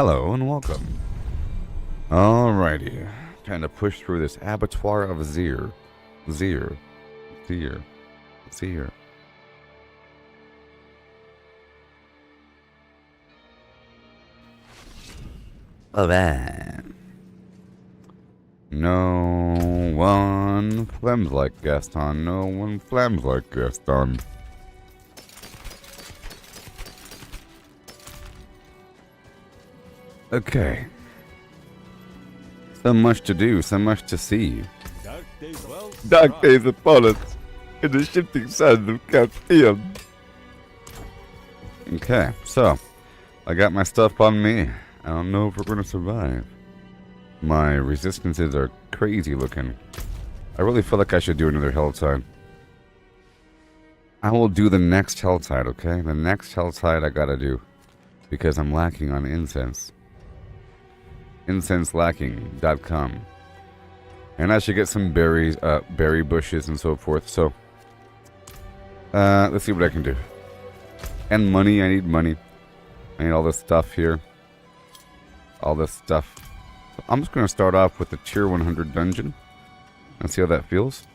Hello and welcome. Alrighty. Trying to push through this Abattoir of Zir. Zir. Alright. No one flames like Gaston. No one flames like Gaston. Okay. So much to do, so much to see. Dark days upon us, in the shifting sands of Caspian. Okay, so I got my stuff on me. I don't know if we're gonna survive. My resistances are crazy looking. I really feel like I should do another Helltide. I will do the next Helltide, okay? The next Helltide I gotta do. Because I'm lacking on incense. IncenseLacking.com. And I should get some berries, berry bushes and so forth. So, let's see what I can do. And money, I need money. I need all this stuff here. All this stuff. So I'm just going to start off with the tier 100 dungeon. And see how that feels.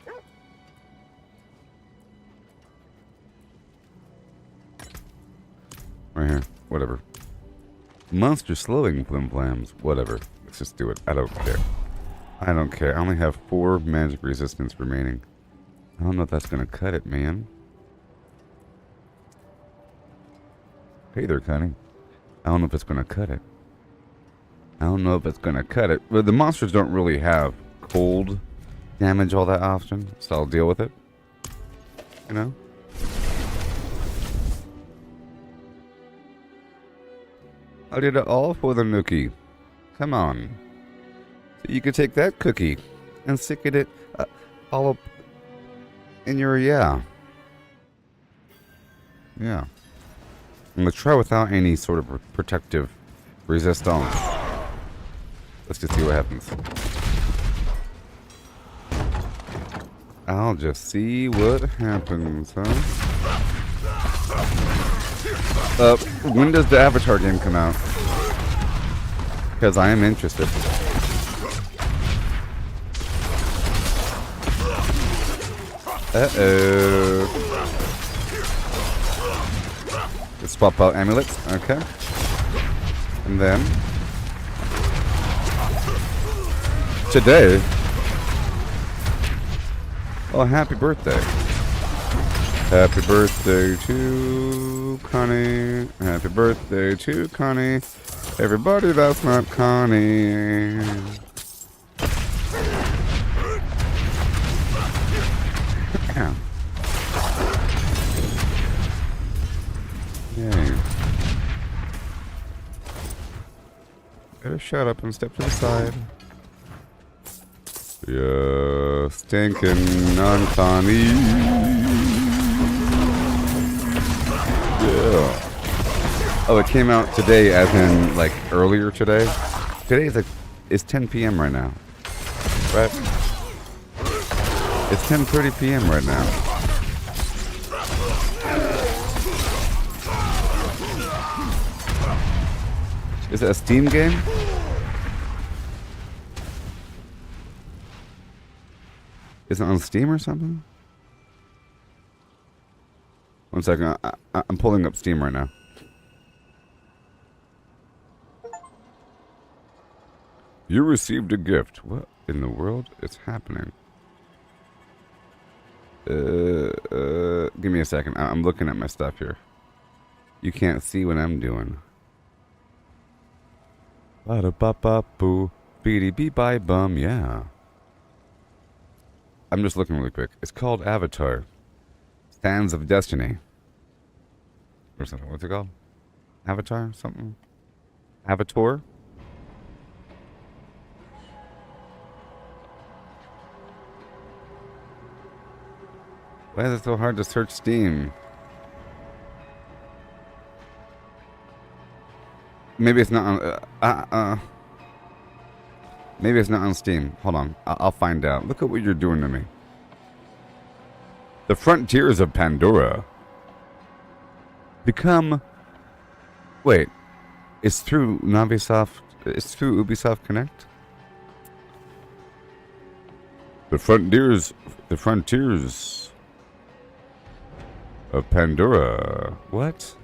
Right here. Whatever. Monster slowing flimflams. Whatever. Let's just do it. I don't care. I don't care. I only have 4 magic resistance remaining. I don't know if that's going to cut it, man. Hey there, Connie. I don't know if it's going to cut it. I don't know if it's going to cut it. But the monsters don't really have cold damage all that often. So I'll deal with it. You know? I did it all for the nookie. Come on. So you could take that cookie and stick it all up in your, yeah. I'm going to try without any sort of protective resistance. Let's just see what happens. I'll just see what happens, huh? When does the Avatar game come out? Because I am interested. Uh-oh. Let's swap out amulets. Okay. And then... today... oh, happy birthday. Happy birthday to Connie. Happy birthday to Connie. Everybody that's not Connie. Yay. Better shut up and step to the side. Yeah, stinking non-Connie. Yeah. Oh, it came out today, as in, like, earlier today. Today is, like, it's 10 p.m. right now. Right? It's 10:30 p.m. right now. Is it a Steam game? Is it on Steam or something? One second. I'm pulling up Steam right now. You received a gift. What in the world is happening? Give me a second. I'm looking at my stuff here. You can't see what I'm doing. Ba-da-ba-ba-boo. Beady-bee-bye-bum. Yeah. I'm just looking really quick. It's called Avatar. Sands of Destiny. Or something. What's it called? Avatar? Something? Abattoir? Why is it so hard to search Steam? Maybe it's not on... maybe it's not on Steam. Hold on. I'll find out. Look at what you're doing to me. The frontiers of Pandora. Become... wait. It's through Navisoft. It's through Ubisoft Connect. The frontiers of Pandora. What?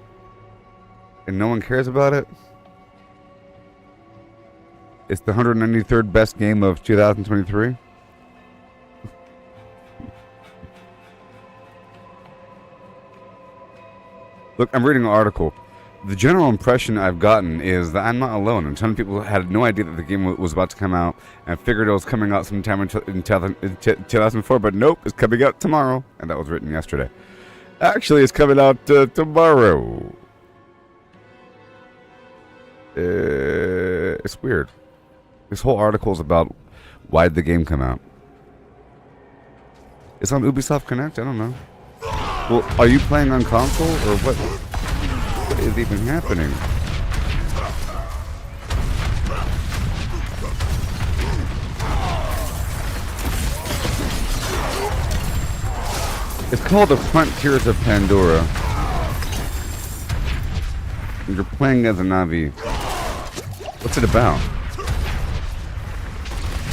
And no one cares about it? It's the 193rd best game of 2023. Look, I'm reading an article. The general impression I've gotten is that I'm not alone. A ton of people had no idea that the game was about to come out and figured it was coming out sometime in 2004, but nope, it's coming out tomorrow. And that was written yesterday. Actually, it's coming out tomorrow. It's weird. This whole article is about why did the game come out. It's on Ubisoft Connect? I don't know. Well, are you playing on console or what? What is even happening? It's called The Frontiers of Pandora. You're playing as a Navi. What's it about?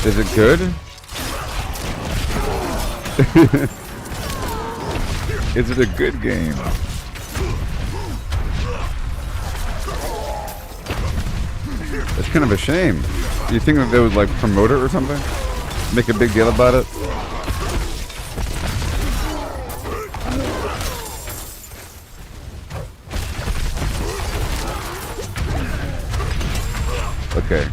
Is it good? Is it a good game? It's kind of a shame. You think that they would like promote it or something? Make a big deal about it? Okay.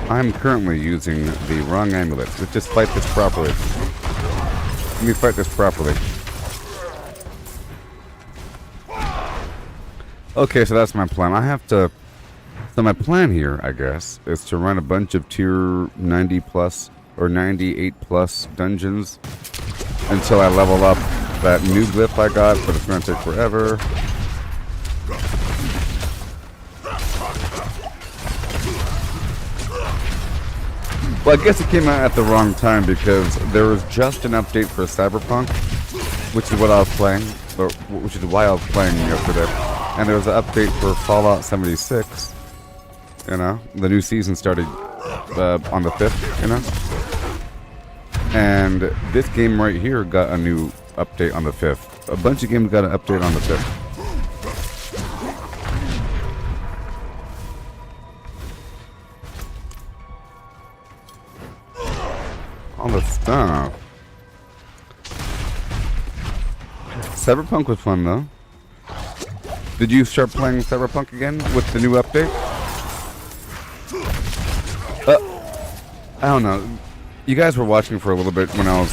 I'm currently using the wrong amulet. Let's just fight this properly. Let me fight this properly. Okay, so that's my plan. I have to... So my plan here, I guess, is to run a bunch of tier 90 plus or 98 plus dungeons until I level up that new glyph I got, but it's going to take forever. Well, I guess it came out at the wrong time because there was just an update for Cyberpunk, which is what I was playing, or which is why I was playing yesterday. And there was an update for Fallout 76. You know, the new season started on the 5th, you know? And this game right here got a new update on the 5th. A bunch of games got an update on the 5th. All the stuff. Cyberpunk was fun, though. Did you start playing Cyberpunk again with the new update? I don't know. You guys were watching for a little bit when I was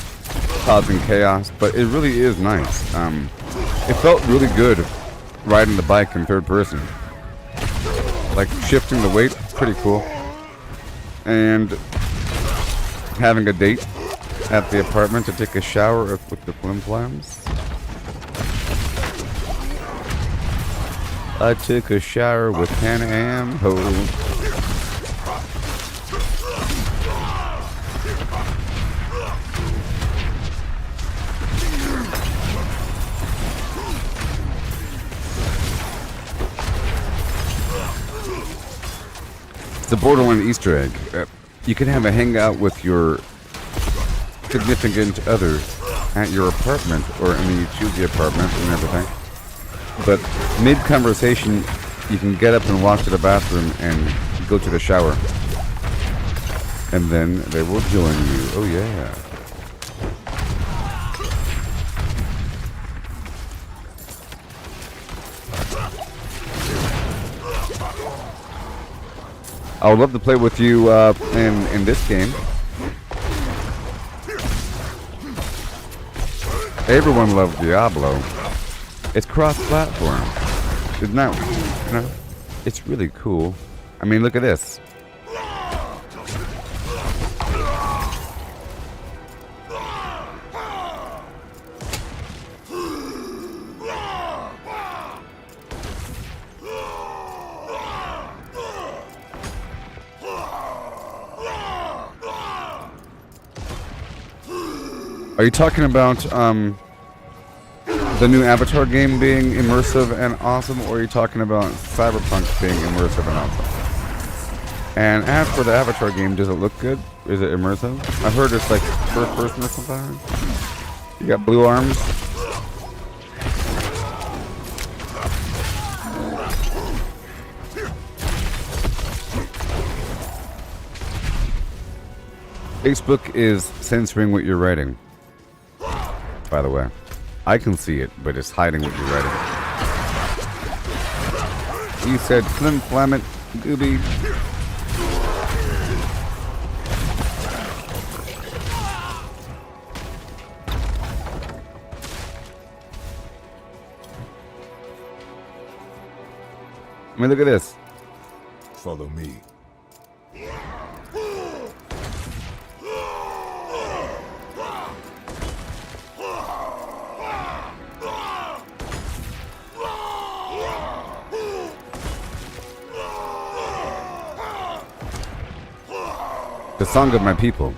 causing chaos, but it really is nice. It felt really good riding the bike in third person. Like shifting the weight, pretty cool. And having a date at the apartment to take a shower with the flim-flams. I took a shower with Hannah Am Ho. It's a Borderlands Easter egg. You can have a hangout with your significant other at your apartment, or I mean, you choose the apartment and everything. But mid-conversation, you can get up and walk to the bathroom and go to the shower. And then they will join you. Oh, yeah. I would love to play with you in this game. Everyone loves Diablo. It's cross-platform. Isn't that, you know, it's really cool. I mean, look at this. Are you talking about, The new Abattoir game being immersive and awesome, or are you talking about Cyberpunk being immersive and awesome? And as for the Abattoir game, does it look good? Is it immersive? I've heard it's like first person or something. You got blue arms. Facebook is censoring what you're writing, by the way. I can see it, but it's hiding what you're writing. You said flim flam it, Gooby. I mean, look at this. Follow me. The song of my people.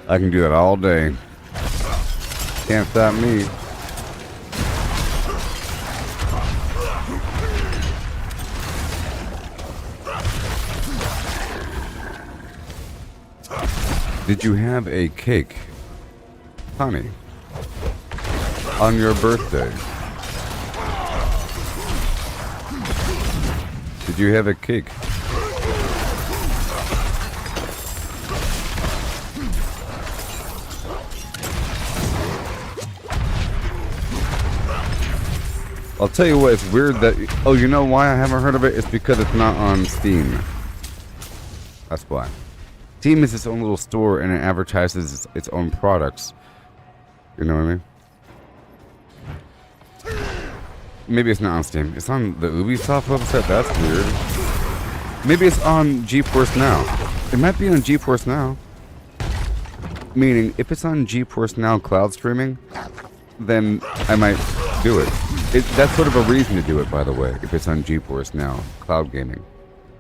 I can do that all day. Can't stop me. Did you have a cake, honey, on your birthday? Did you have a cake? I'll tell you what, it's weird that... Oh, you know why I haven't heard of it? It's because it's not on Steam. That's why. Steam is its own little store and it advertises its own products. You know what I mean? Maybe it's not on Steam. It's on the Ubisoft website? That's weird. Maybe it's on GeForce Now. It might be on GeForce Now. Meaning, if it's on GeForce Now cloud streaming, then I might do it. That's sort of a reason to do it, by the way, if it's on GeForce Now, cloud gaming.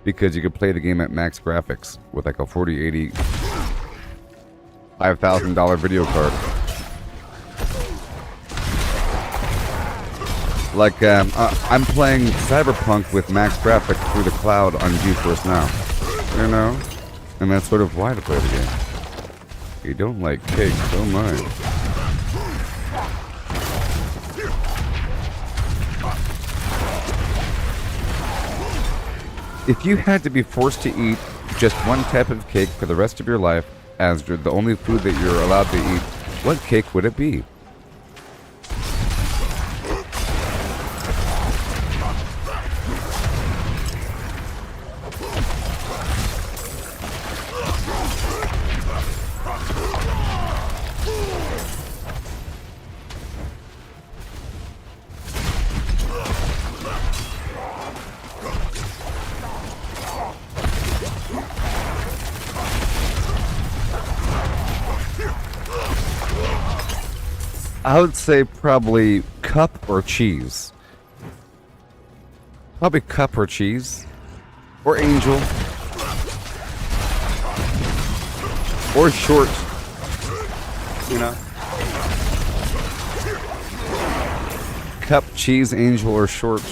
Because you can play the game at max graphics with like a 4080 $5,000 video card. Like, I'm playing Cyberpunk with max graphics through the cloud on GeForce Now. You know? And that's sort of why to play the game. You don't like cake, don't mind. If you had to be forced to eat just one type of cake for the rest of your life as the only food that you're allowed to eat, what cake would it be? I would say probably cup or cheese. Probably cup or cheese. Or angel. Or short. You know? Cup, cheese, angel, or short.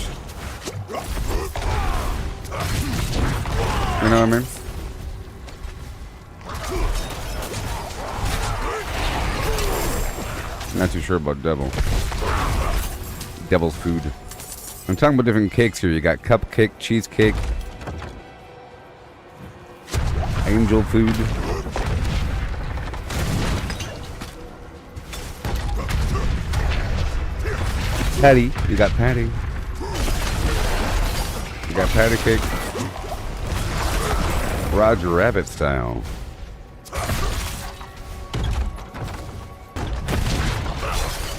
You know what I mean? Not too sure about devil. Devil's food. I'm talking about different cakes here. You got cupcake, cheesecake, angel food. Patty. You got patty. You got patty cake. Roger Rabbit style.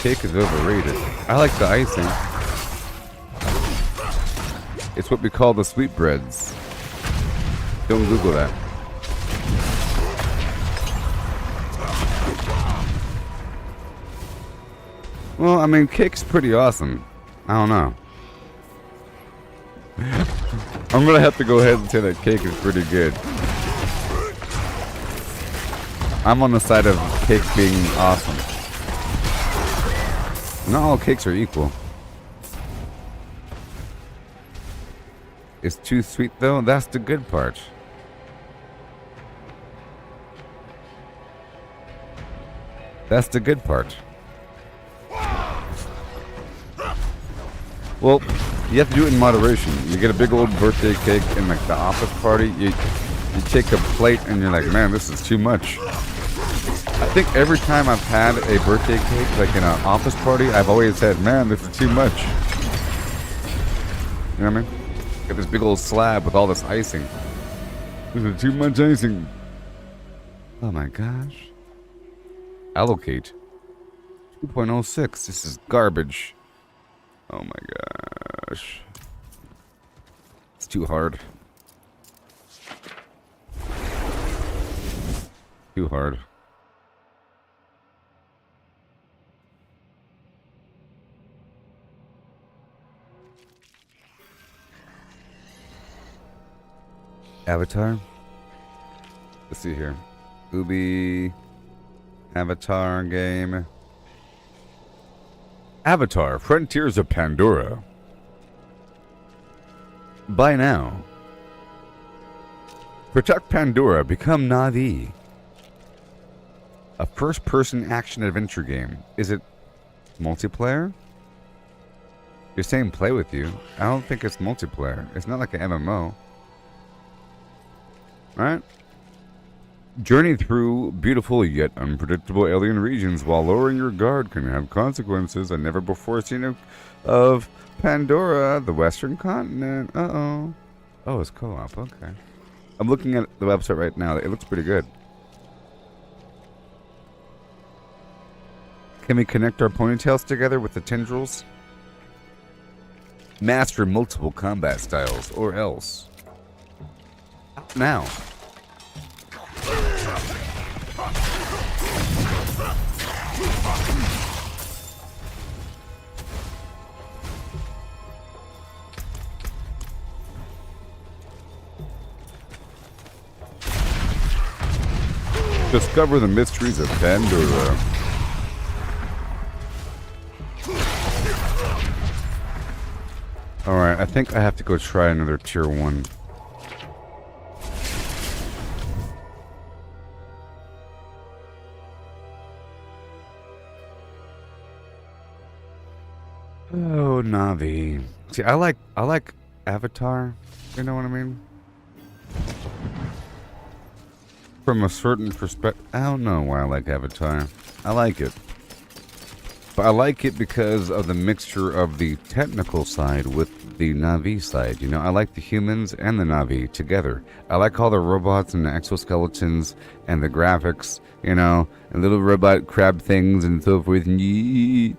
Cake is overrated. I like the icing. It's what we call the sweetbreads. Don't Google that. Well, I mean, cake's pretty awesome. I don't know. I'm gonna have to go ahead and say that cake is pretty good. I'm on the side of cake being awesome. Not all cakes are equal. It's too sweet though. That's the good part. That's the good part. Well, you have to do it in moderation. You get a big old birthday cake in like the office party. You take a plate and you're like, man, this is too much. I think every time I've had a birthday cake, like in an office party, I've always said, man, this is too much. You know what I mean? Get this big old slab with all this icing. This is too much icing. Oh my gosh. Allocate. 2.06. This is garbage. Oh my gosh. It's too hard. Too hard. Avatar? Let's see here. Ubi. Avatar game. Avatar, Frontiers of Pandora. Buy now. Protect Pandora, become Na'vi. A first-person action-adventure game. Is it multiplayer? You're saying play with you. I don't think it's multiplayer. It's not like an MMO. Right? Journey through beautiful yet unpredictable alien regions while lowering your guard can have consequences I never before seen of Pandora, the Western continent. Uh-oh. Oh, it's co-op. Okay. I'm looking at the website right now. It looks pretty good. Can we connect our ponytails together with the tendrils? Master multiple combat styles, or else. Now. Discover the mysteries of Pandora. Alright, I think I have to go try another tier 1. Oh, Na'vi. See, I like Avatar. You know what I mean? From a certain perspective, I don't know why I like Avatar. I like it. But I like it because of the mixture of the technical side with the Na'vi side. You know, I like the humans and the Na'vi together. I like all the robots and the exoskeletons and the graphics, you know, and little robot crab things and so forth. And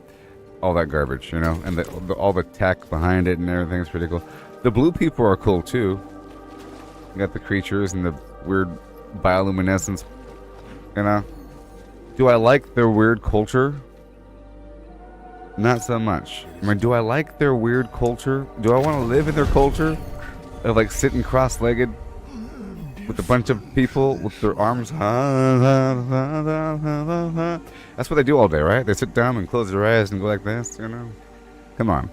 all that garbage, you know, and all the tech behind it and everything is pretty cool. The blue people are cool too. You got the creatures and the weird bioluminescence, you know. Do I like their weird culture? Not so much. I mean, do I like their weird culture? Do I want to live in their culture? Of like sitting cross-legged with a bunch of people with their arms. That's what they do all day, right? They sit down and close their eyes and go like this, you know? Come on.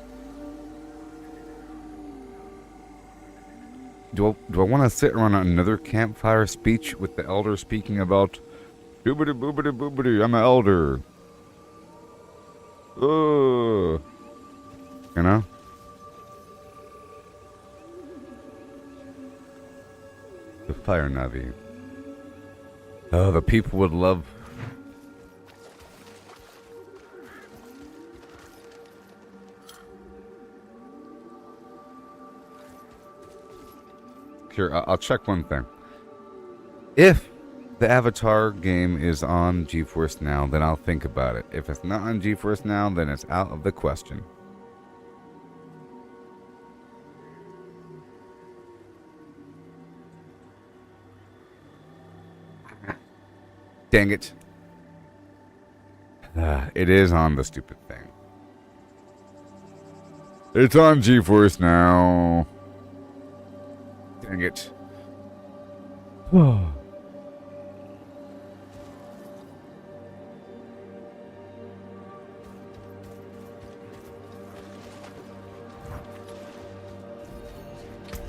Do I want to sit around another campfire speech with the elder speaking about boobity boobity boobity, I'm an elder. You know? The fire Na'vi. Oh, the people would love. Here, I'll check one thing. If the Avatar game is on GeForce Now, then I'll think about it. If it's not on GeForce Now, then it's out of the question. Dang it. It is on the stupid thing. It's on GeForce Now. Dang it.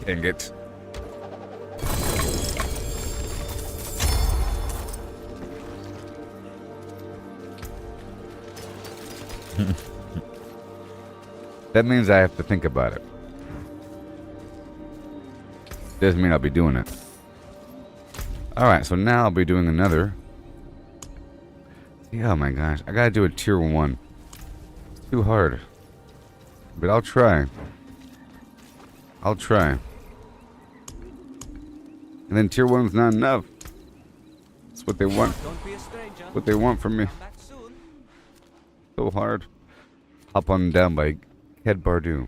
Dang it. That means I have to think about it. Doesn't mean I'll be doing it. Alright, so now I'll be doing another. Oh my gosh, I gotta do a tier 1. It's too hard. But I'll try. I'll try. And then tier 1's not enough. That's what they want. Don't be a stranger. What they want from me. Come back soon. So hard. Hop on down by Head Bardu.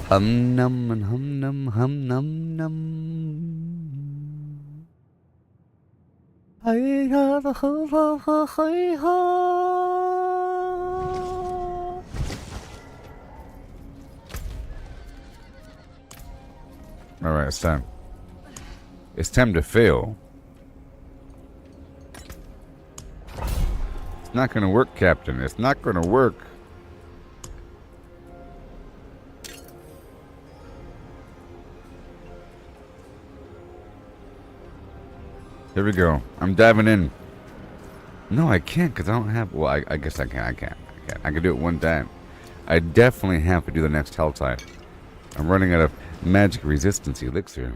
Hum num and hum num num. I have a Alright, it's time. It's time to fail. It's not gonna work, Captain. It's not gonna work. Here we go. I'm diving in. No, I can't because I don't have... Well, I guess I can. I can't. I can do it one time. I definitely have to do the next hell type. I'm running out of magic resistance elixir.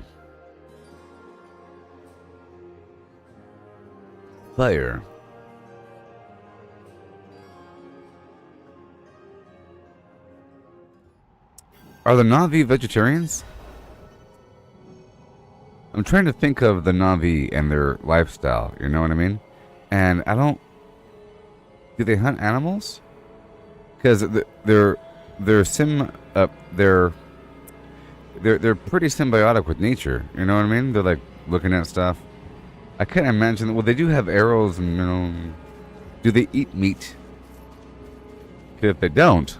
Fire. Are the Na'vi vegetarians? I'm trying to think of the Na'vi and their lifestyle, you know what I mean? And I don't... Do they hunt animals? Because they're pretty symbiotic with nature, you know what I mean? They're like looking at stuff. I can't imagine... Well, they do have arrows and, you know... Do they eat meat? If they don't,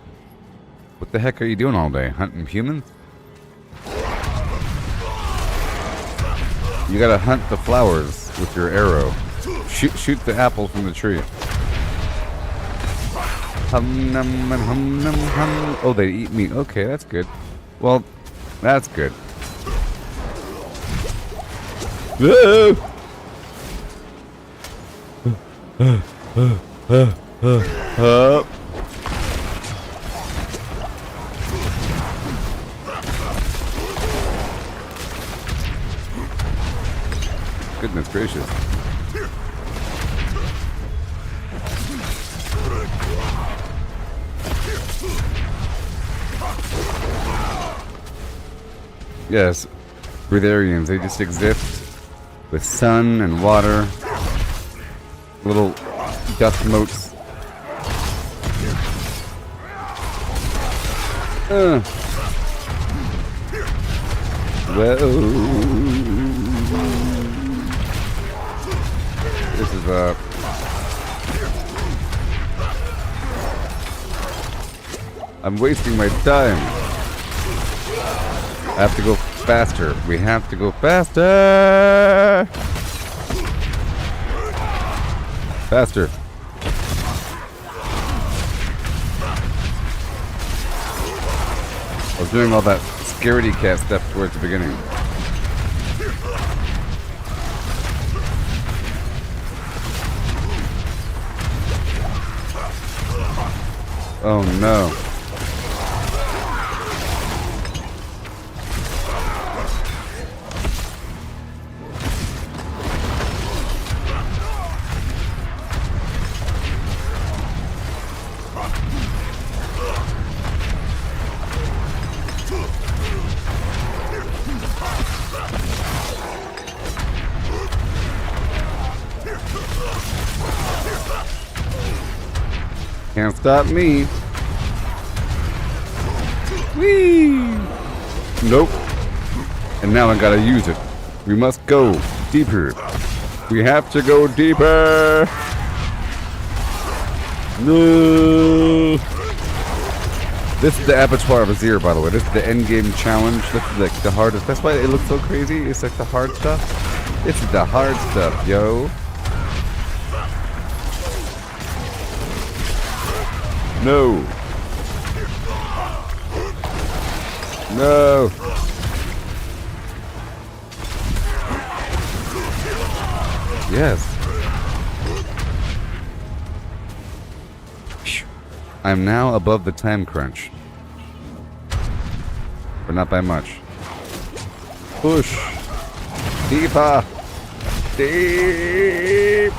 what the heck are you doing all day? Hunting humans? You gotta hunt the flowers with your arrow. Shoot the apple from the tree. Hum num and hum num hum. Oh, they eat meat. Okay, that's good. Well, that's good. Whoa! Goodness gracious. Yes, Breatharians, they just exist with sun and water, little dust motes. Whoa. This is I'm wasting my time. I have to go faster. We have to go faster. Faster. I was doing all that scaredy cat stuff towards the beginning. Oh no. Can't stop me. Whee! Nope. And now I gotta use it. We must go deeper. We have to go deeper. No. This is the Abattoir of Azir, by the way. This is the end game challenge. This is like the hardest. That's why it looks so crazy. It's like the hard stuff. This is the hard stuff, yo. No. No. Yes. I'm now above the time crunch. But not by much. Push. Deeper. Deep.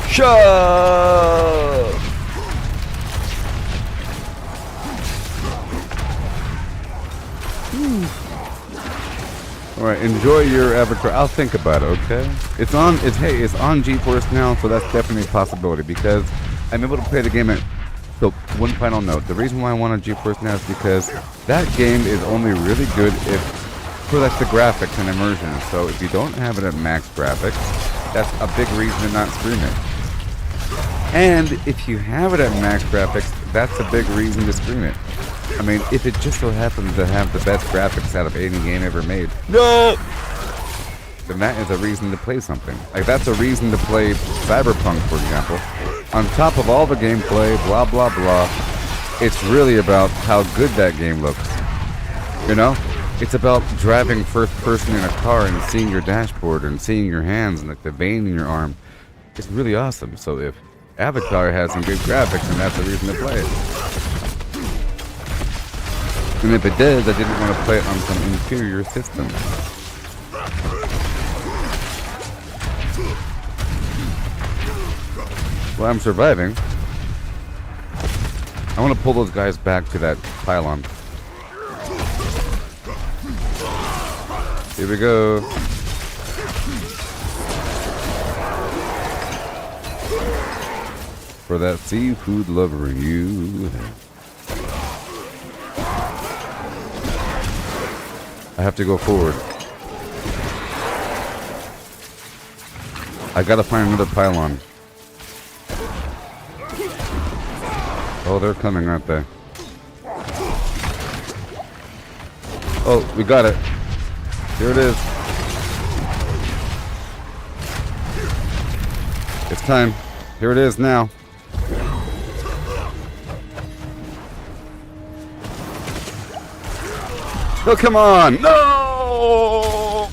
Shove. Alright, enjoy your Abattoir. I'll think about it, okay? It's on GeForce now, so that's definitely a possibility because I'm able to play the game at. So, one final note. The reason why I want a GeForce now is because that game is only really good if for like the graphics and immersion. So if you don't have it at max graphics, that's a big reason to not stream it. And if you have it at max graphics, that's a big reason to stream it. I mean, if it just so happens to have the best graphics out of any game ever made, no, then that is a reason to play something. Like, that's a reason to play Cyberpunk, for example. On top of all the gameplay, blah, blah, blah, it's really about how good that game looks. You know? It's about driving first person in a car and seeing your dashboard and seeing your hands and like the vein in your arm. It's really awesome. So if Abattoir has some good graphics, then that's a reason to play it. And if it does, I didn't want to play it on some inferior system. Well, I'm surviving. I want to pull those guys back to that pylon. Here we go. For that seafood lover in you. I have to go forward. I gotta find another pylon. Oh, they're coming, aren't they? Oh, we got it. Here it is. It's time. Here it is now. Oh, come on! No!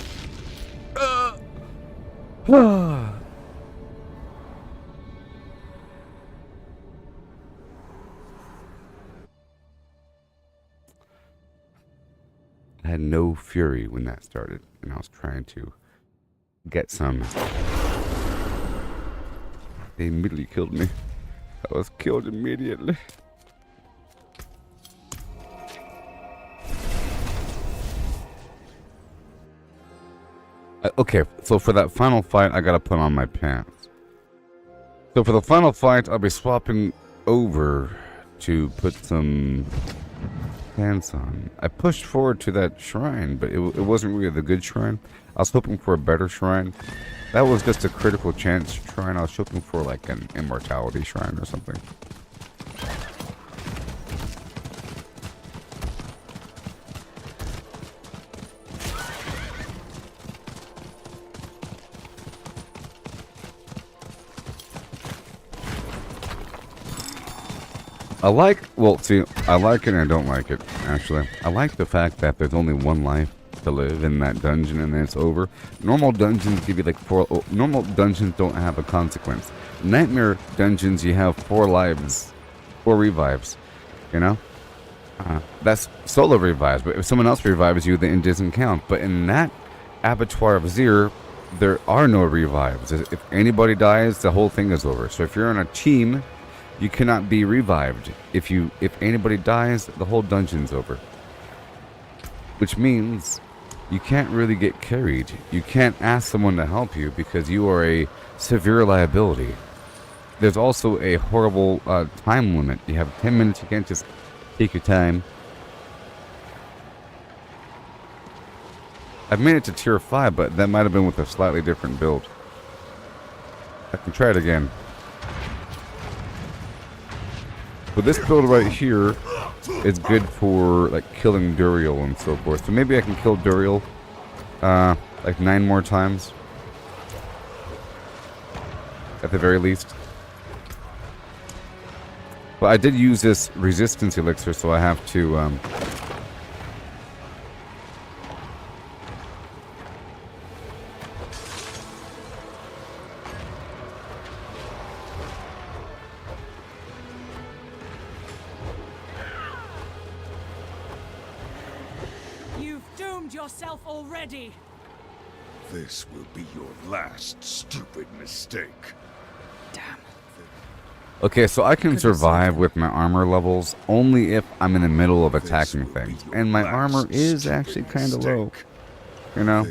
I had no fury when that started, and I was trying to get some. They immediately killed me. I was killed immediately. Okay, so for that final fight, I gotta put on my pants. So for the final fight, I'll be swapping over to put some pants on. I pushed forward to that shrine, but it wasn't really the good shrine. I was hoping for a better shrine. That was just a critical chance shrine. I was hoping for like an immortality shrine or something. I like it and I don't like it, actually. I like the fact that there's only one life to live in that dungeon and then it's over. Normal dungeons give you like normal dungeons don't have a consequence. Nightmare dungeons, you have 4 lives, 4 revives, you know? That's solo revives, but if someone else revives you, then it doesn't count. But in that Abattoir of Zir, there are no revives. If anybody dies, the whole thing is over. So if you're on a team, you cannot be revived. If anybody dies, the whole dungeon's over. Which means you can't really get carried. You can't ask someone to help you because you are a severe liability. There's also a horrible time limit. You have 10 minutes. You can't just take your time. I've made it to tier 5, but that might have been with a slightly different build. I can try it again. But this build right here is good for like killing Duriel and so forth. So maybe I can kill Duriel like 9 more times. At the very least. But I did use this resistance elixir, so I have to, You've doomed yourself already. This will be your last stupid mistake. Damn. Okay, so I can survive with my armor levels only if I'm in the middle of attacking things. And my armor is actually kind of low. You know?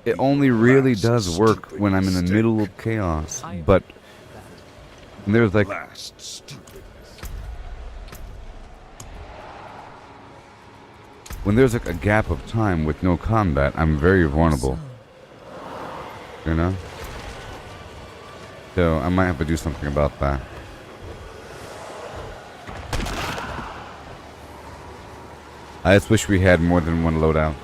It only really does work when I'm in the middle of chaos. But there's like... When there's like a gap of time with no combat, I'm very vulnerable. You know? So I might have to do something about that. I just wish we had more than one loadout.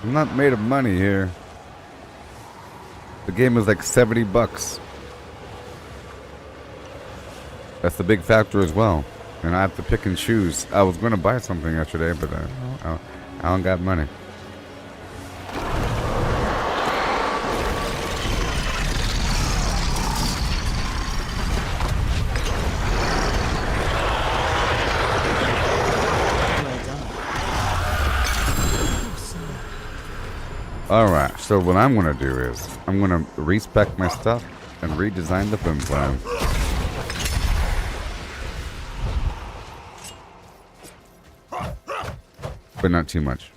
I'm not made of money here. The game is like $70. That's the big factor as well. And I have to pick and choose. I was going to buy something yesterday, but I don't got money. Alright, so what I'm going to do is, I'm going to respec my stuff and redesign the film plan. But not too much.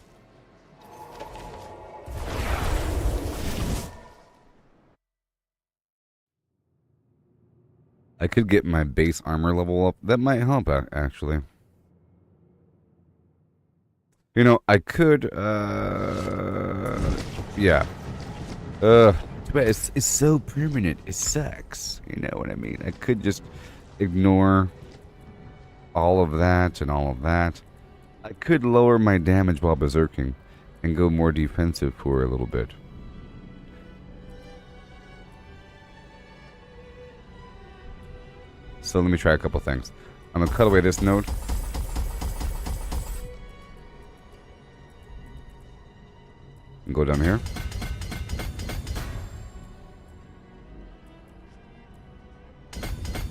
I could get my base armor level up. That might help, actually. You know, I could, yeah. But it's so permanent. It sucks. You know what I mean? I could just ignore all of that and all of that. I could lower my damage while berserking and go more defensive for a little bit. So let me try a couple things. I'm gonna cut away this node. And go down here.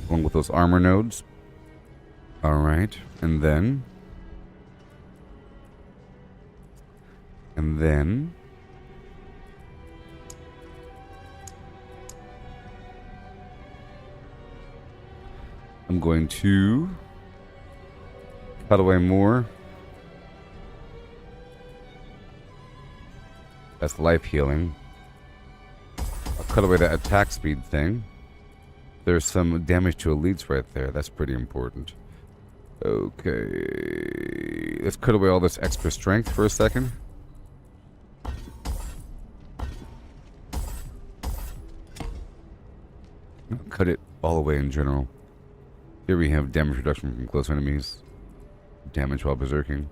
Along with those armor nodes. Alright. And then I'm going to cut away more. That's life healing. I'll cut away that attack speed thing. There's some damage to elites right there. That's pretty important. Okay. Let's cut away all this extra strength for a second. Cut it all away in general. Here we have damage reduction from close enemies. Damage while berserking.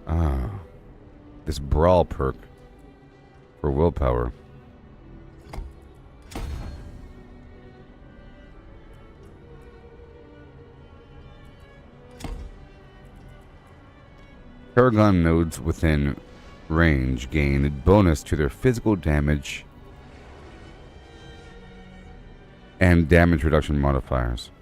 Ah. This brawl perk for willpower. Paragon nodes within range gain a bonus to their physical damage and damage reduction modifiers.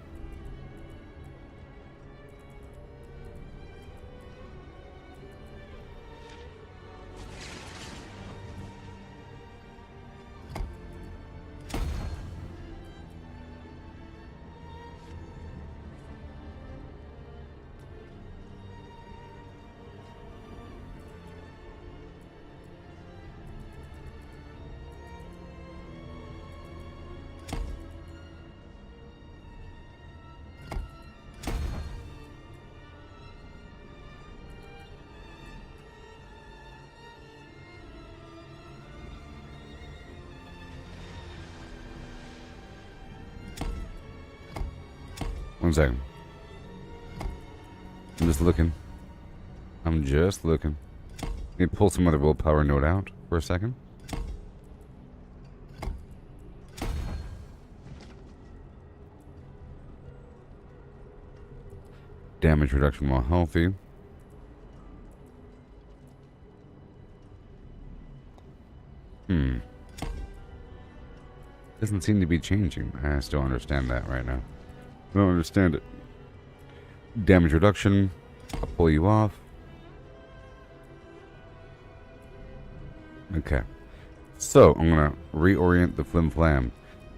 One second. I'm just looking. I'm just looking. Let me pull some other willpower node out for a second. Damage reduction while healthy. Doesn't seem to be changing. I still understand that right now. I don't understand it. Damage reduction. I'll pull you off. Okay. So, I'm going to reorient the flim flam.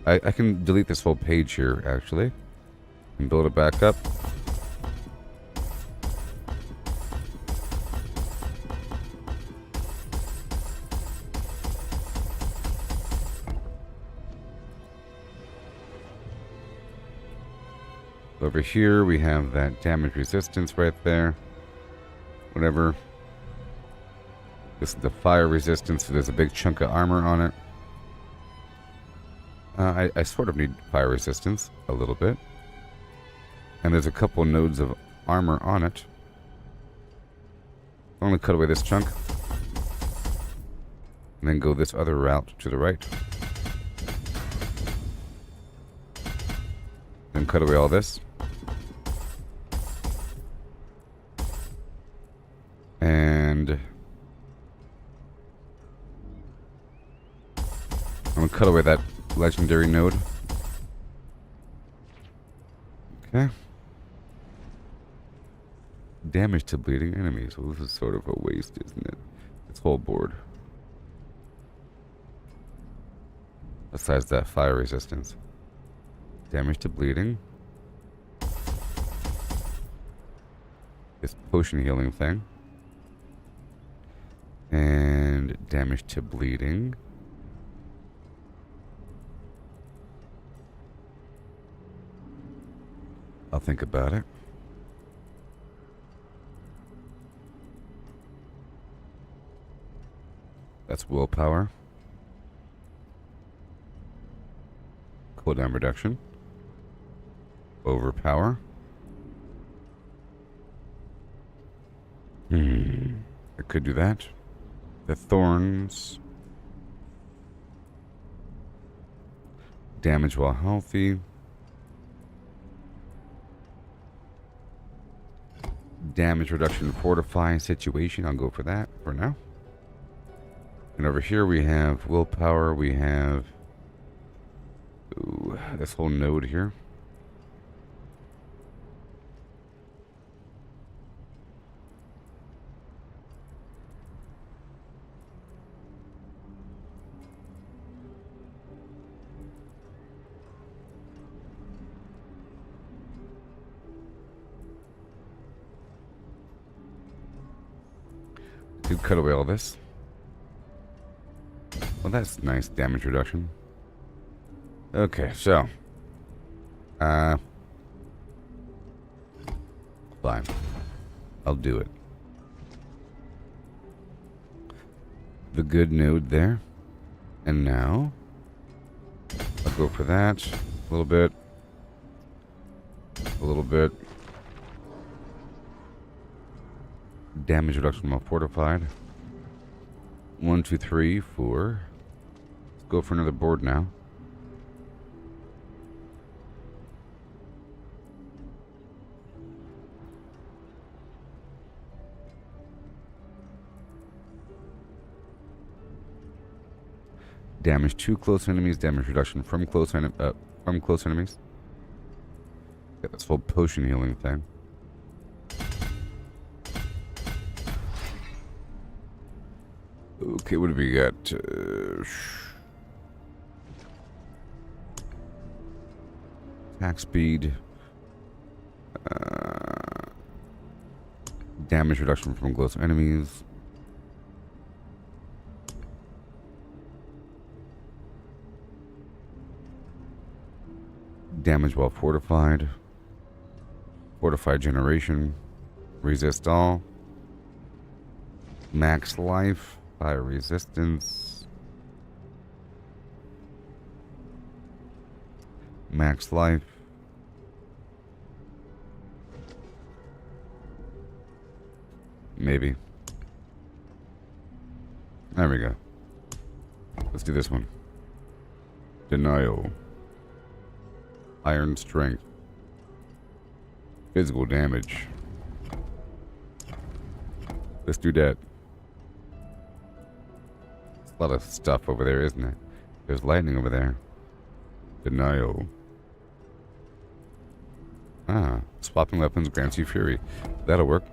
I can delete this whole page here, actually. And build it back up. Over here, we have that damage resistance right there. Whatever. This is the fire resistance, so there's a big chunk of armor on it. I sort of need fire resistance, a little bit. And there's a couple nodes of armor on it. I'm going to cut away this chunk. And then go this other route to the right. Then cut away all this. And I'm going to cut away that legendary node. Okay. Damage to bleeding enemies. Well, this is sort of a waste, isn't it? This whole board. Besides that fire resistance. Damage to bleeding. This potion healing thing. And damage to bleeding. I'll think about it. That's willpower. Cooldown reduction. Overpower. I could do that. The thorns. Damage while healthy. Damage reduction fortifying situation. I'll go for that for now. And over here we have willpower. We have this whole node here. Could cut away all this. Well, that's nice damage reduction. Okay, so fine. I'll do it. The good node there. And now I'll go for that. A little bit. A little bit. Damage reduction while fortified. 1, 2, 3, 4. Let's go for another board now. Damage to close enemies. Damage reduction from close enemies. Got this whole potion healing thing. Okay, what do we got? Attack speed. Damage reduction from close enemies. Damage while fortified. Fortified generation. Resist all. Max life. Fire resistance. Max life. maybe. There we go. Let's do this one. Denial. Iron strength. Physical damage. Let's do that. There's a lot of stuff over there, isn't it? There's lightning over there. Denial. Ah, swapping weapons grants you fury. That'll work.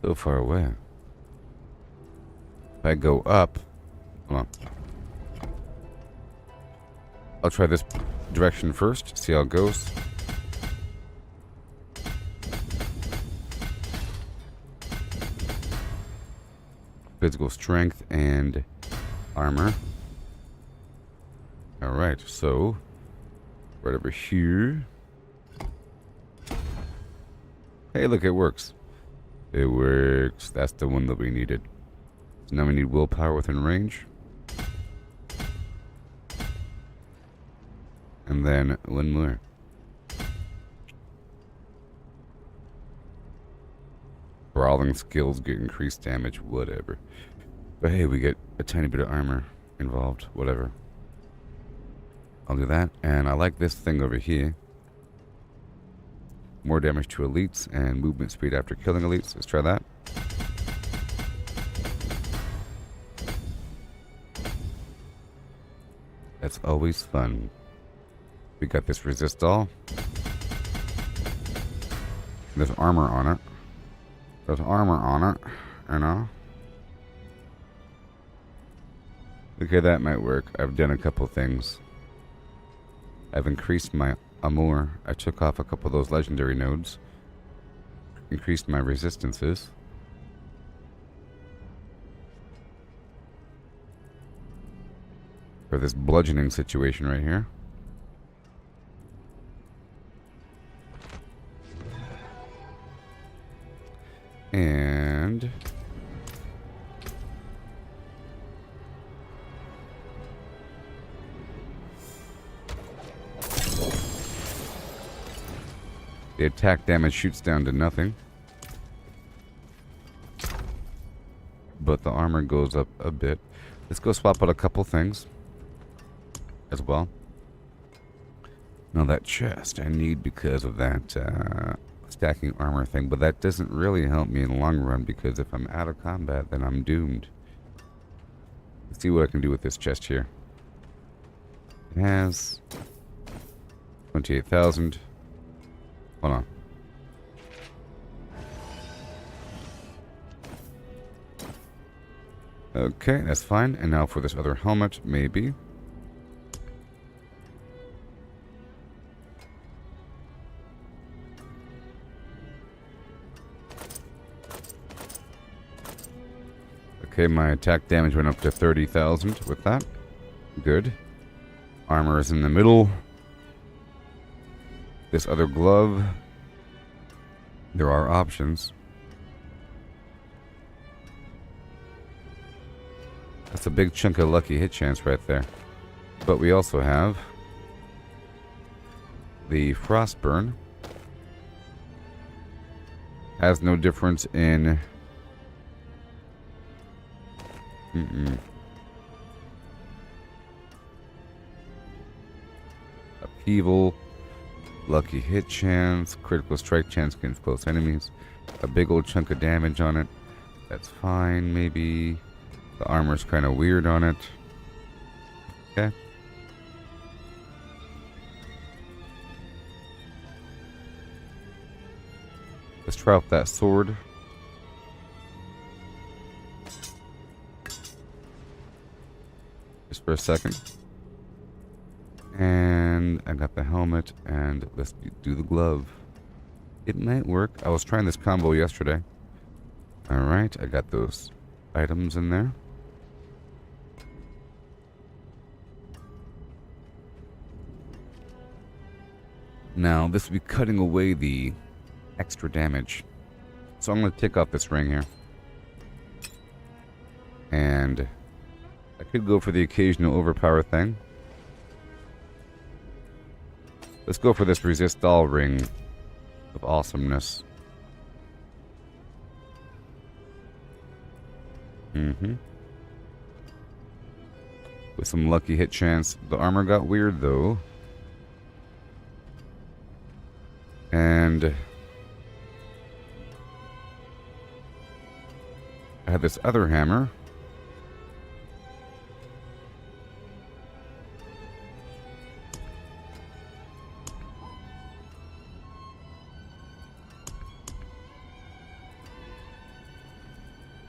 So far away. If I go up, hold on. I'll try this direction first, see how it goes. Physical strength and armor. Alright, so right over here. Hey, look, it works. It works. That's the one that we needed. So now we need willpower within range. And then one more. Brawling skills get increased damage, whatever. But hey, we get a tiny bit of armor involved, whatever. I'll do that. And I like this thing over here. More damage to elites and movement speed after killing elites. Let's try that. That's always fun. We got this resist all. There's armor on it. There's armor on it, you know. Okay, that might work. I've done a couple things. I've increased my Amour. I took off a couple of those legendary nodes. Increased my resistances. For this bludgeoning situation right here. And the attack damage shoots down to nothing, but the armor goes up a bit. Let's go swap out a couple things as well. Now that chest I need because of that stacking armor thing, but that doesn't really help me in the long run because if I'm out of combat, then I'm doomed. Let's see what I can do with this chest here. It has 28,000. Hold on. Okay, that's fine. And now for this other helmet, maybe. Okay, my attack damage went up to 30,000 with that. Good. Armor is in the middle. This other glove. There are options. That's a big chunk of lucky hit chance right there. But we also have the Frostburn. Has no difference in upheaval, lucky hit chance, critical strike chance against close enemies, a big old chunk of damage on it. That's fine, maybe. The armor's kind of weird on it. Okay. Let's try out that sword. Just for a second. And I got the helmet, and let's do the glove. It might work. I was trying this combo yesterday. Alright, I got those items in there. Now, this will be cutting away the extra damage. So I'm going to take off this ring here. And I could go for the occasional overpower thing. Let's go for this resist all ring of awesomeness. With some lucky hit chance. The armor got weird though. And I had this other hammer.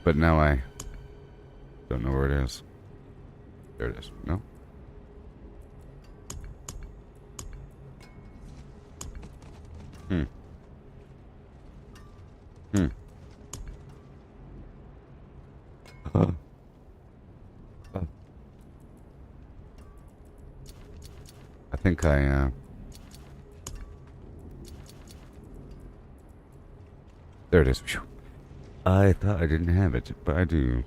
But now I don't know where it is. There it is. No? I think I, there it is. Phew. I thought I didn't have it, but I do.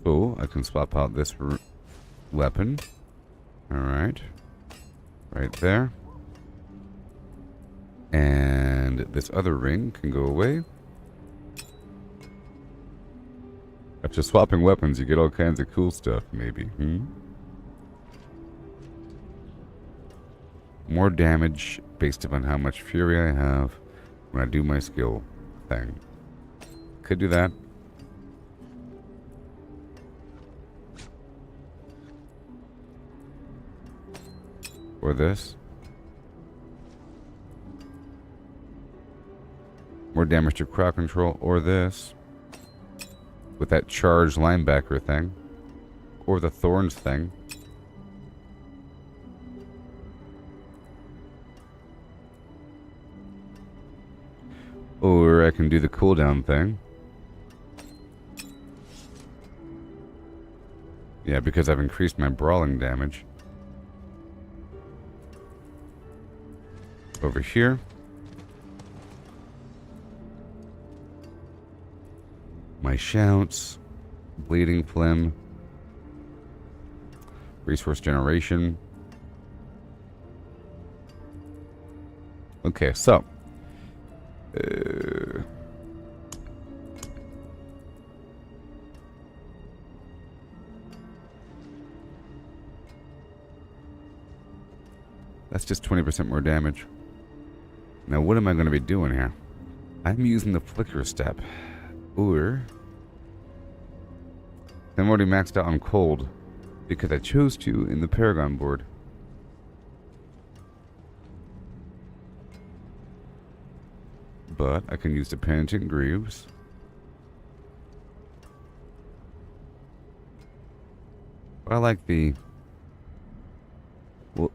So, I can swap out this weapon. Alright. Right there. And this other ring can go away. After swapping weapons, you get all kinds of cool stuff, maybe. More damage based upon how much fury I have when I do my skill thing. Could do that. Or this. More damage to crowd control. Or this. With that charged linebacker thing. Or the thorns thing. Or I can do the cooldown thing. Yeah, because I've increased my brawling damage. Over here. My shouts. Bleeding phlegm. Resource generation. Okay, so. That's just 20% more damage. Now what am I going to be doing here? I'm using the flicker step. Or I'm already maxed out on cold because I chose to in the Paragon board. But I can use the Penitent Greaves. I like the... Well,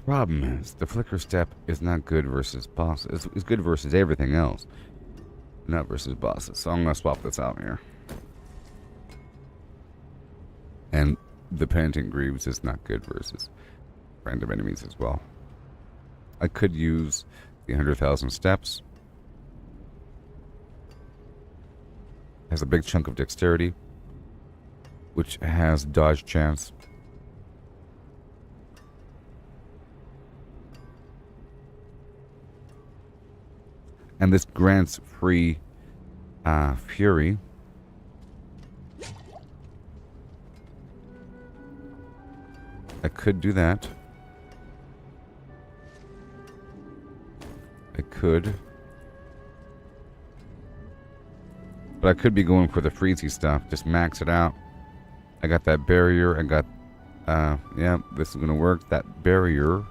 problem is, the Flicker Step is not good versus bosses. It's good versus everything else. Not versus bosses. So I'm going to swap this out here. And the Penitent Greaves is not good versus random enemies as well. I could use the 100,000 steps. Has a big chunk of dexterity, which has dodge chance. And this grants free fury. I could do that. I could. But I could be going for the freezy stuff. Just max it out. I got that barrier. I got... yeah, this is going to work. That barrier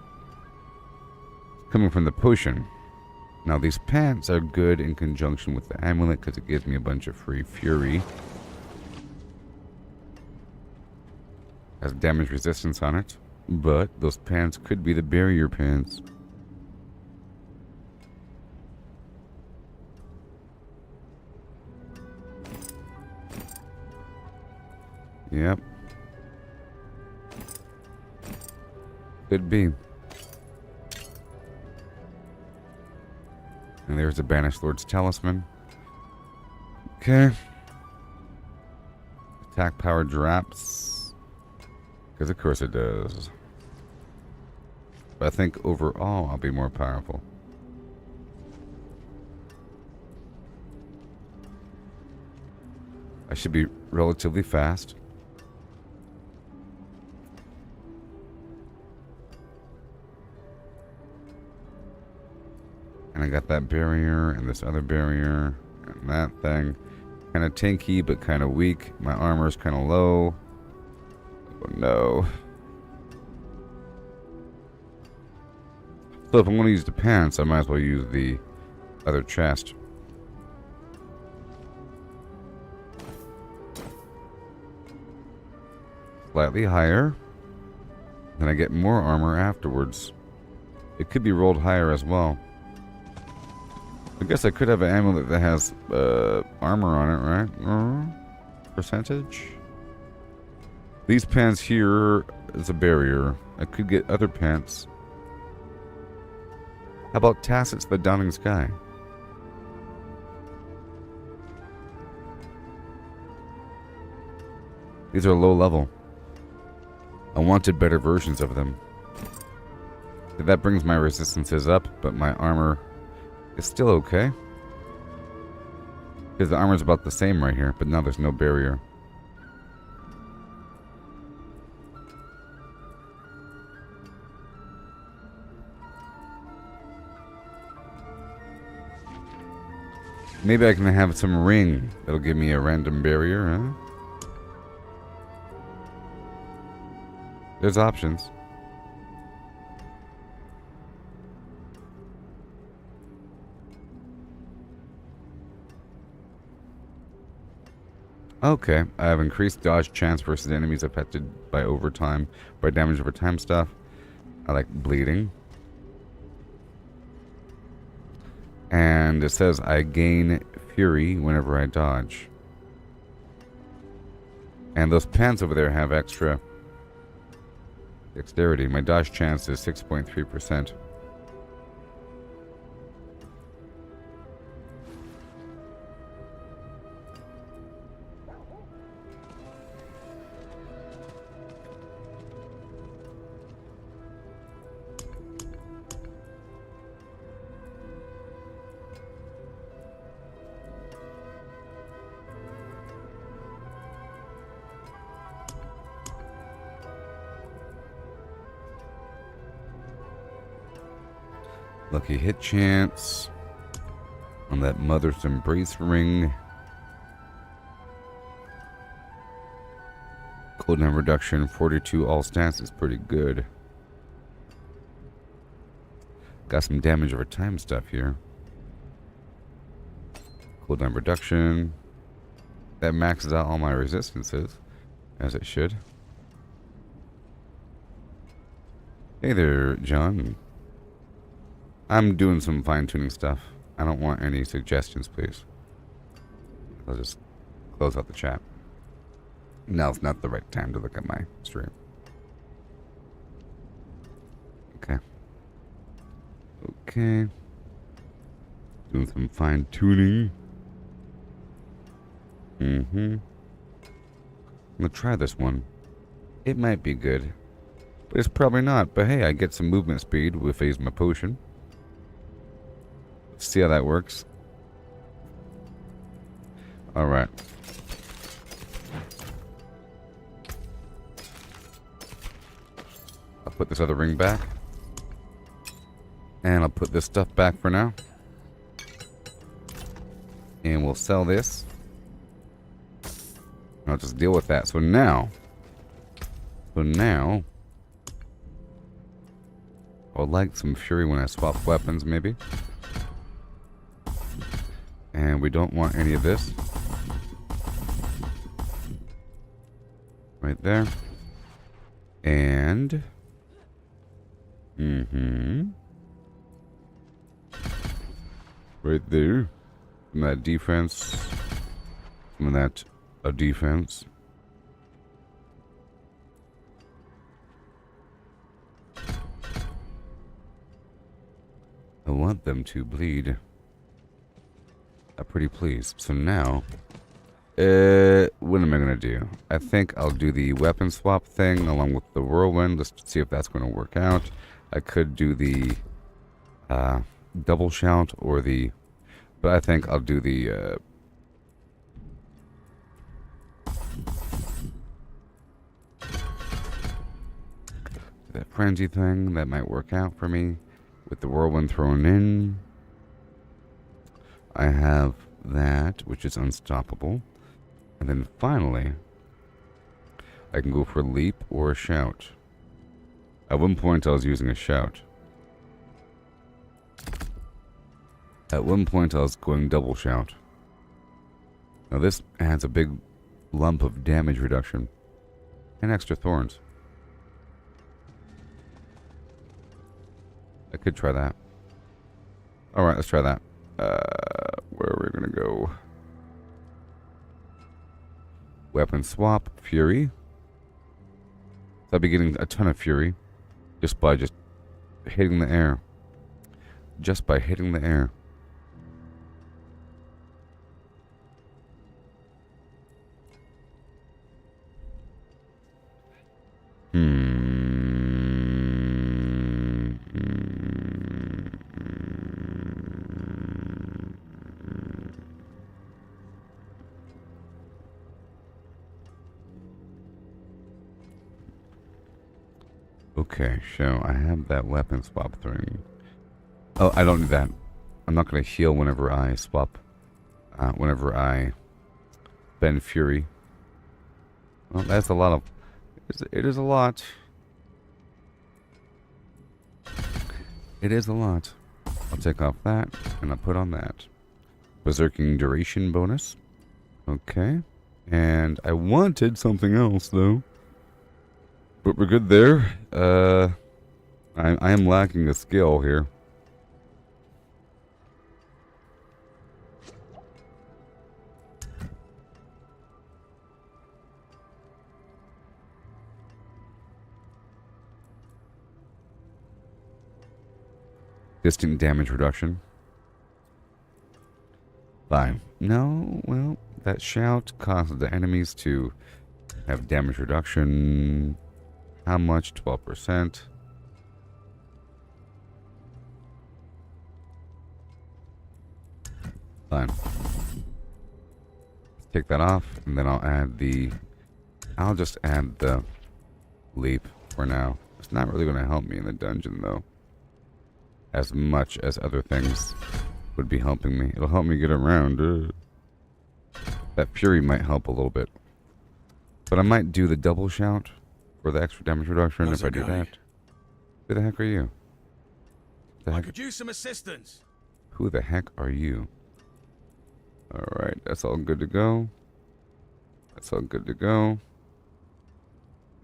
coming from the potion. Now, these pants are good in conjunction with the amulet because it gives me a bunch of free fury. Has damage resistance on it. But those pants could be the barrier pants. Yep. Could be. And there's the Banished Lord's Talisman. Okay. Attack power drops. Because of course it does. But I think overall I'll be more powerful. I should be relatively fast. And I got that barrier and this other barrier and that thing. Kind of tanky, but kind of weak. My armor's kind of low. Oh no. So if I'm going to use the pants, I might as well use the other chest. Slightly higher. Then I get more armor afterwards. It could be rolled higher as well. I guess I could have an amulet that has armor on it, right? Percentage? These pants here is a barrier. I could get other pants. How about Tassets the Dawning Sky? These are low level. I wanted better versions of them. That brings my resistances up, but my armor is still okay. Because the armor's about the same right here, but now there's no barrier. Maybe I can have some ring that'll give me a random barrier, huh? There's options. Okay, I have increased dodge chance versus enemies affected by overtime, by damage over time stuff. I like bleeding. And it says I gain fury whenever I dodge. And those pants over there have extra dexterity. My dodge chance is 6.3%. Lucky hit chance on that Mother's Embrace ring. Cooldown reduction 42 all stats is pretty good. Got some damage over time stuff here. Cooldown reduction. That maxes out all my resistances, as it should. Hey there, John. I'm doing some fine-tuning stuff. I don't want any suggestions, please. I'll just close out the chat. Now's not the right time to look at my stream. Okay. Okay. Doing some fine-tuning. I'm gonna try this one. It might be good. But it's probably not. But hey, I get some movement speed with my potion. See how that works. Alright. I'll put this other ring back. And I'll put this stuff back for now. And we'll sell this. I'll just deal with that. So now I would like some fury when I swap weapons, maybe. And we don't want any of this. Right there. And... right there. Some of that defense. Some of that defense. I want them to bleed. pretty pleased. So now, what am I going to do? I think I'll do the weapon swap thing along with the whirlwind. Let's see if that's going to work out. I could do the double shout or the... But I think I'll do the... that frenzy thing. That might work out for me. With the whirlwind thrown in. I have that, which is unstoppable. And then finally, I can go for a leap or a shout. At one point I was using a shout. At one point I was going double shout. Now this adds a big lump of damage reduction. And extra thorns. I could try that. Alright, let's try that. Where are we gonna go? Weapon swap, fury. So I'll be getting a ton of fury just by hitting the air. Just by hitting the air. Okay, so I have that weapon swap thing. Oh, I don't need that. I'm not going to heal whenever I swap. Whenever I bend fury. Well, that's a lot of... It is a lot. It is a lot. I'll take off that, and I'll put on that. Berserking duration bonus. Okay. And I wanted something else, though. But we're good there. I am lacking a skill here. Distant damage reduction. Fine. No, well, that shout causes the enemies to have damage reduction. How much? 12%. Fine. Let's take that off, and then I'll add the... I'll just add the leap for now. It's not really going to help me in the dungeon, though. As much as other things would be helping me. It'll help me get around. That fury might help a little bit. But I might do the double shout for the extra damage reduction if I do that. Who the heck are you? I could use some assistance. Who the heck are you? Alright, that's all good to go. That's all good to go.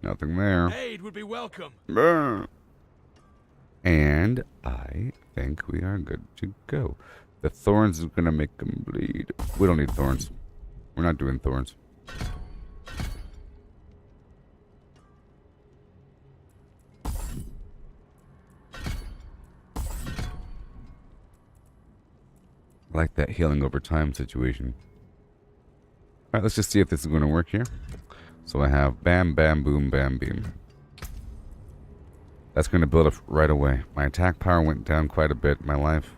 Nothing there. Aid would be welcome. And I think we are good to go. The thorns is going to make them bleed. We don't need thorns. We're not doing thorns. I like that healing over time situation. Alright, let's just see if this is going to work here. So I have bam, bam, boom, bam, beam. That's going to build up right away. My attack power went down quite a bit. My life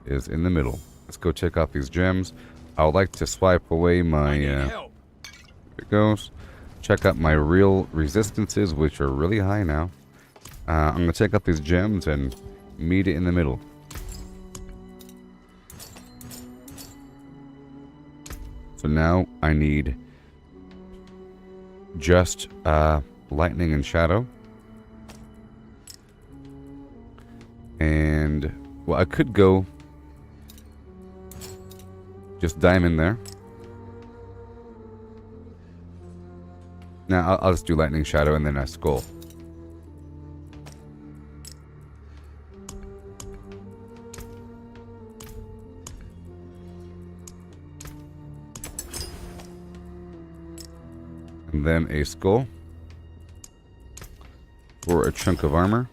is in the middle. Let's go check out these gems. I would like to swipe away my... there it goes. Check out my real resistances, which are really high now. I'm going to check out these gems and meet it in the middle. So now I need just lightning and shadow. And, well, I could go just diamond there. Now, I'll just do lightning shadow and then a skull. And then a skull for a chunk of armor.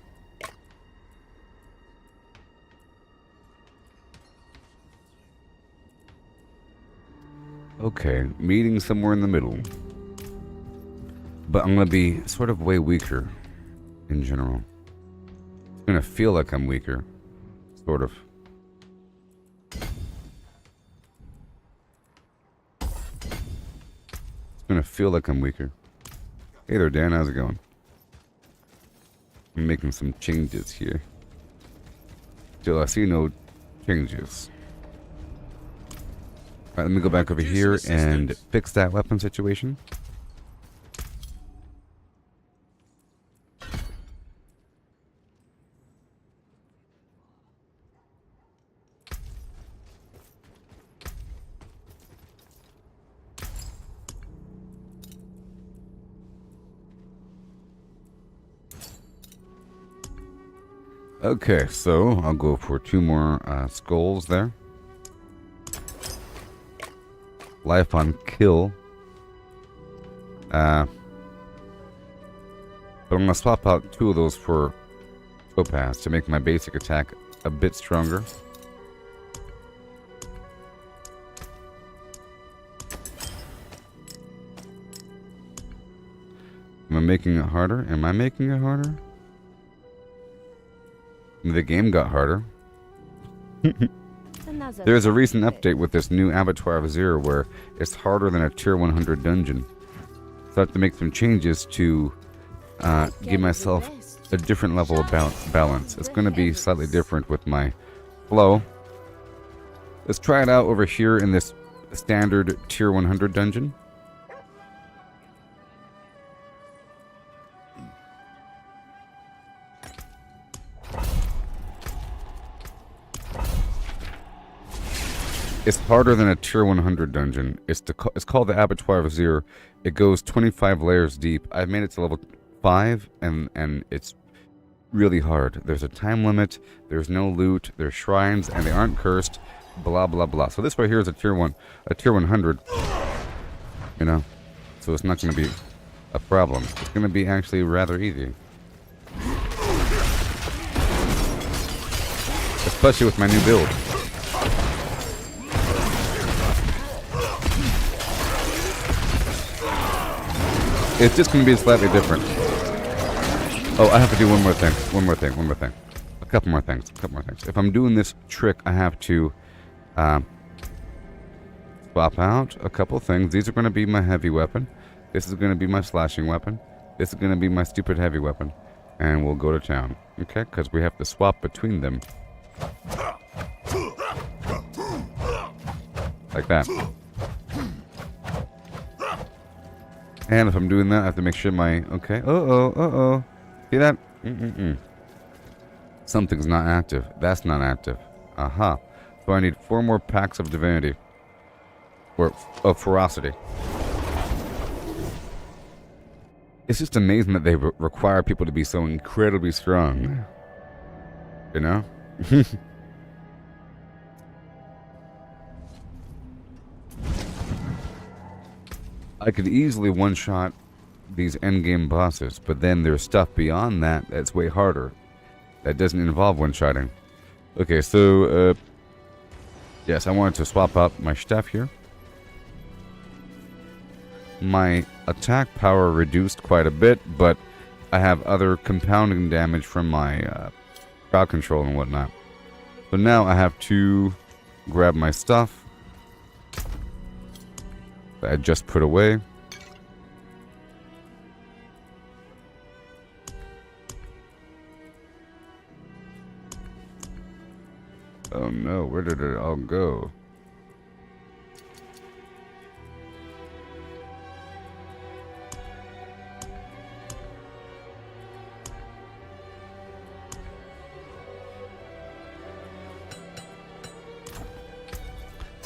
Okay, meeting somewhere in the middle. But I'm gonna be sort of way weaker in general. It's gonna feel like I'm weaker. Sort of. It's gonna feel like I'm weaker. Hey there, Dan. How's it going? I'm making some changes here. Still, I see no changes. Alright, let me go back over here and fix that weapon situation. Okay, so I'll go for 2 more skulls there. Life on kill. But I'm gonna swap out 2 of those for topaz to make my basic attack a bit stronger. Am I making it harder? Am I making it harder? The game got harder. There's a recent update with this new Abattoir of Zero where it's harder than a tier 100 dungeon. So I have to make some changes to give myself a different level of balance. It's going to be slightly different with my flow. Let's try it out over here in this standard tier 100 dungeon. It's harder than a tier 100 dungeon. It's called the Abattoir of Zero. It goes 25 layers deep. I've made it to level 5, and it's really hard. There's a time limit. There's no loot. There's shrines, and they aren't cursed. Blah blah blah. So this right here is a tier 100. You know, so it's not going to be a problem. It's going to be actually rather easy, especially with my new build. It's just going to be slightly different. Oh, I have to do one more thing. A couple more things. If I'm doing this trick, I have to swap out a couple things. These are going to be my heavy weapon. This is going to be my slashing weapon. This is going to be my stupid heavy weapon. And we'll go to town. Okay? Because we have to swap between them. Like that. And if I'm doing that, I have to make sure my... Okay. Uh-oh. See that? Something's not active. That's not active. Aha. So I need 4 more packs of divinity. Or of ferocity. It's just amazing that they require people to be so incredibly strong. You know? I could easily one-shot these endgame bosses, but then there's stuff beyond that that's way harder. That doesn't involve one-shotting. Okay, so, yes, I wanted to swap out my stuff here. My attack power reduced quite a bit, but I have other compounding damage from my crowd control and whatnot. So now I have to grab my stuff that I just put away. Oh no, where did it all go?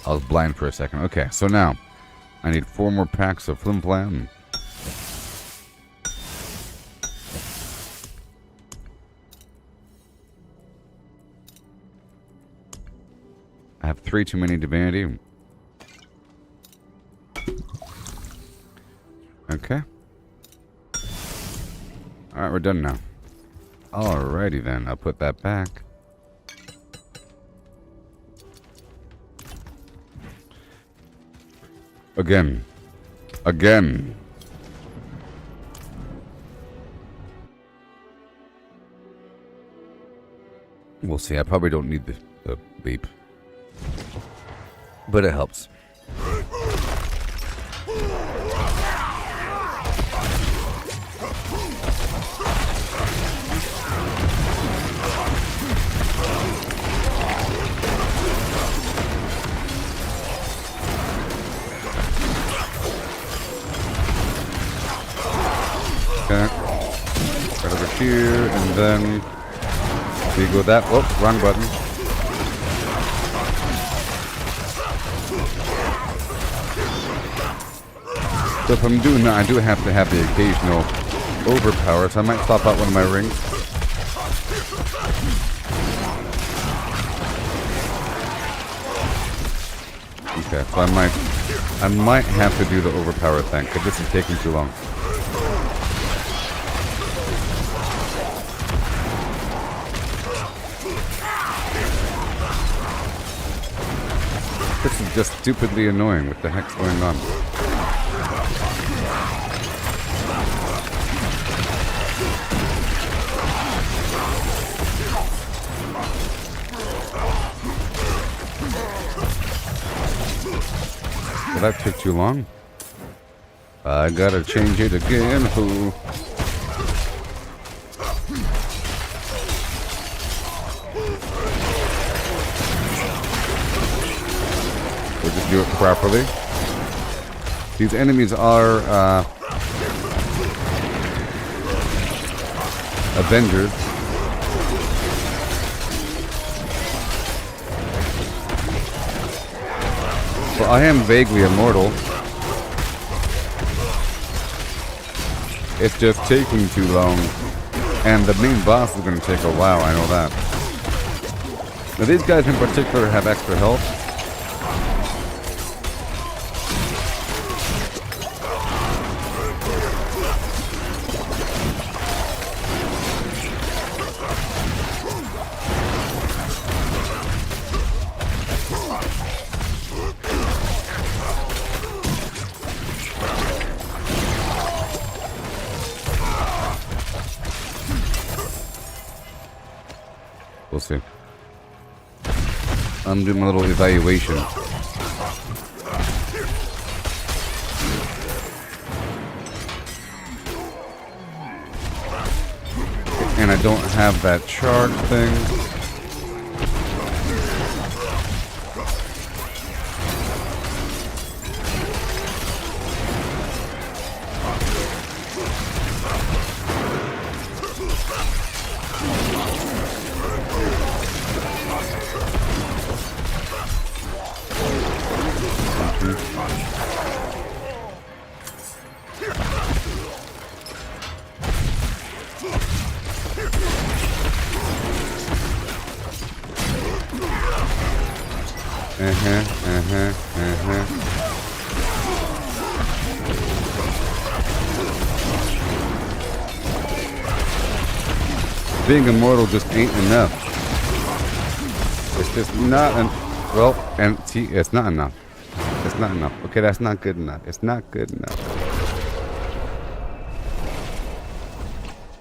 I was blind for a second. Okay, so now I need 4 more packs of Flim Flam. I have 3 too many divinity. Okay. Alright, we're done now. Alrighty then, I'll put that back. Again. Again. We'll see. I probably don't need the leap. But it helps. Okay. Right over here, and then we go that. Oh, wrong button. So if I'm doing that, I do have to have the occasional overpower, so I might swap out one of my rings. Okay, so I might have to do the overpower thing, because this is taking too long. This is just stupidly annoying. What the heck's going on? Well, that took too long. I gotta change it again. Who? We'll just do it properly. These enemies are Avengers. So I am vaguely immortal. It's just taking too long. And the main boss is going to take a while, I know that. Now these guys in particular have extra health. We'll see. I'm doing a little evaluation. And I don't have that charge thing. Being immortal just ain't enough. It's just not well, and see, it's not enough. It's not enough. Okay, that's not good enough. It's not good enough.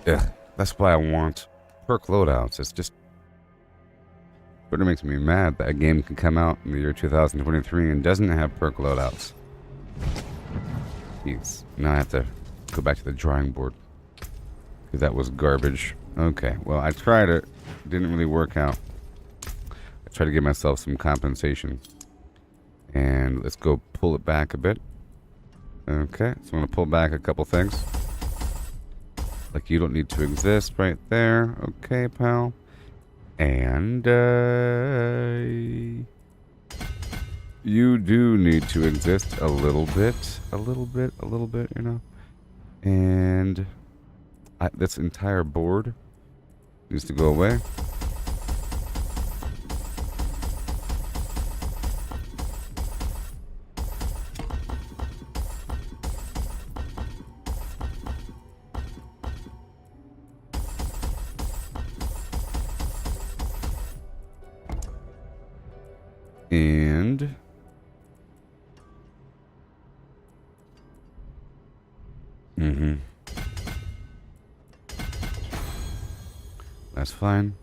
Ugh, that's why I want perk loadouts. It's just what makes me mad that a game can come out in the year 2023 and doesn't have perk loadouts. Jeez. Now I have to go back to the drawing board. Because that was garbage. Okay, well, I tried it. Didn't really work out. I tried to give myself some compensation. And let's go pull it back a bit. Okay, so I'm going to pull back a couple things. Like, you don't need to exist right there. Okay, pal. And, you do need to exist a little bit. A little bit, you know. And this entire board needs to go away. And That's fine.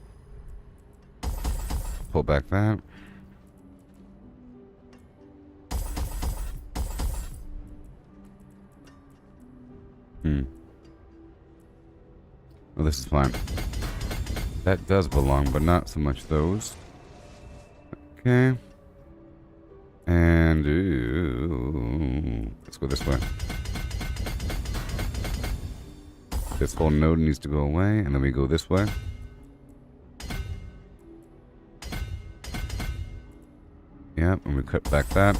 Pull back that. Well, this is fine. That does belong, but not so much those. Okay. And let's go this way. This whole node needs to go away, and then we go this way. Yep, and we cut back that.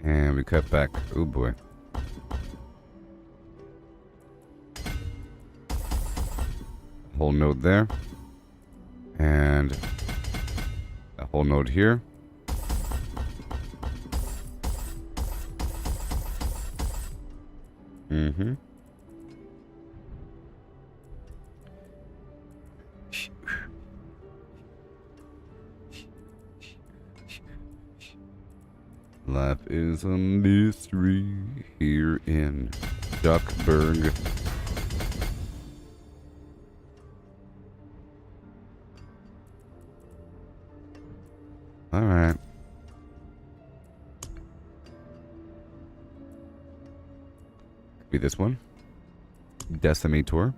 And we cut back, oh boy. Whole node there. And a whole node here. Mm-hmm. Life is a mystery here in Duckburg. All right. Be this one. Decimator.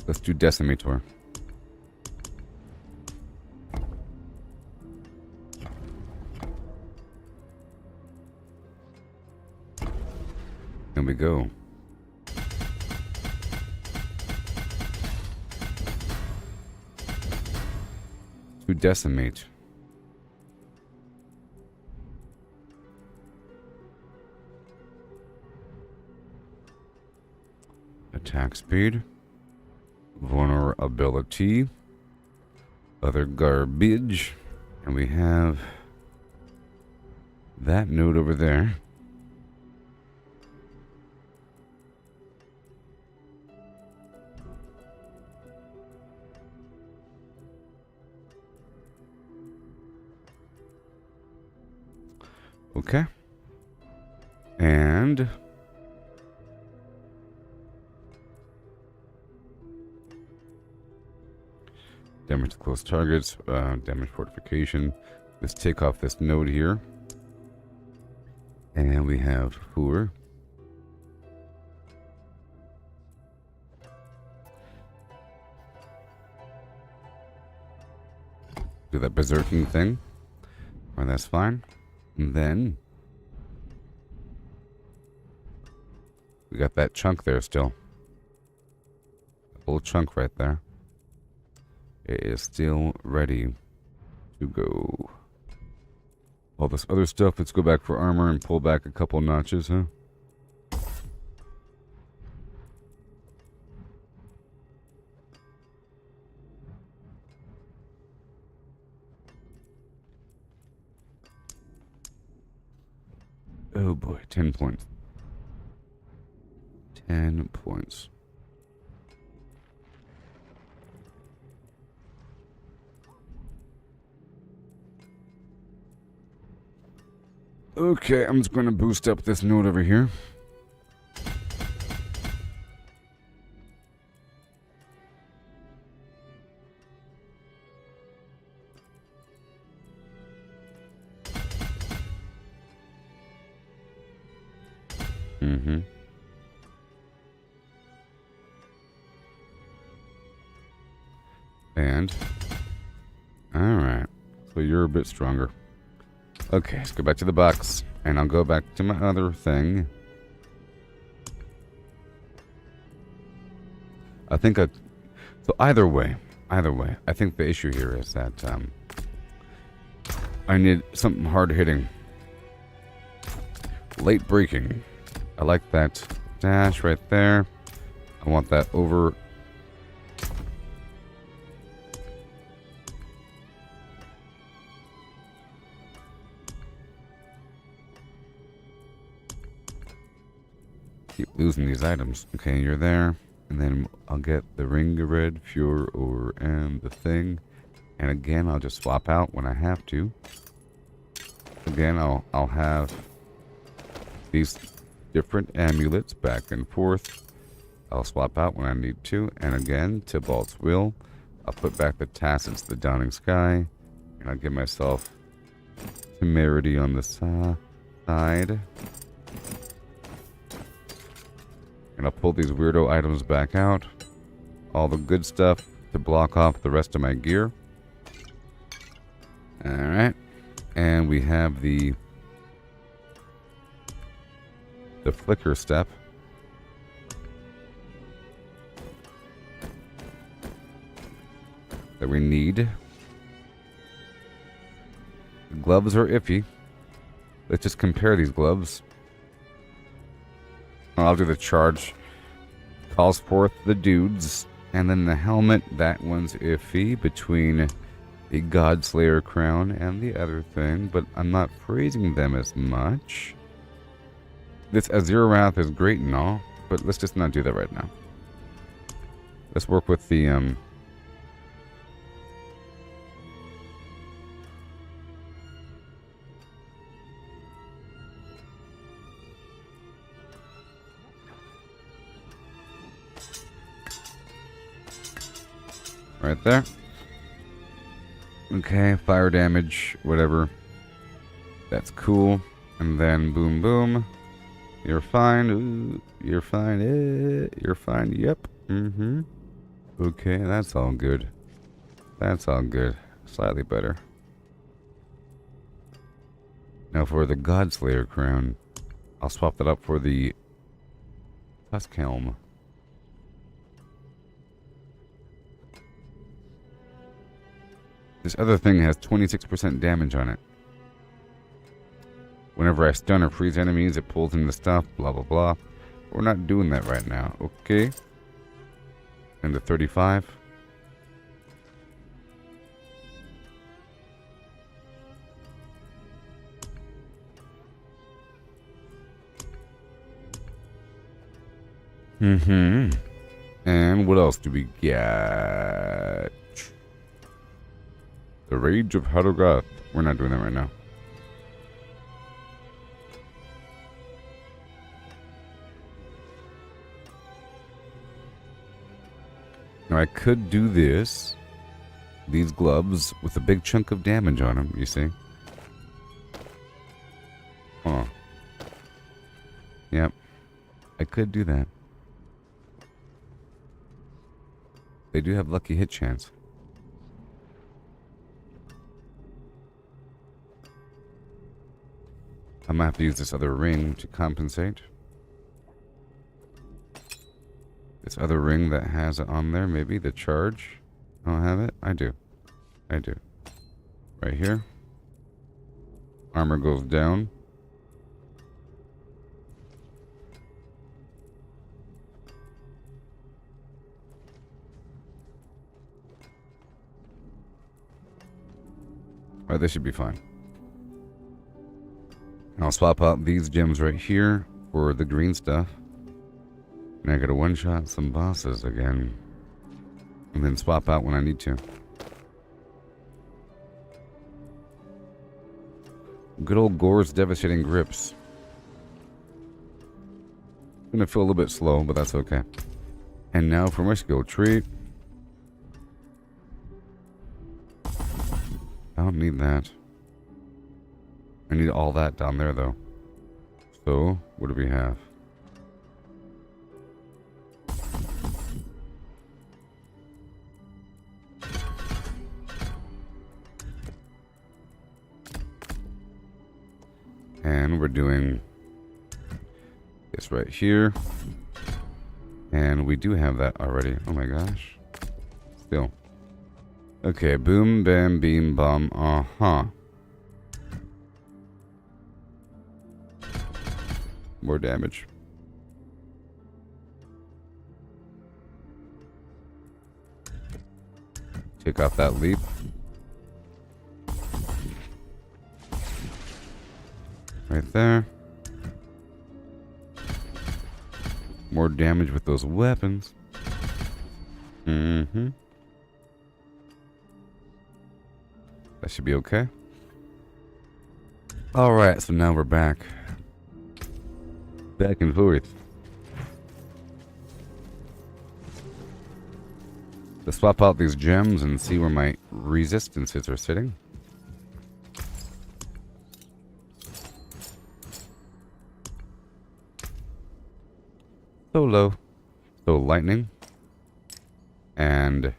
Let's do Decimator. There we go. To decimate. Attack speed. Vulnerability. Other garbage. And we have that node over there. Okay. And damage to close targets, damage fortification. Let's take off this node here. And we have Hoover. Do that berserking thing. Well, that's fine. And then we got that chunk there still. A whole chunk right there. It is still ready to go. All this other stuff, let's go back for armor and pull back a couple notches, huh? Oh boy, 10 points. 10 points. Okay, I'm just going to boost up this node over here. Mm-hmm. And alright. So you're a bit stronger. Okay, let's go back to the box. And I'll go back to my other thing. I think so either way, I think the issue here is that I need something hard hitting. Late breaking. I like that dash right there. I want that over. Keep losing these items. Okay, you're there. And then I'll get the ring of red, Furor, and the thing. And again, I'll just swap out when I have to. Again, I'll have these different amulets back and forth. I'll swap out when I need to. And again, Tybalt's Will. I'll put back the tassets, the Dawning Sky. And I'll give myself temerity on the side. And I'll pull these weirdo items back out. All the good stuff to block off the rest of my gear. Alright. And we have the flicker step. That we need. The gloves are iffy. Let's just compare these gloves. I'll do the charge. Calls forth the dudes. And then the helmet, that one's iffy between the Godslayer crown and the other thing. But I'm not praising them as much. This Azirath is great and all, but let's just not do that right now. Let's work with the right there. Okay, fire damage, whatever. That's cool. And then boom boom. You're fine. Ooh, you're fine. You're fine. Yep. Mm-hmm. Okay, that's all good. That's all good. Slightly better. Now for the Godslayer crown, I'll swap that up for the Tusk Helm. This other thing has 26% damage on it. Whenever I stun or freeze enemies, it pulls in the stuff, blah, blah, blah. We're not doing that right now, okay? And the 35. Mm-hmm. And what else do we get? The Rage of Hadogath. We're not doing that right now. Now I could do this. These gloves with a big chunk of damage on them, you see? Oh. Yep. I could do that. They do have lucky hit chance. I'm gonna have to use this other ring to compensate. This other ring that has it on there, maybe the charge. I don't have it? I do. I do. Right here. Armor goes down. Alright, this should be fine. I'll swap out these gems right here for the green stuff. And I gotta one-shot some bosses again. And then swap out when I need to. Good old Gore's Devastating Grips. Gonna feel a little bit slow, but that's okay. And now for my skill tree. I don't need that. I need all that down there, though. So, what do we have? And we're doing this right here. And we do have that already. Oh my gosh. Still. Okay, boom, bam, beam, bomb, uh-huh. More damage. Take off that leap. Right there. More damage with those weapons. Mm-hmm. That should be okay. Alright, so now we're back. Back and forth. Let's swap out these gems and see where my resistances are sitting. So low. So lightning. And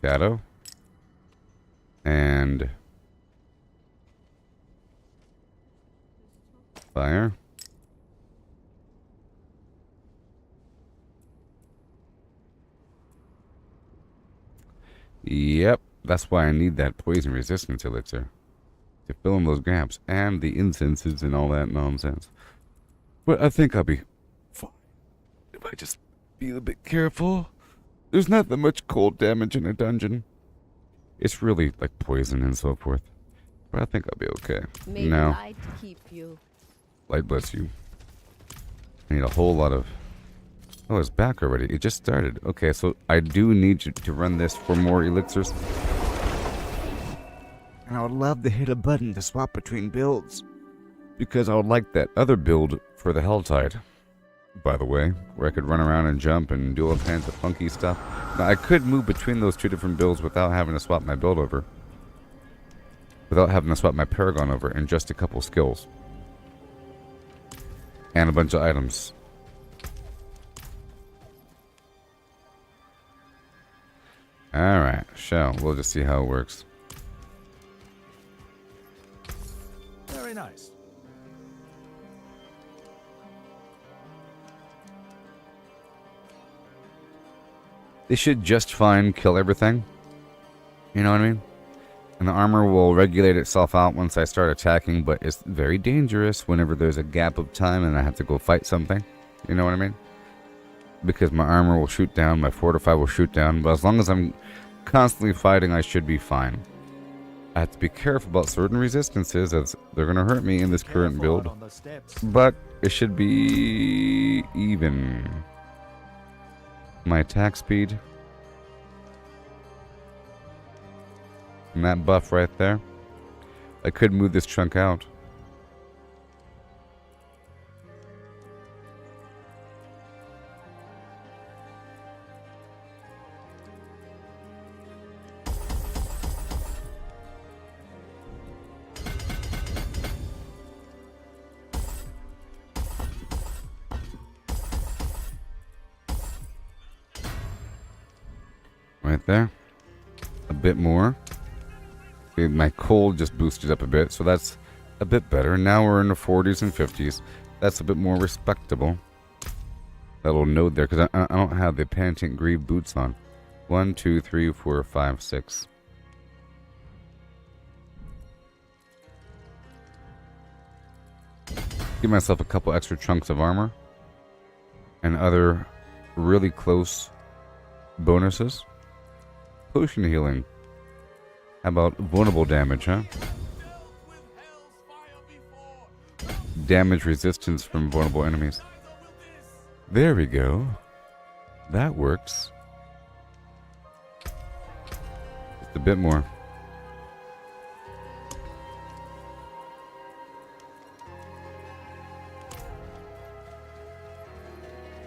shadow. And fire. Yep, that's why I need that poison resistance elixir to fill in those gaps and the incenses and all that nonsense. But I think I'll be fine if I just be a bit careful. There's not that much cold damage in a dungeon. It's really like poison and so forth. But I think I'll be okay. May No. light keep you. Light bless you. I need a whole lot of... Oh, it's back already. It just started. Okay, so I do need you to run this for more elixirs. And I would love to hit a button to swap between builds. Because I would like that other build for the Helltide. By the way, where I could run around and jump and do all kinds of funky stuff. Now, I could move between those two different builds without having to swap my build over. Without having to swap my Paragon over in just a couple skills. And a bunch of items. Alright, we'll just see how it works. Very nice. They should just fine kill everything. You know what I mean? And the armor will regulate itself out once I start attacking, but it's very dangerous whenever there's a gap of time and I have to go fight something. You know what I mean? Because my armor will shoot down, my fortify will shoot down, but as long as I'm constantly fighting, I should be fine. I have to be careful about certain resistances as they're going to hurt me in this current build. But it should be even. My attack speed. And that buff right there. I could move this chunk out. Right there. A bit more. Okay, my cold just boosted up a bit, so that's a bit better. Now we're in the 40s and 50s. That's a bit more respectable. That little node there, because I don't have the Penitent Grieve boots on. 1, 2, 3, 4, 5, 6. Give myself a couple extra chunks of armor. And other really close bonuses. Potion healing. How about vulnerable damage, huh? Damage resistance from vulnerable enemies. There we go. That works. Just a bit more.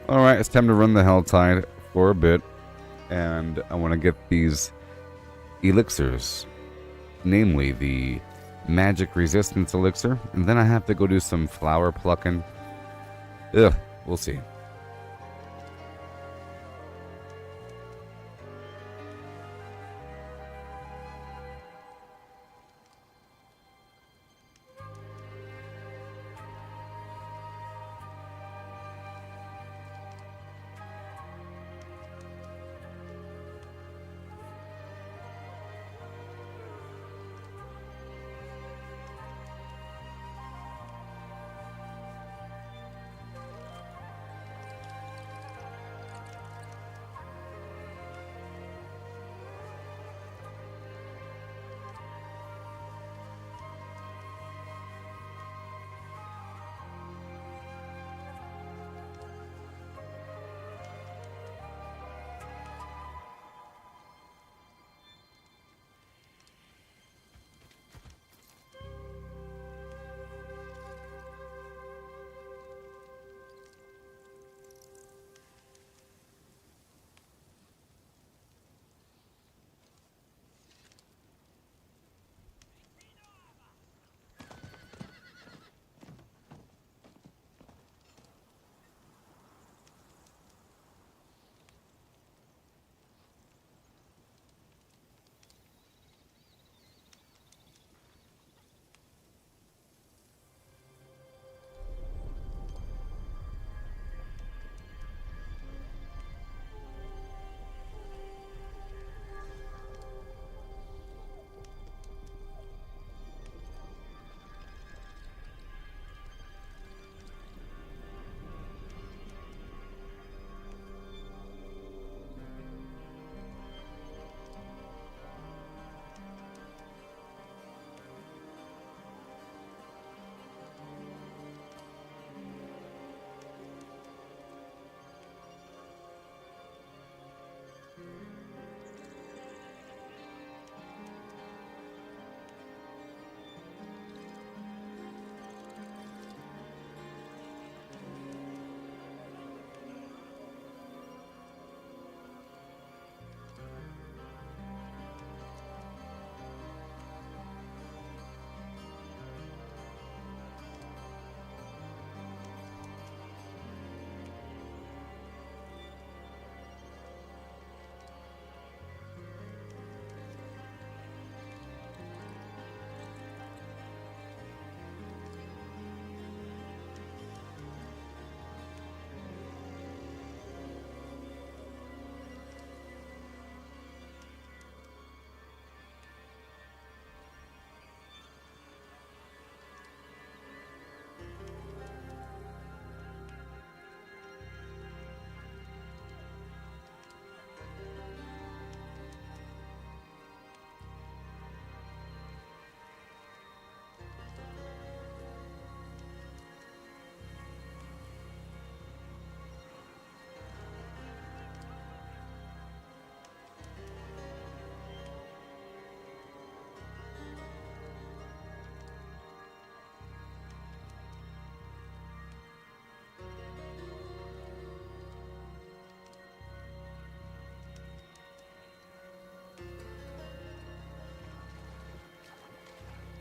Alright, it's time to run the Helltide for a bit. And I want to get these elixirs. Namely, the magic resistance elixir. And then I have to go do some flower plucking. Ugh, we'll see.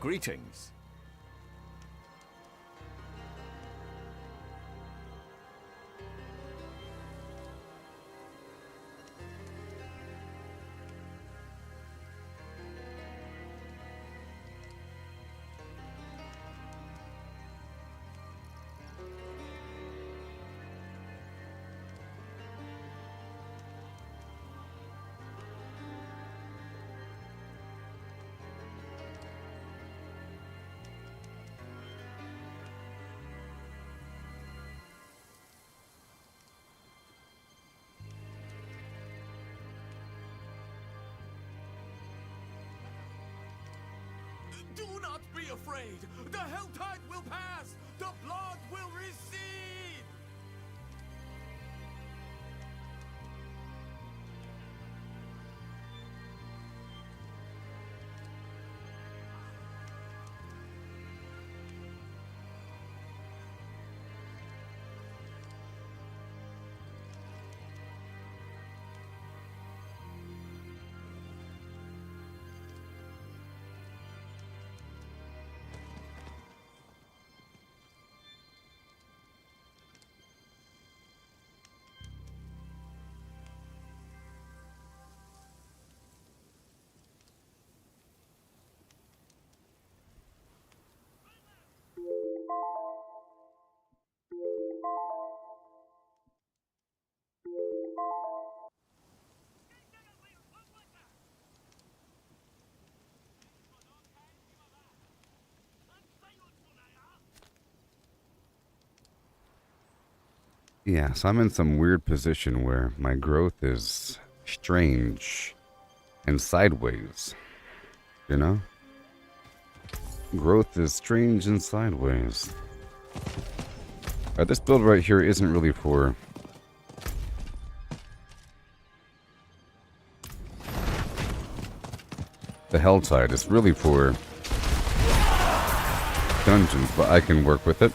Greetings. Do not be afraid. The Helltide will pass. The blood will recede. Yeah, so I'm in some weird position where my growth is strange and sideways. You know? Growth is strange and sideways. This build right here isn't really for the Helltide. It's really for dungeons, but I can work with it.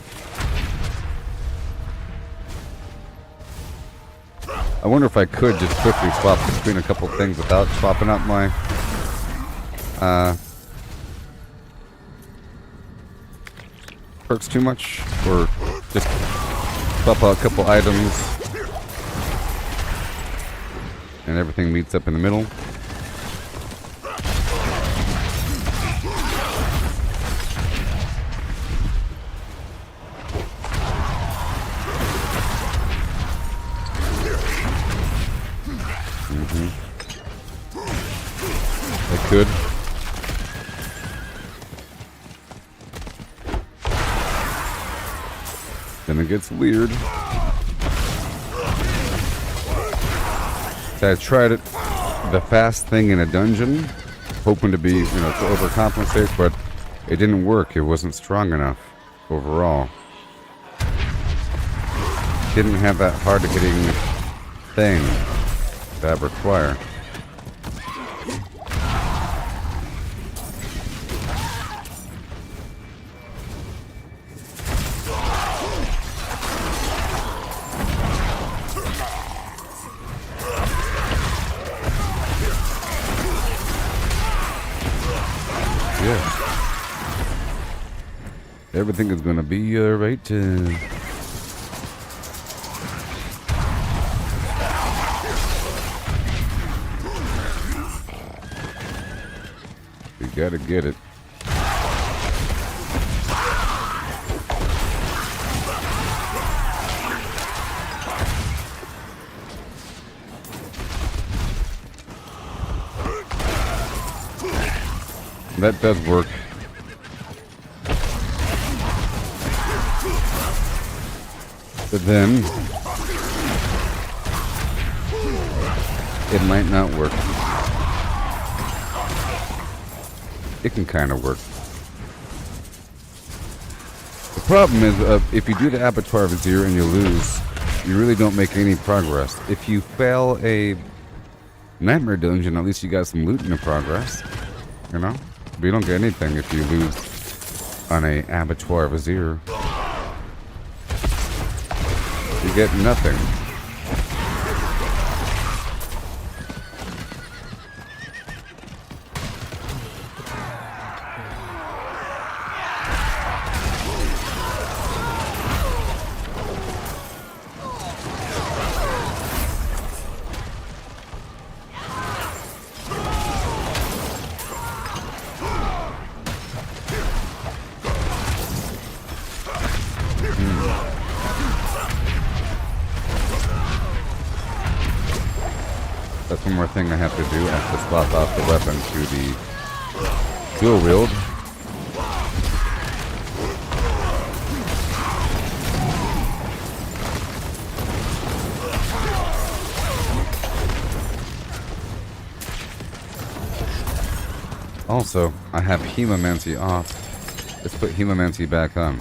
I wonder if I could just quickly swap between a couple things without swapping out my perks too much, or just swap out a couple items and everything meets up in the middle. I could. Then it gets weird. So I tried it, the fast thing in a dungeon, hoping to be, to overcompensate, but it didn't work. It wasn't strong enough overall. Didn't have that hard-hitting thing that I require. Everything is gonna be alright. We gotta get it. That does work. But then it might not work. It can kind of work. The problem is, if you do the Abattoir Vizier and you lose, you really don't make any progress. If you fail a Nightmare Dungeon, at least you got some loot in the progress. You know? But you don't get anything if you lose on a Abattoir Vizier. You get nothing. just one more thing I have to do. I have to swap out the weapon to the dual wield. Also, I have Hemomancy off. Let's put Hemomancy back on.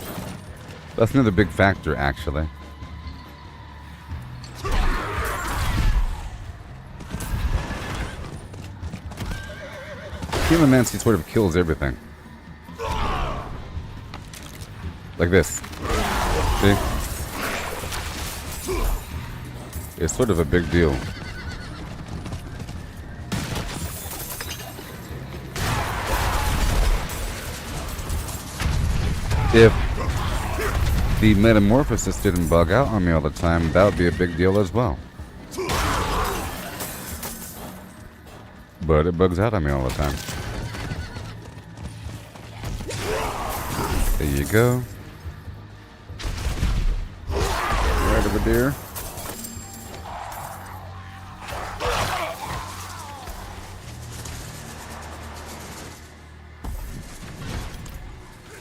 That's another big factor, actually. Hemomancy sort of kills everything. Like this. See? It's sort of a big deal. If the metamorphosis didn't bug out on me all the time, that would be a big deal as well. But it bugs out on me all the time. There you go. Right over there.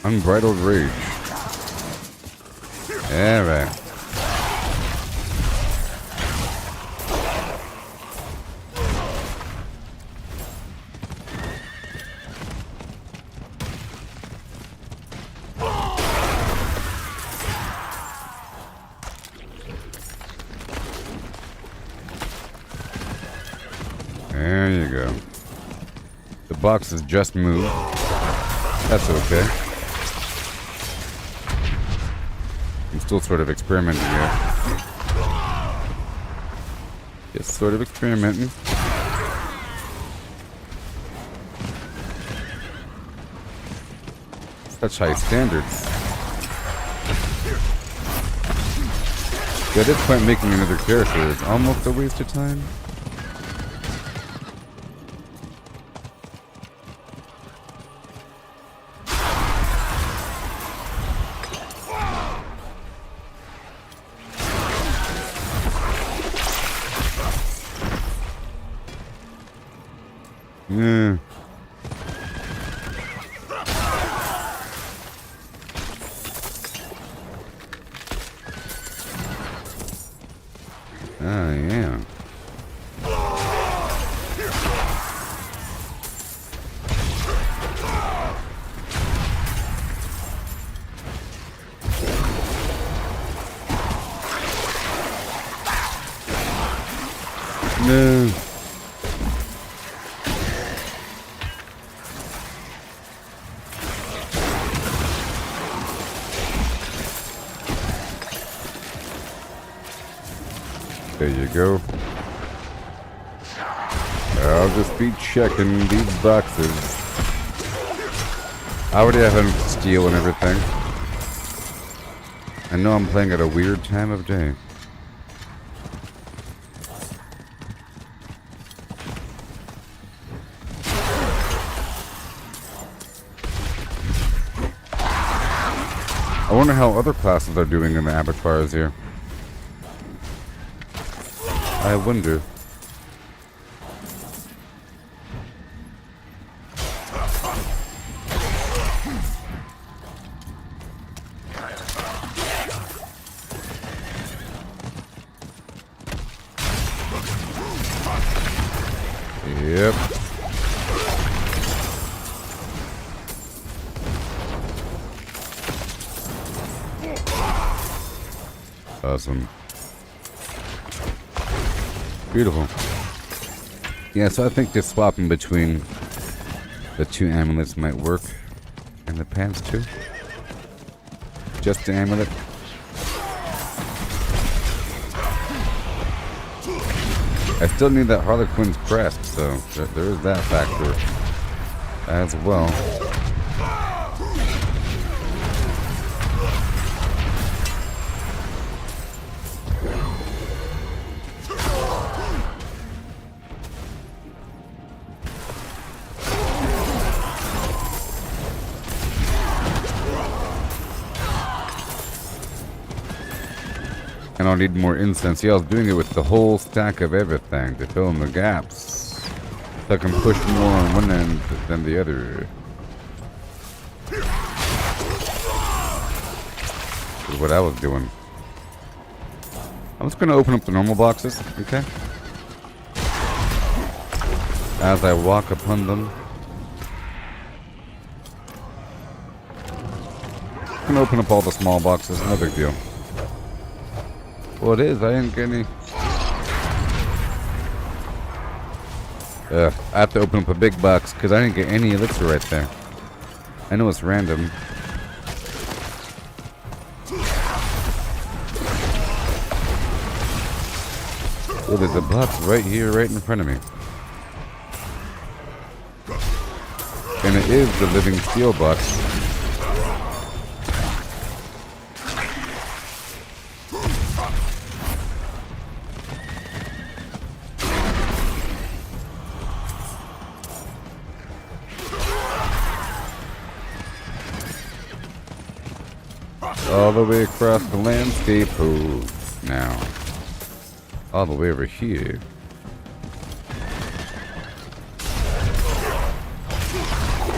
Unbridled rage. Alright. There you go. The box has just moved. That's okay. I'm still sort of experimenting here. Just sort of experimenting. Such high standards. At this point, making another character is almost a waste of time. Yeah. Oh, yeah. No. There you go. I'll just be checking these boxes. I already have enough steel and everything. I know I'm playing at a weird time of day. I wonder how other classes are doing in the abattoirs here. I wonder. Yep. Awesome. Beautiful. Yeah, so I think just swapping between the two amulets might work. And the pants too. Just the amulet. I still need that Harlequin's crest, so there is that factor as well. And I'll need more incense. Yeah, I was doing it with the whole stack of everything to fill in the gaps. So I can push more on one end than the other. Is what I was doing. I'm just gonna open up the normal boxes, okay? As I walk upon them. I'm gonna open up all the small boxes, no big deal. Well, it is, I didn't get any. I have to open up a big box because I didn't get any elixir right there. I know it's random. Oh, there's a box right here, right in front of me. And it is the living steel box. All the way across the landscape. Oh, now. All the way over here.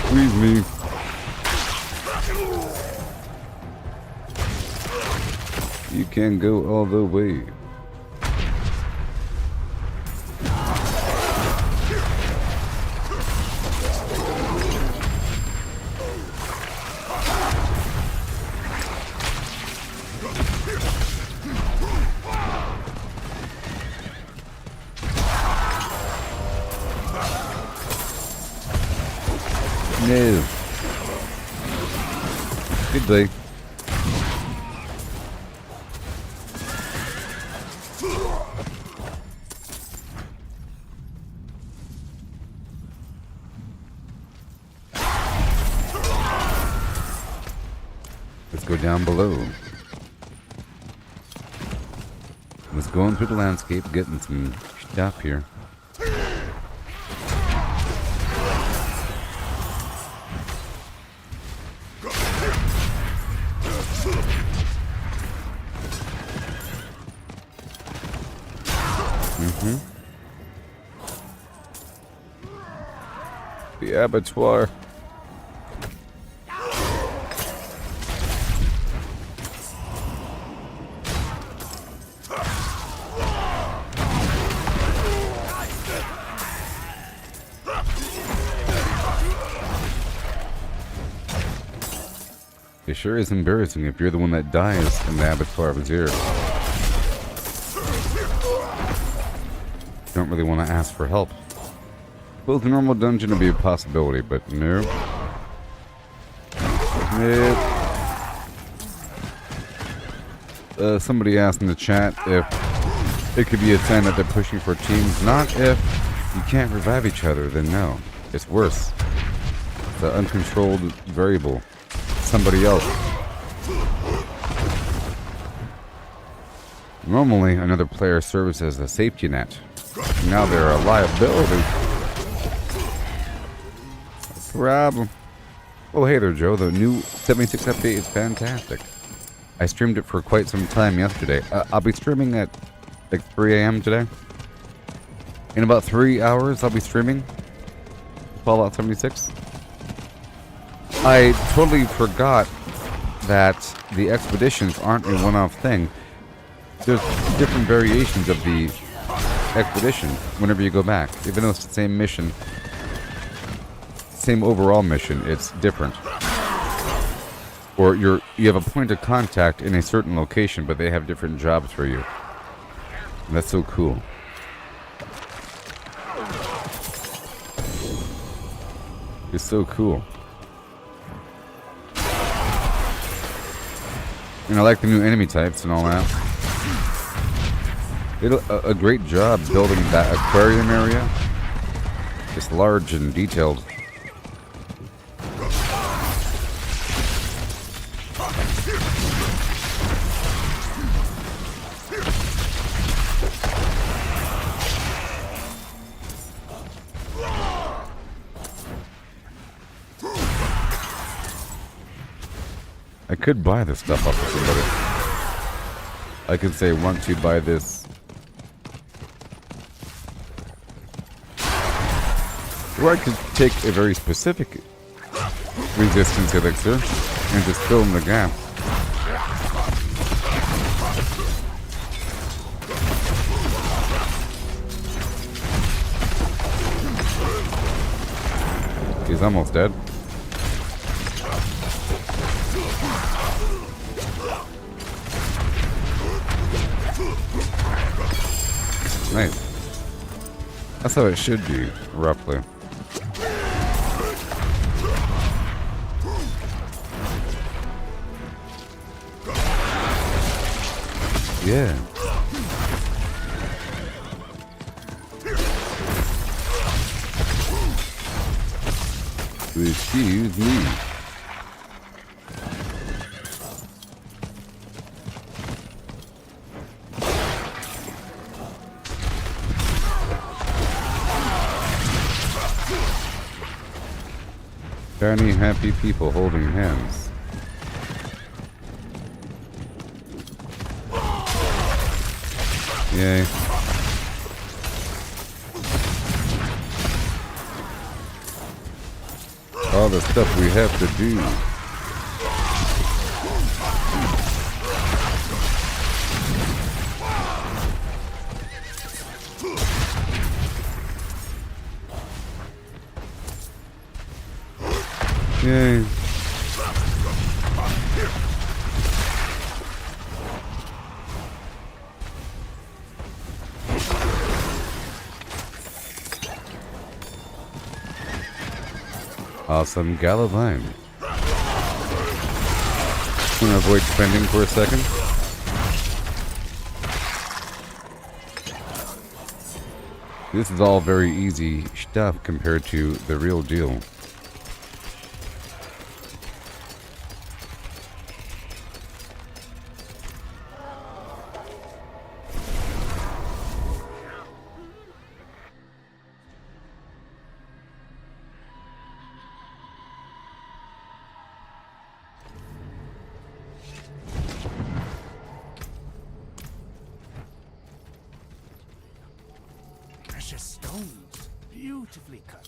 Squeeze me. You can go all the way. No. Good day. Let's go down below. Let's go on through the landscape, getting some stuff here. The Abattoir. It sure is embarrassing if you're the one that dies in the Abattoir of Zero. Don't really want to ask for help. Well, the normal dungeon would be a possibility, but no. Nope. Somebody asked in the chat if it could be a sign that they're pushing for teams. Not if you can't revive each other, then no. It's worse. It's an uncontrolled variable. Somebody else. Normally, another player serves as a safety net. Now they're a liability. Problem. Oh, hey there, Joe. The new 76 update is fantastic. I streamed it for quite some time yesterday. I'll be streaming at like 3 a.m. today. In about 3 hours, I'll be streaming Fallout 76. I totally forgot that the expeditions aren't a one-off thing. There's different variations of the expedition whenever you go back. Even though it's the same mission, same overall mission, it's different. Or you have a point of contact in a certain location, but they have different jobs for you. And that's so cool. It's so cool. And I like the new enemy types and all that. They did a great job building that aquarium area. It's large and detailed. I could buy this stuff off of somebody. I could say want to buy this. Or I could take a very specific resistance elixir and just fill in the gap. He's almost dead. Nice. That's how it should be, roughly. Yeah. Excuse me. Shiny, happy people holding hands. Yay. All the stuff we have to do. Yay. Awesome Galavine. Gonna avoid spending for a second. This is all very easy stuff compared to the real deal. Precious stones, beautifully cut.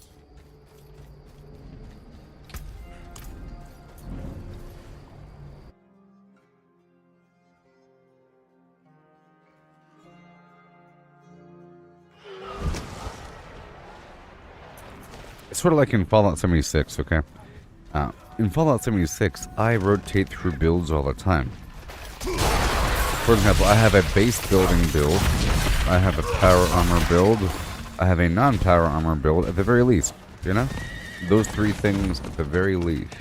It's sort of like in Fallout 76, okay? In Fallout 76, I rotate through builds all the time. For example, I have a base building build, I have a power armor build, I have a non-power armor build at the very least, you know? Those three things at the very least.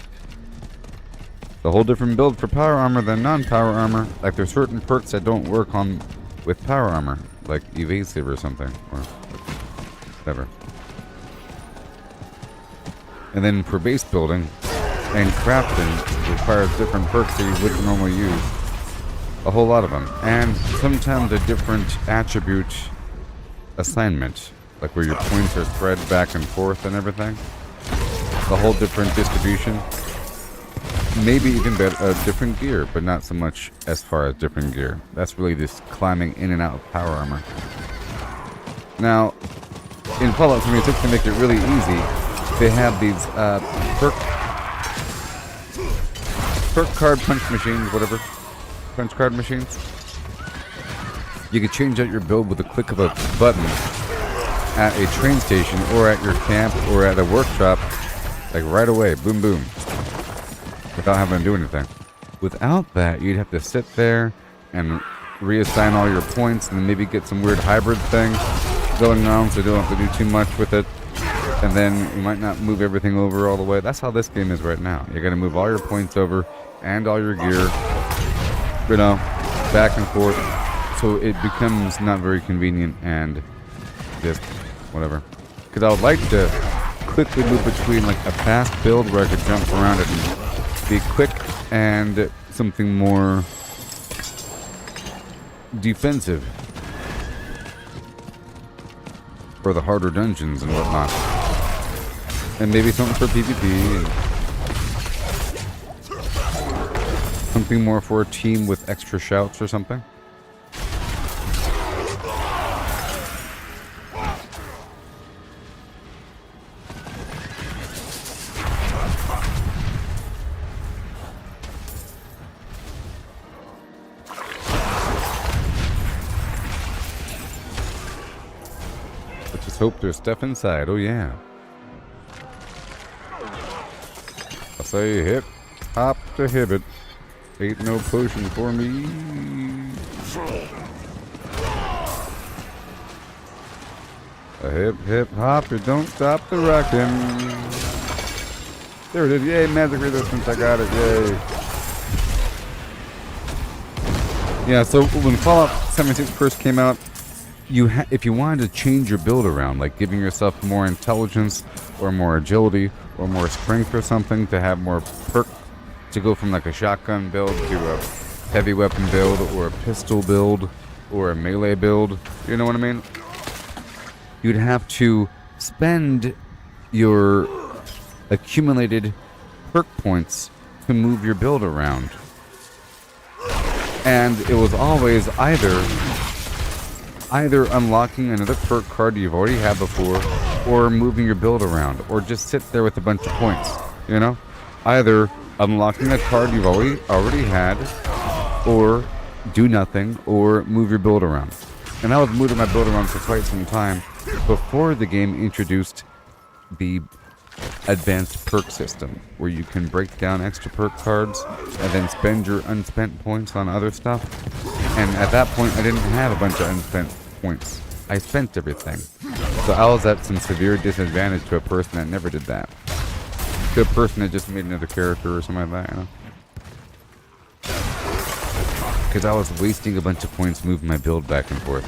The whole different build for power armor than non-power armor. Like there's certain perks that don't work on with power armor, like evasive or something, or whatever. And then for base building and crafting requires different perks that you wouldn't normally use. A whole lot of them. And sometimes a different attribute assignment. Like where your points are spread back and forth and everything. A whole different distribution. Maybe even better, different gear, but not so much as far as different gear. That's really just climbing in and out of power armor. Now, in Fallout 76, to make it really easy, they have these perk card punch machines, whatever. Punch card machines. You can change out your build with a click of a button at a train station or at your camp or at a workshop, like right away, boom boom, without having to do anything. Without that, you'd have to sit there and reassign all your points and then maybe get some weird hybrid thing going on so you don't have to do too much with it. And then you might not move everything over all the way. That's how this game is right now. You're going to move all your points over and all your gear, you know, back and forth. So it becomes not very convenient and just whatever. Because I would like to quickly move between like a fast build where I could jump around it and be quick and something more defensive for the harder dungeons and whatnot. And maybe something for PvP. And something more for a team with extra shouts or something. hope there's stuff inside. Oh yeah. I say hip, hop to hibbit. Ain't no potion for me. A hip, hip, hop, you don't stop the rockin'. There it is. Yay, magic resistance. I got it. Yay. Yeah, so when Fallout 76 first came out, if you wanted to change your build around, like giving yourself more intelligence or more agility or more strength or something to have more perk, to go from like a shotgun build to a heavy weapon build or a pistol build or a melee build, you know what I mean? You'd have to spend your accumulated perk points to move your build around. And it was always either unlocking another perk card you've already had before, or moving your build around, or just sit there with a bunch of points, you know? Either unlocking a card you've already had, or do nothing, or move your build around. And I was moving my build around for quite some time before the game introduced the advanced perk system, where you can break down extra perk cards and then spend your unspent points on other stuff. And at that point, I didn't have a bunch of unspent points. I spent everything. So I was at some severe disadvantage to a person that never did that. To a person that just made another character or something like that, you know? Because I was wasting a bunch of points moving my build back and forth.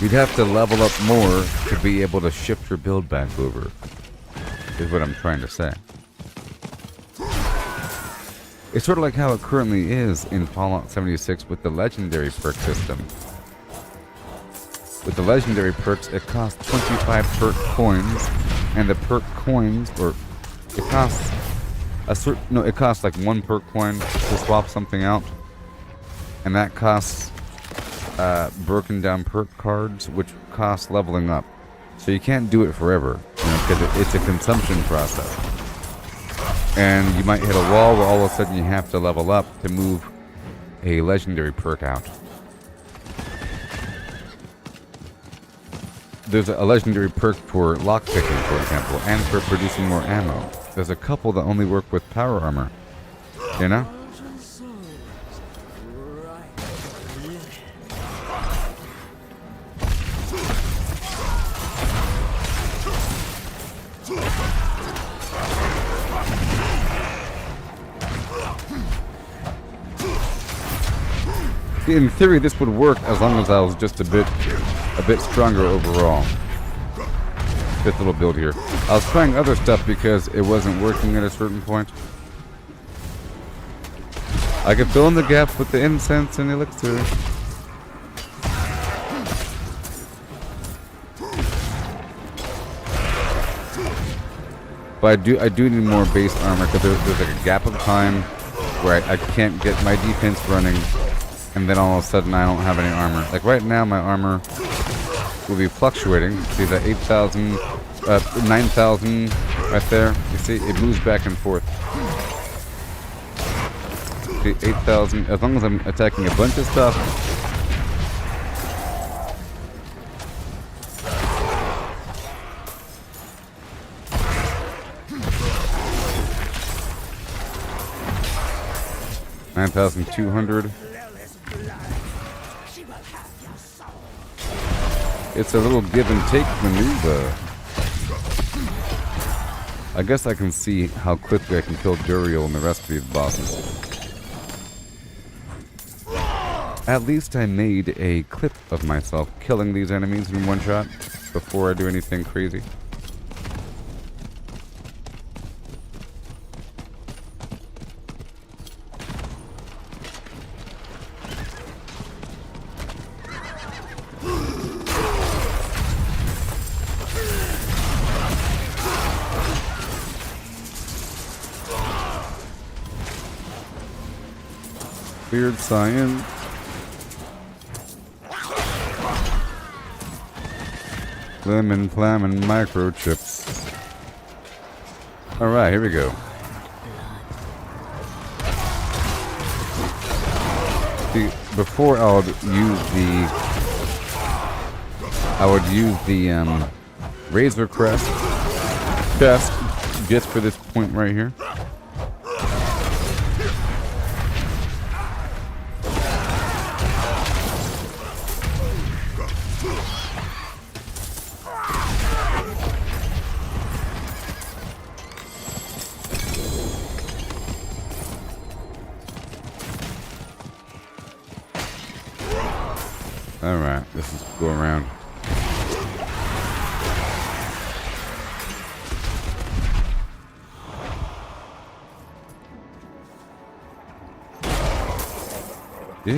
You'd have to level up more to be able to shift your build back over, is what I'm trying to say. It's sort of like how it currently is in Fallout 76 with the legendary perk system. With the legendary perks, it costs 25 perk coins, and the perk coins, or it costs it costs like 1 perk coin to swap something out, and that costs broken down perk cards, which cost leveling up. So you can't do it forever, you know, because it's a consumption process. And you might hit a wall where all of a sudden you have to level up to move a legendary perk out. There's a legendary perk for lockpicking, for example, and for producing more ammo. There's a couple that only work with power armor, you know? In theory, this would work as long as I was just a bit stronger overall. This little build here. I was trying other stuff because it wasn't working at a certain point. I could fill in the gaps with the incense and elixir. But I do need more base armor because there's like a gap of time where I can't get my defense running, and then all of a sudden I don't have any armor. Like right now my armor will be fluctuating. See that 8,000, 9,000 right there? You see, it moves back and forth. See, 8,000, as long as I'm attacking a bunch of stuff. $9,200. It's a little give and take maneuver. I guess I can see how quickly I can kill Duriel and the rest of these bosses. At least I made a clip of myself killing these enemies in one shot before I do anything crazy. Weird science. Lemon, flamin' microchips. Alright, here we go. See, before I would use the I would use the Razor Crest chest just for this point right here. Alright, this is go around. Yeah.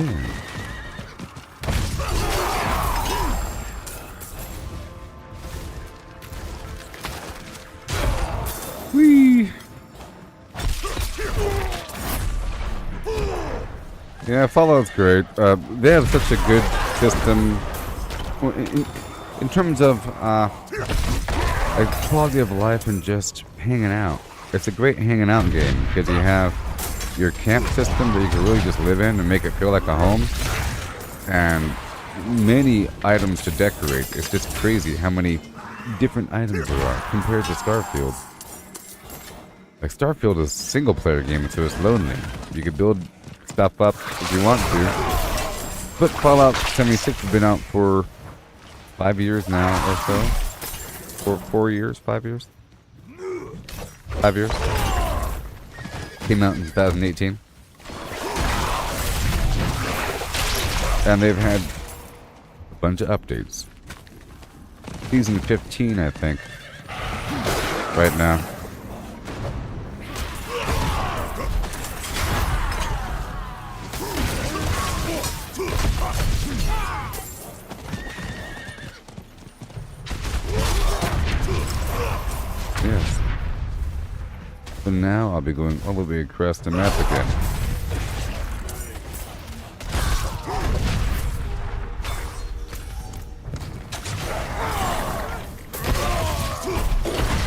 Whee! Yeah, Fallout's great. They have such a good system in terms of like quality of life and just hanging out. It's a great hanging out game because you have your camp system that you can really just live in and make it feel like a home, and many items to decorate. It's just crazy how many different items there are compared to Starfield. Like Starfield is a single player game, so it's lonely. You can build stuff up if you want to. But Fallout 76 has been out for 5 years now or so. For 4 years, 5 years? 5 years. Came out in 2018. And they've had a bunch of updates. Season 15, I think. Right now. Yes. So now I'll be going all the way across the map again.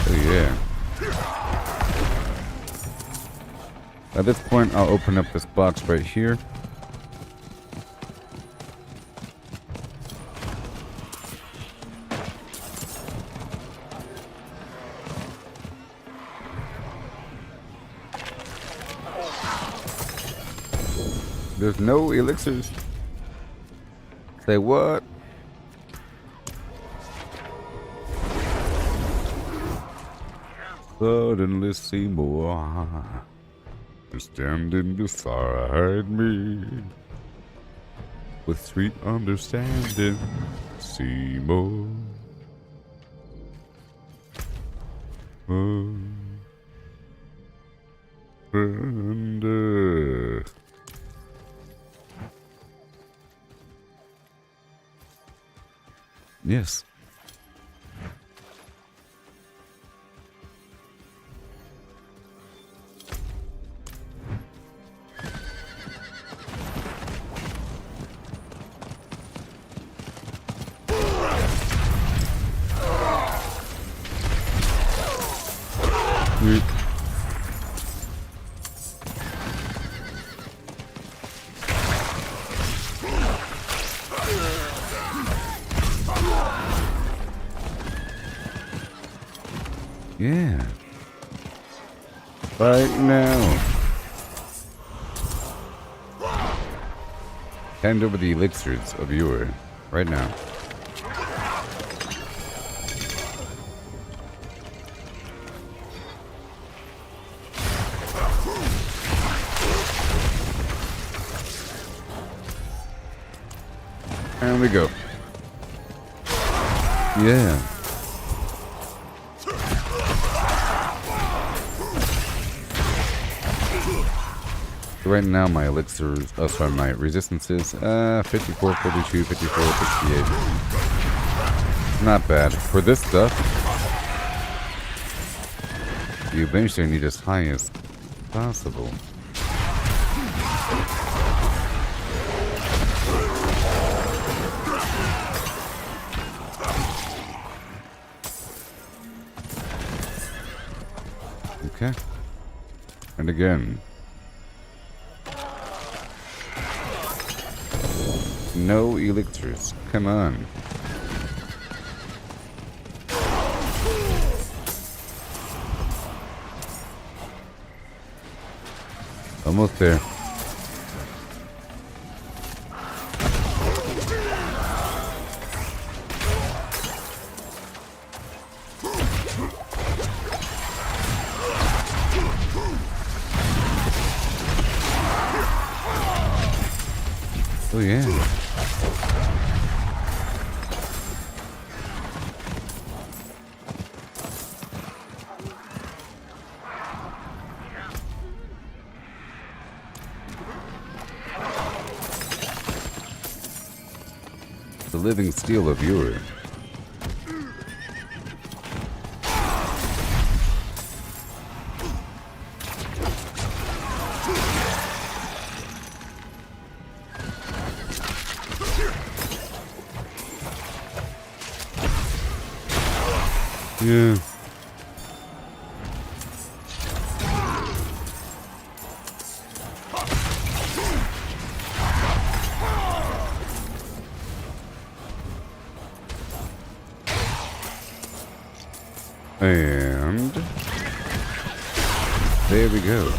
Oh yeah. At this point, I'll open up this box right here. There's no elixirs. Say what? Suddenly Seymour is standing beside me with sweet understanding. Seymour. And yes. Yeah. Right now. Hand over the elixirs of yore. Right now. And we go. Yeah. Right now my elixirs, sorry, my resistances, 54, 42, 54, 68. Not bad. For this stuff, you eventually need as high as possible. Okay. And again. No elixirs. Come on. Almost there. Oh yeah. The living steel of Europe. Yeah. And there we go.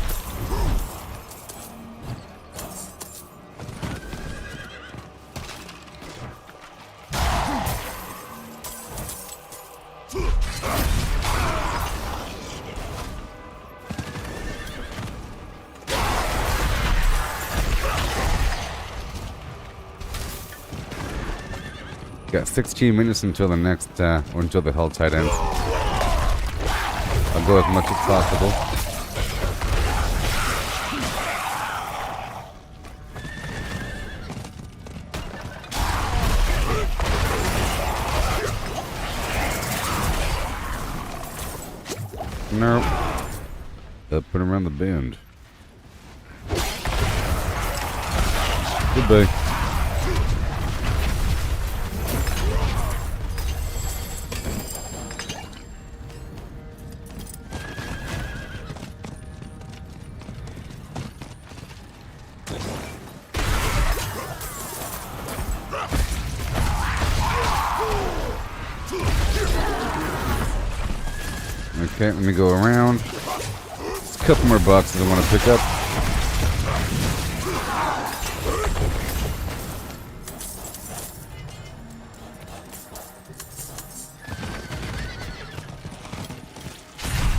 Got 16 minutes until the next, or until the hell tide ends. I'll go as much as possible. Nope. Up and around the bend. Goodbye. Okay, let me go around. There's a couple more boxes I want to pick up.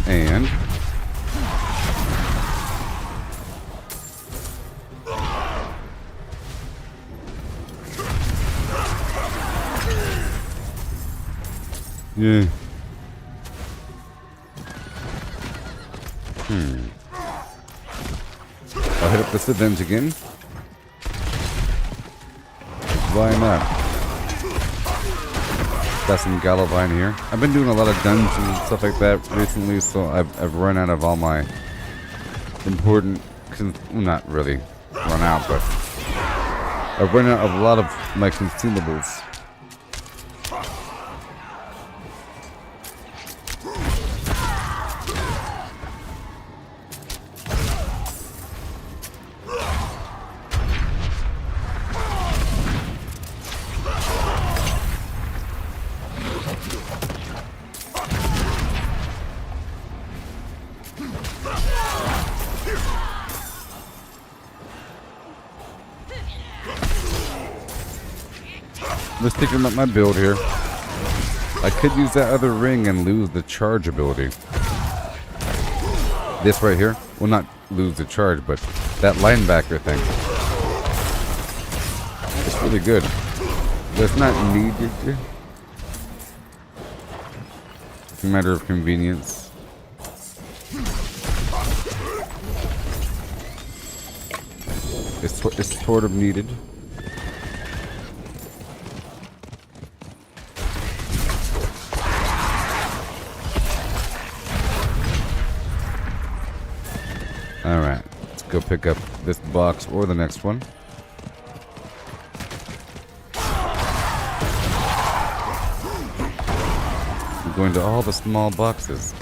And yeah. I'll hit up this event again. Why not? Got some Galavine here. I've been doing a lot of dungeons and stuff like that recently, so I've run out of all my important, well, not really run out, but I've run out of a lot of my consumables. Let's take about my build here. I could use that other ring and lose the charge ability. This right here will not lose the charge, but that linebacker thing. It's really good. But it's not needed. It's a matter of convenience. It's sort of needed. Alright, let's go pick up this box or the next one. I'm going to all the small boxes.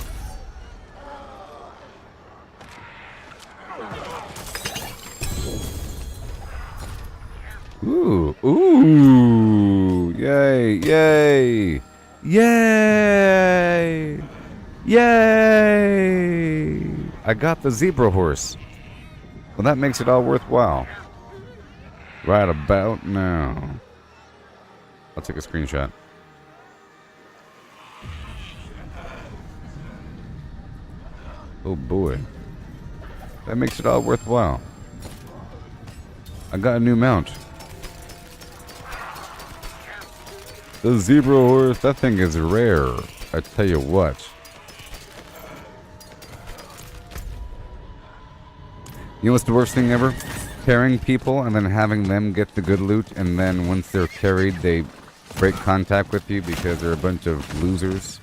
Ooh, ooh, yay, yay, yay, yay. I got the zebra horse. Well, that makes it all worthwhile. Right about now. I'll take a screenshot. Oh boy. That makes it all worthwhile. I got a new mount. The zebra horse, that thing is rare. I tell you what. You know what's the worst thing ever? Carrying people and then having them get the good loot, and then once they're carried, they break contact with you because they're a bunch of losers.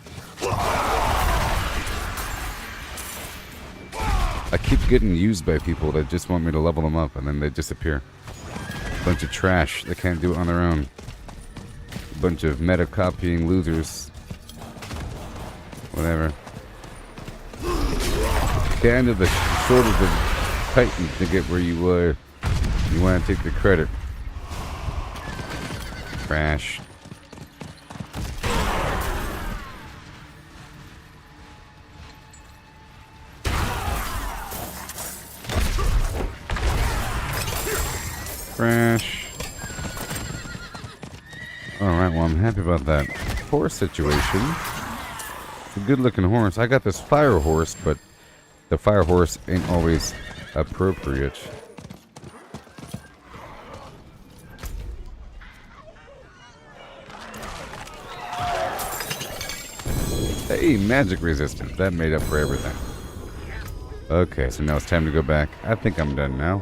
I keep getting used by people that just want me to level them up, and then they disappear. Bunch of trash. They can't do it on their own. Bunch of meta-copying losers. Whatever. The end of the sword of the Titan to get where you were. You want to take the credit. Trash. Trash. Alright, well, I'm happy about that horse situation. It's a good looking horse. I got this fire horse, but the fire horse ain't always appropriate. Hey, magic resistance. That made up for everything. Okay, so now it's time to go back. I think I'm done now.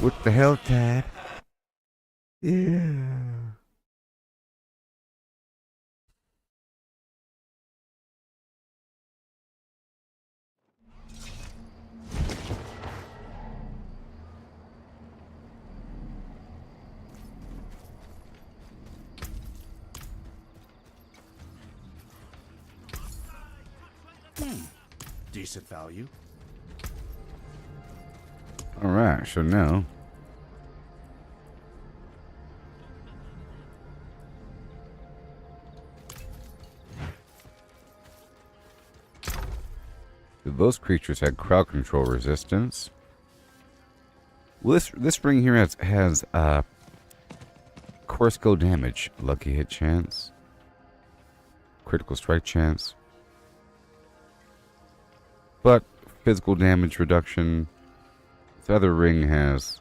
What the hell, Tad? Yeah. Decent value. Alright, so now those creatures had crowd control resistance. Well, this ring here has core skill damage, lucky hit chance, critical strike chance, but physical damage reduction. This other ring has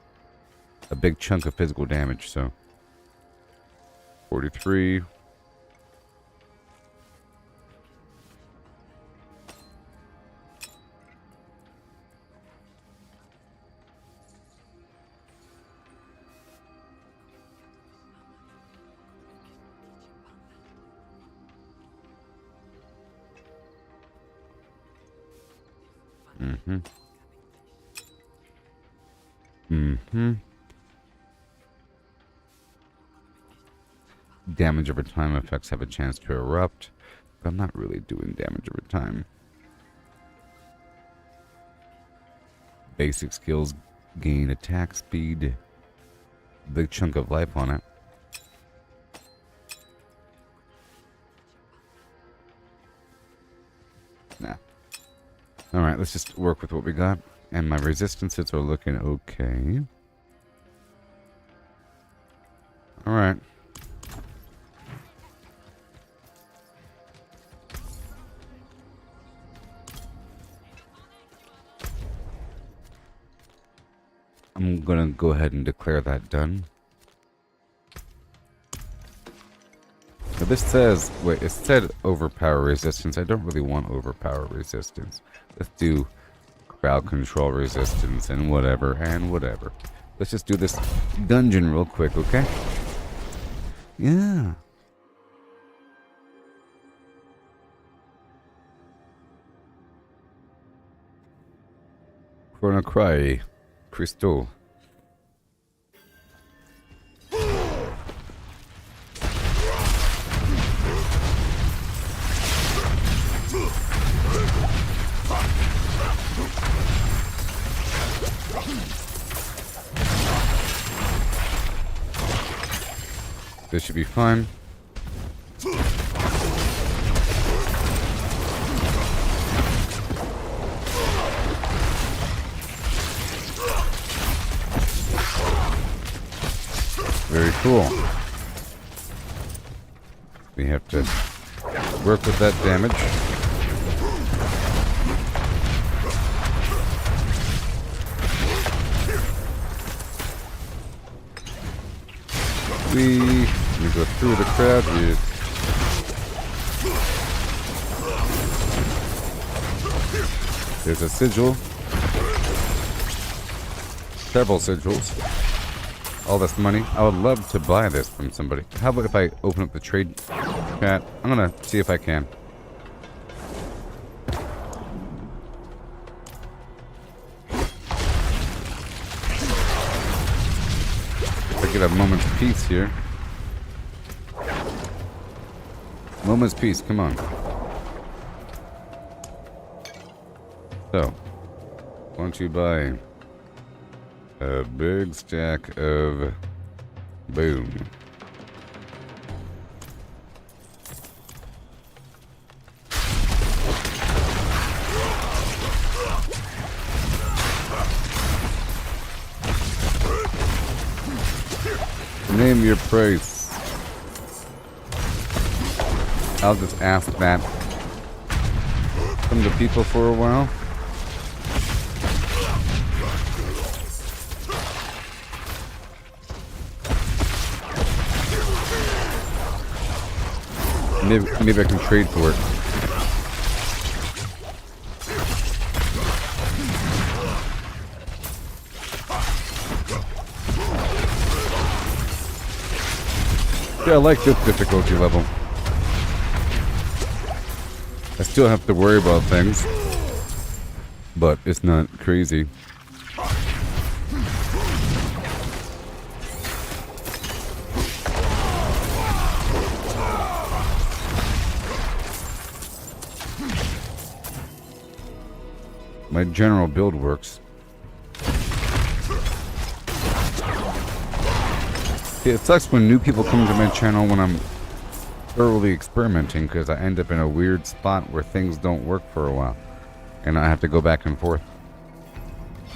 a big chunk of physical damage, so 43. Damage over time effects have a chance to erupt, but I'm not really doing damage over time. Basic skills gain attack speed. Big chunk of life on it. Nah. Alright, let's just work with what we got. And my resistances are looking okay. Alright. I'm gonna go ahead and declare that done. So this says, wait, it said overpower resistance. I don't really want overpower resistance. Let's do crowd control resistance and whatever and whatever. Let's just do this dungeon real quick, okay? Yeah. Chronocry Crystal. This should be fine. Cool. We have to work with that damage. We go through the crowd. There's a sigil. Several sigils. All this money. I would love to buy this from somebody. How about if I open up the trade chat? I'm gonna see if I can. If I get a moment's peace here. Moment's peace, come on. So, why don't you buy a big stack of boom. Name your price. I'll just ask that from the people for a while. Maybe I can trade for it. Yeah, I like this difficulty level. I still have to worry about things, but it's not crazy. My general build works. Yeah, it sucks when new people come to my channel when I'm thoroughly experimenting, because I end up in a weird spot where things don't work for a while. And I have to go back and forth.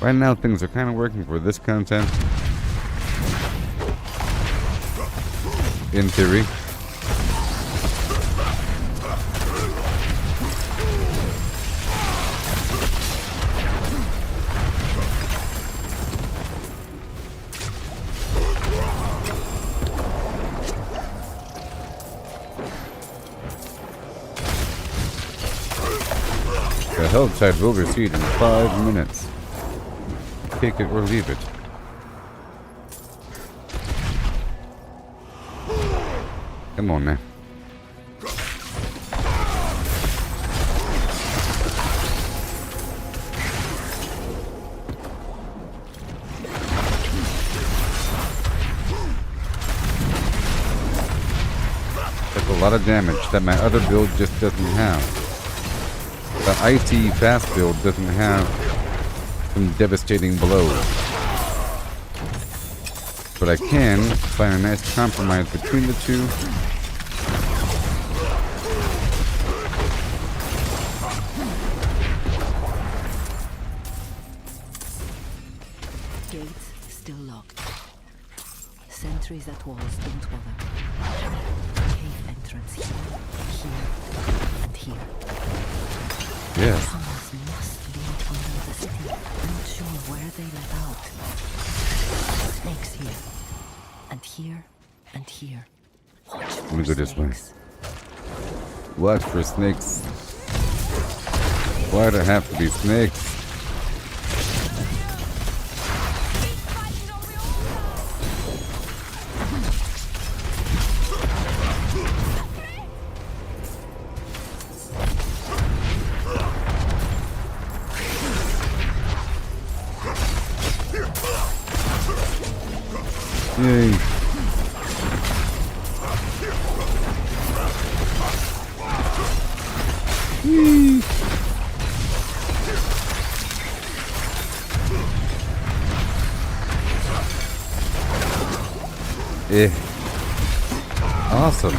Right now things are kind of working for this content. In theory. The Helltide will recede in 5 minutes. Take it or leave it. Come on, man. That's a lot of damage that my other build just doesn't have. The IT fast build doesn't have some devastating blows. But I can find a nice compromise between the two. Gates still locked. Sentries at walls don't bother. Cave entrance here, and here. Yes. Tunnels must lead under the city. Not sure where they let out. Snakes here. And here. And here. Watch for Let me go this way. snakes. Watch for snakes. Why'd it have to be snakes? Yay. Whee. Awesome.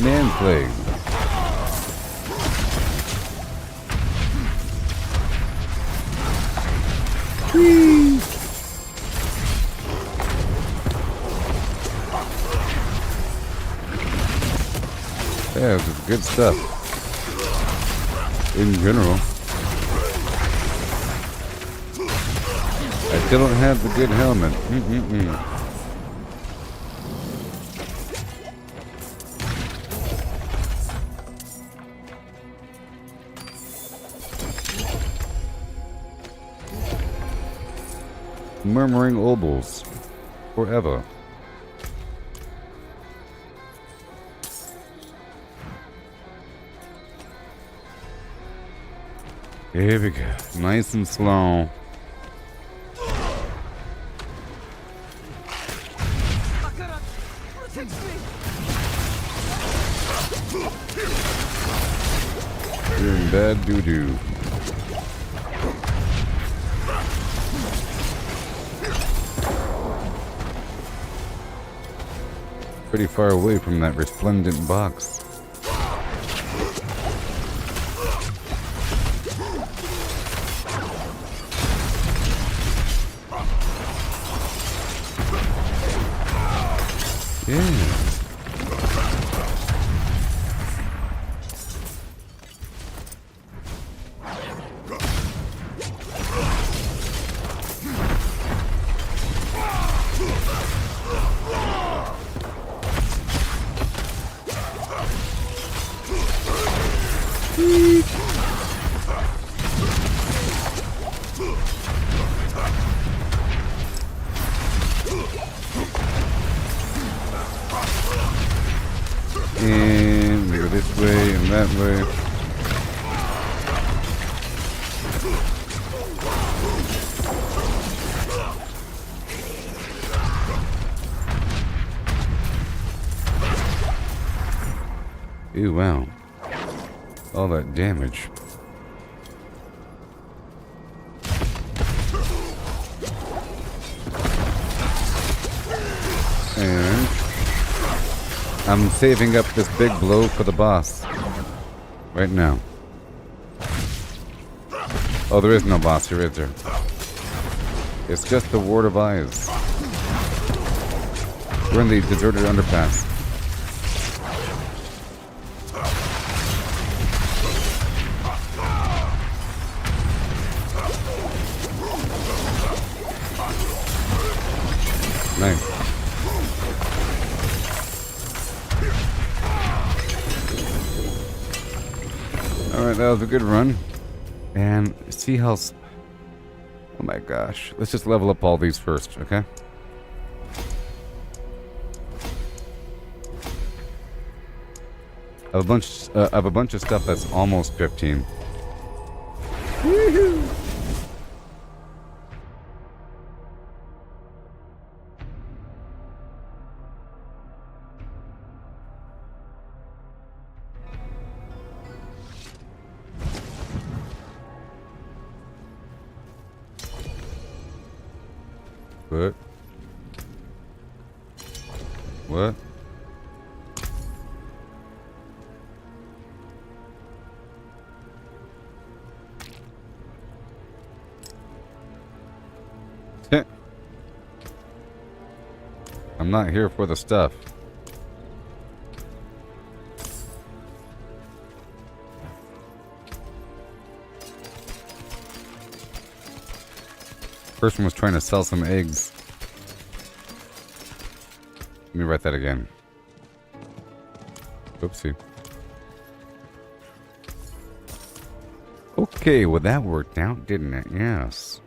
Man plague. Whee. Yeah, it's just good stuff. In general. I still don't have the good helmet. Murmuring obols. Forever. Here we go. Nice and slow. Doing bad doo-doo. Pretty far away from that resplendent box. Yeah. And we go this way and that way. Ew, wow. All that damage. And I'm saving up this big blow for the boss. Right now. Oh, there is no boss here, is there? It's just the Ward of Eyes. We're in the deserted underpass. Nice. Alright, that was a good run. And see how... Oh my gosh. Let's just level up all these first, okay? I have a bunch of stuff that's almost 15. Woohoo! What? What? I'm not here for the stuff. Person was trying to sell some eggs. Let me write that again. Oopsie. Okay, well that worked out, didn't it? Yes.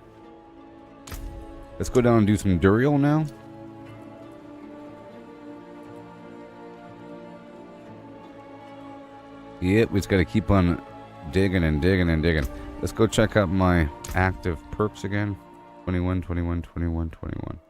Let's go down and do some Duriel now. Yep, we just gotta keep on digging and digging and digging. Let's go check out my active perks again. 21, 21, 21, 21.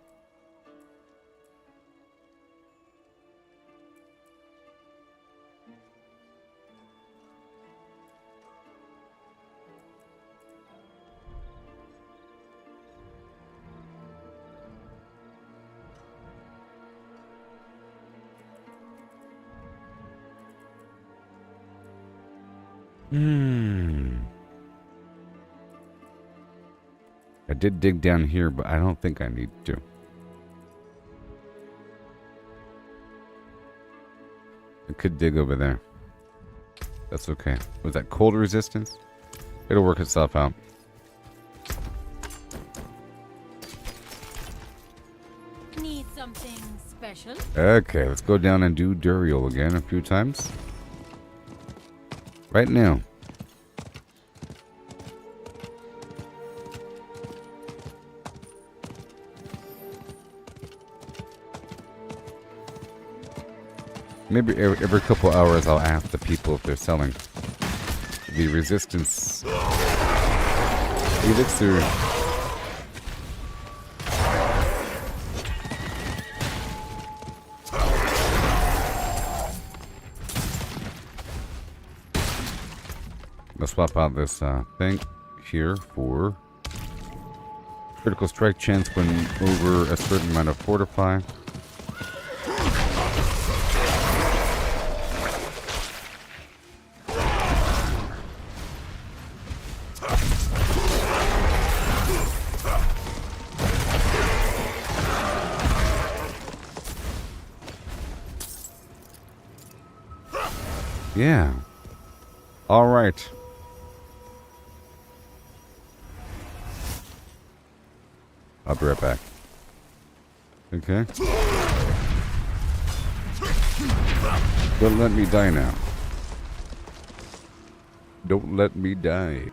I did dig down here, but I don't think I need to. I could dig over there. That's okay. Was that cold resistance? It'll work itself out. Need something special? Okay, let's go down and do Duriel again a few times. Right now. Maybe every couple hours I'll ask the people if they're selling the resistance elixir. Let's swap out this thing here for critical strike chance when over a certain amount of fortify. Yeah. All right. I'll be right back. Okay. Don't let me die now. Don't let me die.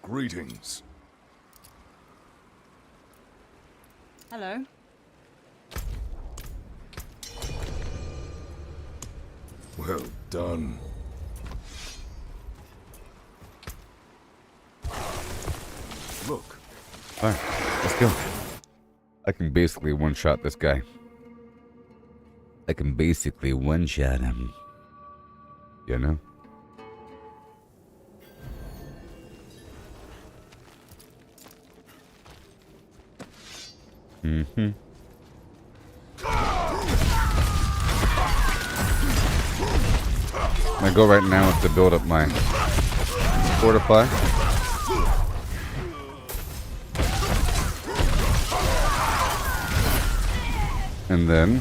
Greetings. Hello. Well done. Look, Alright, let's go. I can basically one-shot this guy. I can basically one-shot him. You know? Mm-hmm. My goal right now is to build up my fortify. And then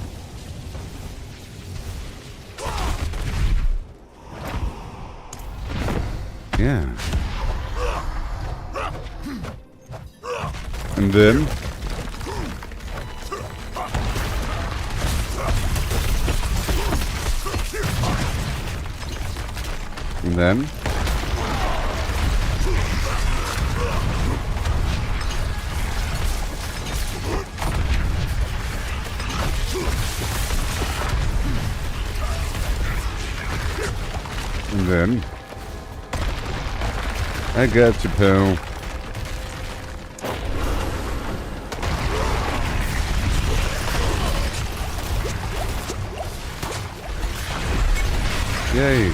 yeah. And then and then and then I got you, pal. Yay.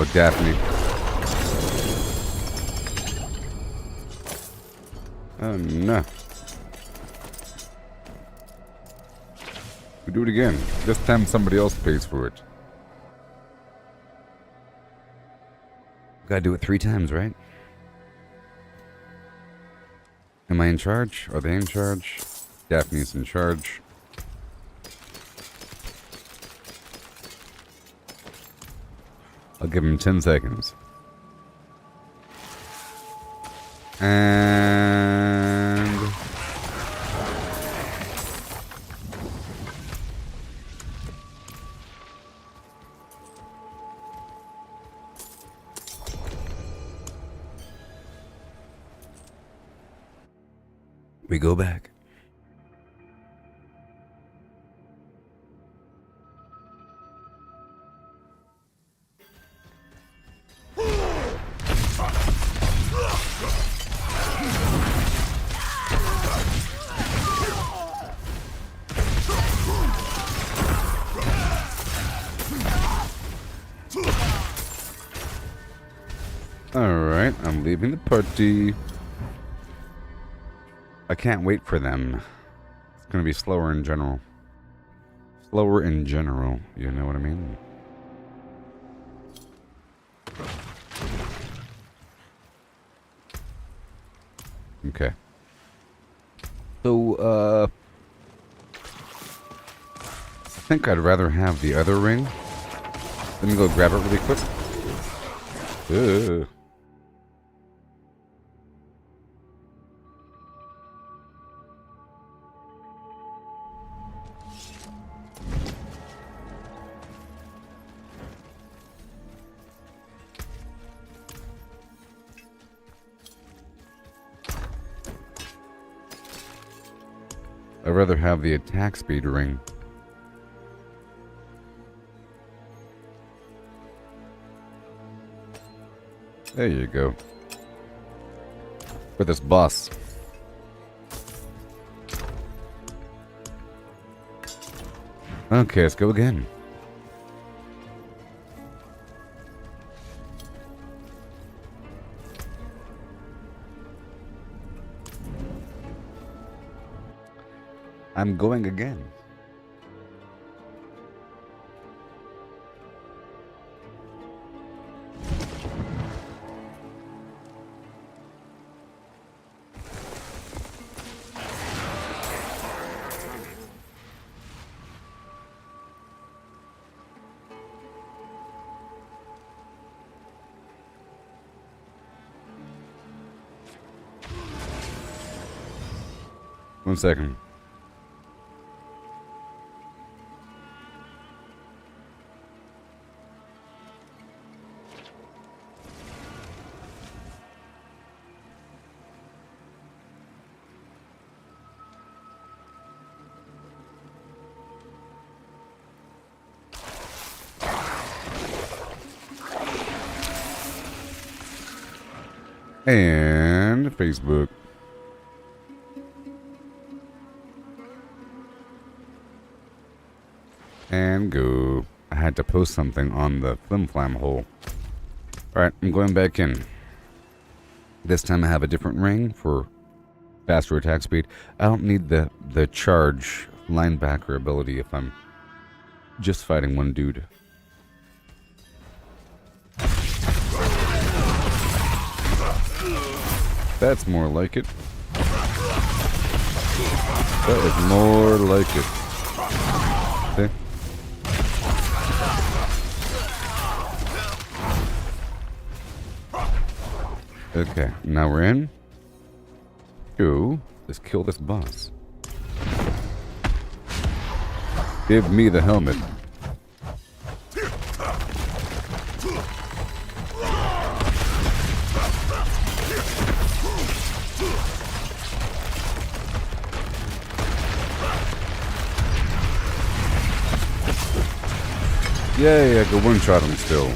Oh, Daphne. Oh, no. We do it again. This time somebody else pays for it. Gotta do it 3 times, right? Am I in charge? Are they in charge? Daphne's in charge. I'll give him 10 seconds. And we go back. Alright, I'm leaving the party. I can't wait for them. It's gonna be slower in general. Slower in general, you know what I mean? Okay. So, I think I'd rather have the other ring. Let me go grab it really quick. Ugh. I'd rather have the attack speed ring. There you go. For this boss. Okay, let's go again. I'm going again. One second. And Facebook. And go. I had to post something on the flim flam hole. Alright, I'm going back in. This time I have a different ring for faster attack speed. I don't need the charge linebacker ability if I'm just fighting one dude. That's more like it. That is more like it. See? Okay, now we're in. Ooh, let's kill this boss. Give me the helmet. Yay, I can one-shot him still.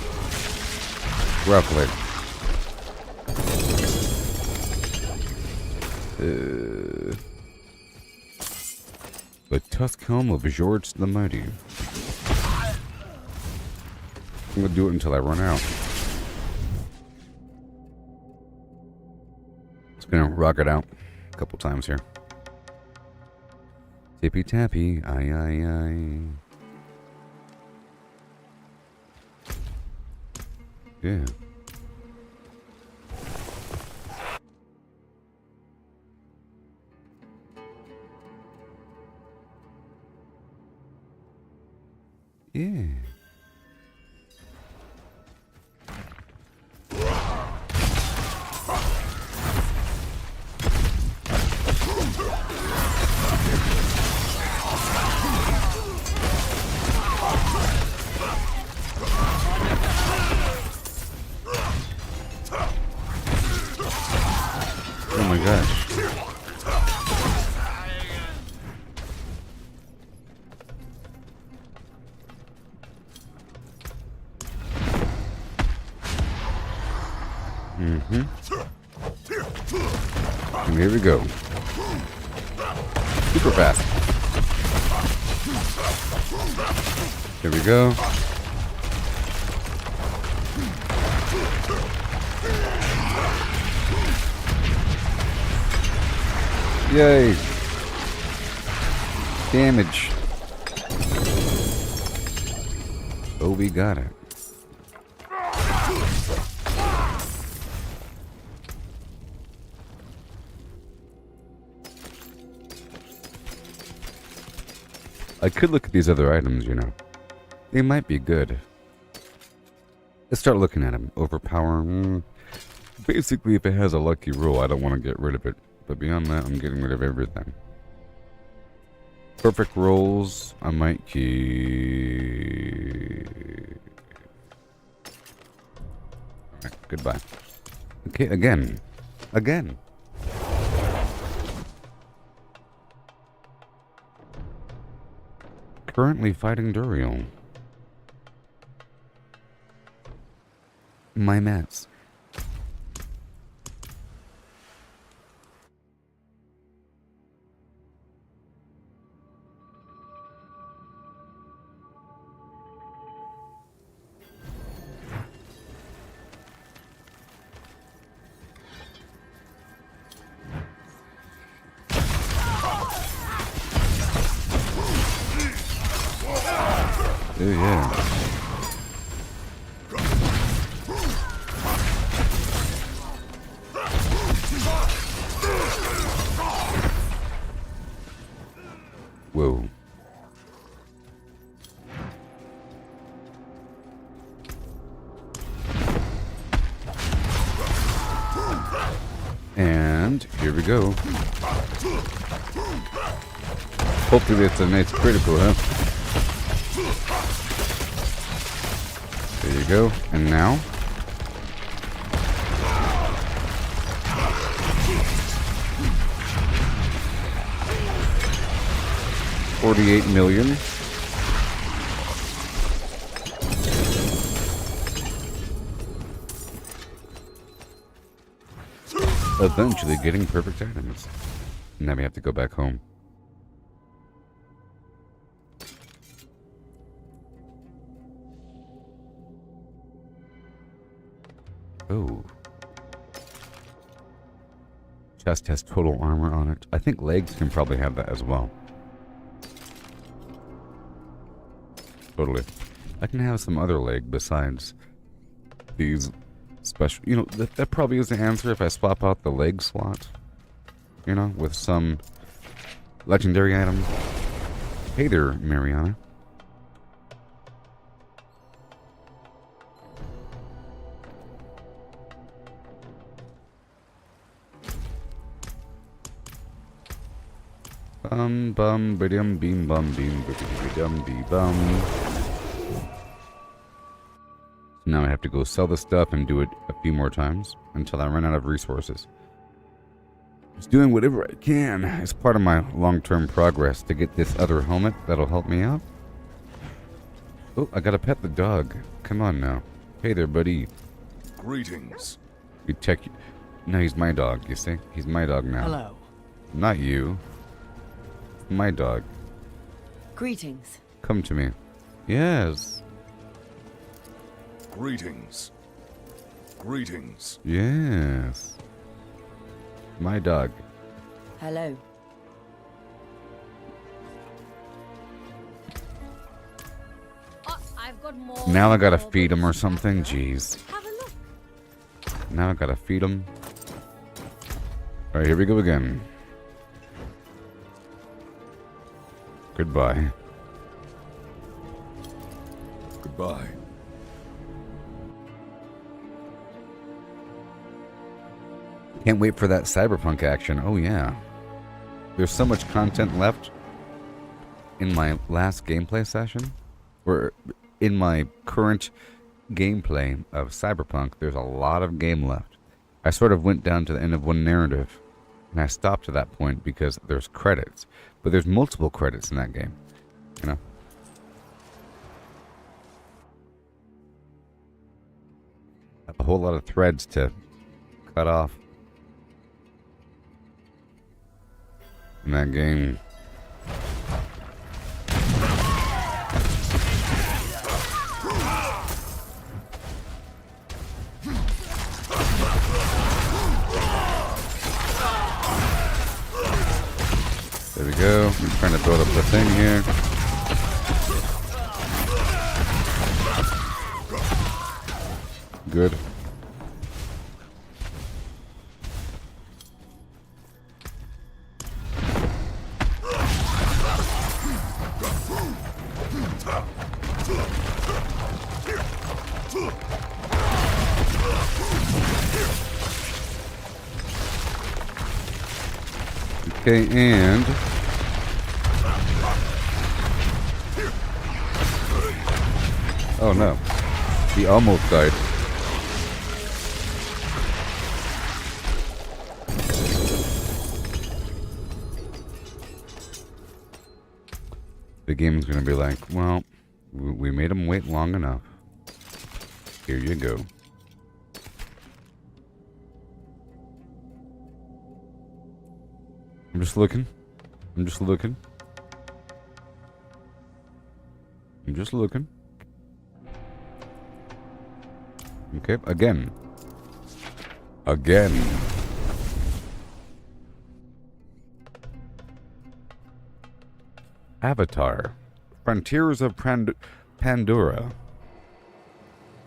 Roughly. The tusk helm of George the Mighty. I'm gonna do it until I run out. Just gonna rock it out a couple times here. Tippy tappy, aye aye aye. Yeah. Yeah. Oh my gosh. And here we go. Super fast. Here we go. Yay. Damage. Oh, we got it. I could look at these other items, you know. They might be good. Let's start looking at them. Overpower. Basically, if it has a lucky roll, I don't want to get rid of it. But beyond that, I'm getting rid of everything. Perfect rolls, I might keep. Alright, goodbye. Okay, again. Again. Currently fighting Duriel. My mats. Oh yeah. Whoa. And here we go. Hopefully it's a nice critical, huh? There you go. And now? $48 million. eventually getting perfect items. Now we have to go back home. Oh. Chest has total armor on it. I think legs can probably have that as well. Totally. I can have some other leg besides these special... You know, that probably is the answer if I swap out the leg slot. You know, with some legendary item. Hey there, Mariana. Bum bidum beam bum beam bidum bee bum. So now I have to go sell the stuff and do it a few more times until I run out of resources. Just doing whatever I can as part of my long-term progress to get this other helmet that'll help me out. Oh, I gotta pet the dog. Come on now. Hey there, buddy. Greetings. You check. No, he's my dog. You see, he's my dog now. Hello. Not you. My dog. Greetings. Come to me. Yes. Greetings. Greetings. Yes. My dog. Hello. Oh, I've got more. Now I gotta feed him or something. Jeez. Have a look. Now I gotta feed him. Alright, here we go again. Goodbye. Goodbye. Can't wait for that cyberpunk action. Oh yeah. There's so much content left in my last gameplay session. Or in my current gameplay of cyberpunk, there's a lot of game left. I sort of went down to the end of one narrative. And I stopped to that point because there's credits. But there's multiple credits in that game. You know? A whole lot of threads to cut off. In that game. There we go. I'm trying to build up the thing here. Good. Okay, and oh no, he almost died. The game's gonna be like, well, we made him wait long enough. Here you go. I'm just looking. I'm just looking. I'm just looking. Okay, again. Again. Abattoir. Frontiers of Pandora.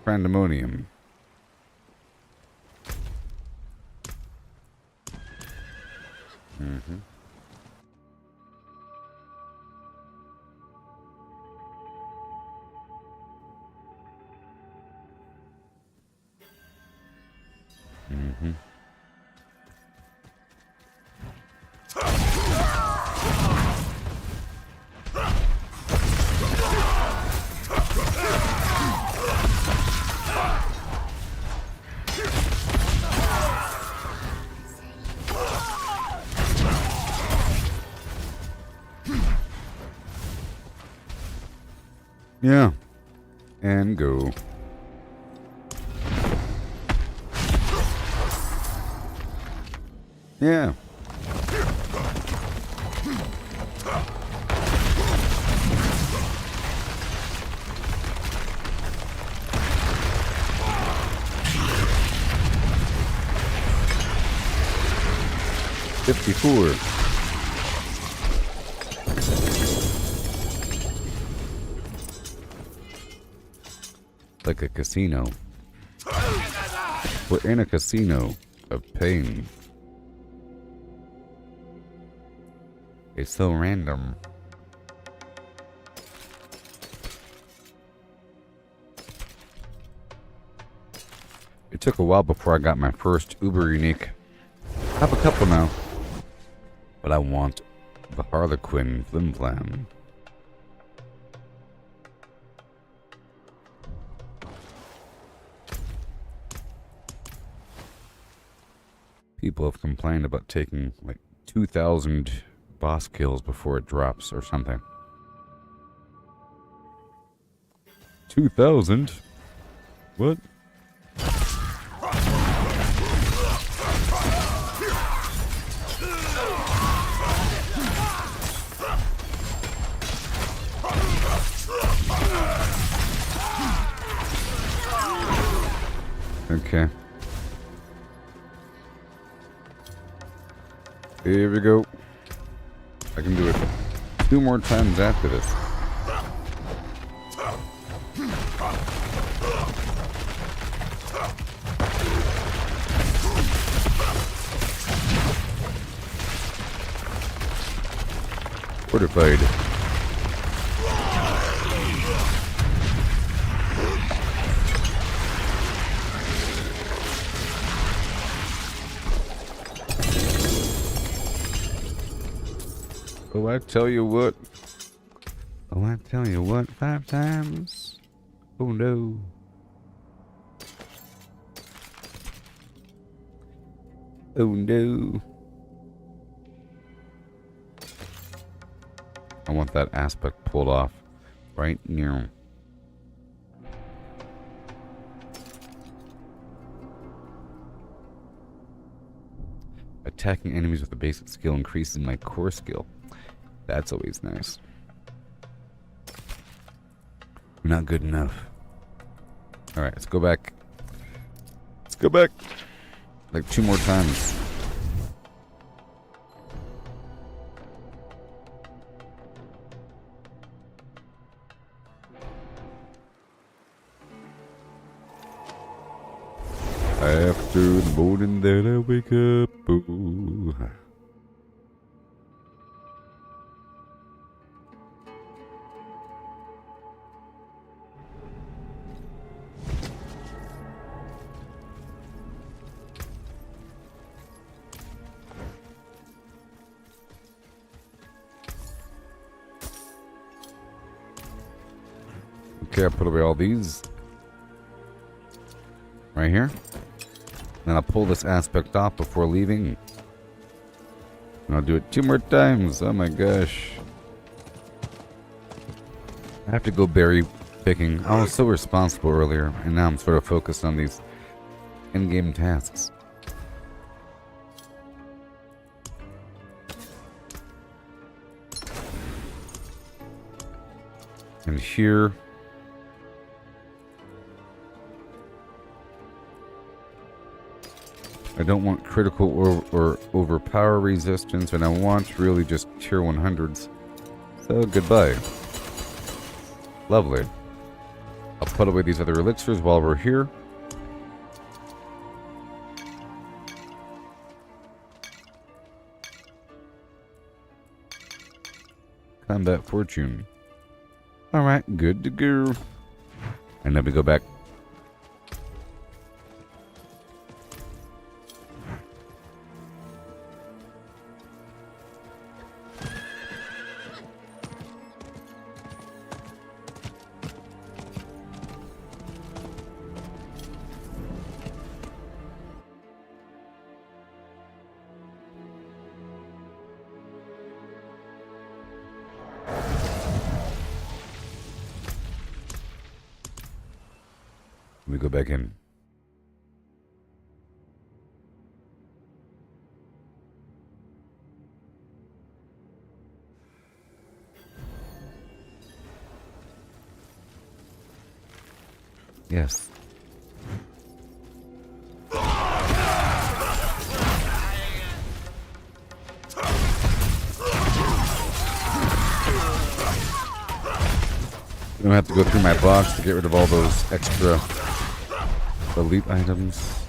Pandemonium. Mm-hmm. Mm-hmm. Yeah. And go. Yeah. $54. Like a casino. We're in a casino of pain. It's so random. It took a while before I got my first uber unique. I have a couple now. But I want the Harlequin Flim Flam. People have complained about taking like 2,000 boss kills before it drops or something. 2,000? What? Okay. Here we go. I can do it 2 more times after this. Fortified. Oh, I tell you what. Oh, I tell you what. 5 times. Oh, no. Oh, no. I want that aspect pulled off right near. Attacking enemies with a basic skill increases my core skill. That's always nice. Not good enough. Alright, let's go back. Let's go back. Like 2 more times. After the morning that I wake up, ooh. Okay, I put away all these. Right here. Then I'll pull this aspect off before leaving. And I'll do it 2 more times. Oh my gosh. I have to go berry picking. I was so responsible earlier, and now I'm sort of focused on these in-game tasks. And here... I don't want critical or overpower resistance, and I want really just tier 100s. So, goodbye. Lovely. I'll put away these other elixirs while we're here. Combat Fortune. Alright, good to go. And then we go back. We go back in. Yes. I'm gonna have to go through my box to get rid of all those extra elite items.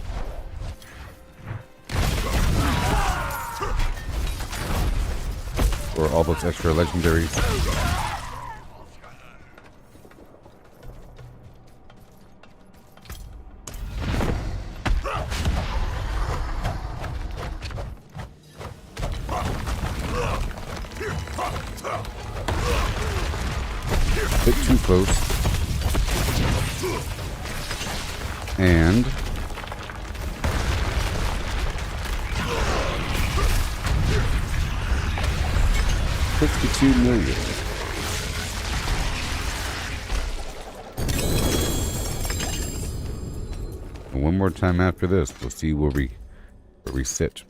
Or all those extra legendaries. Bit too close. And 62 million. And one more time after this, we'll see where we sit.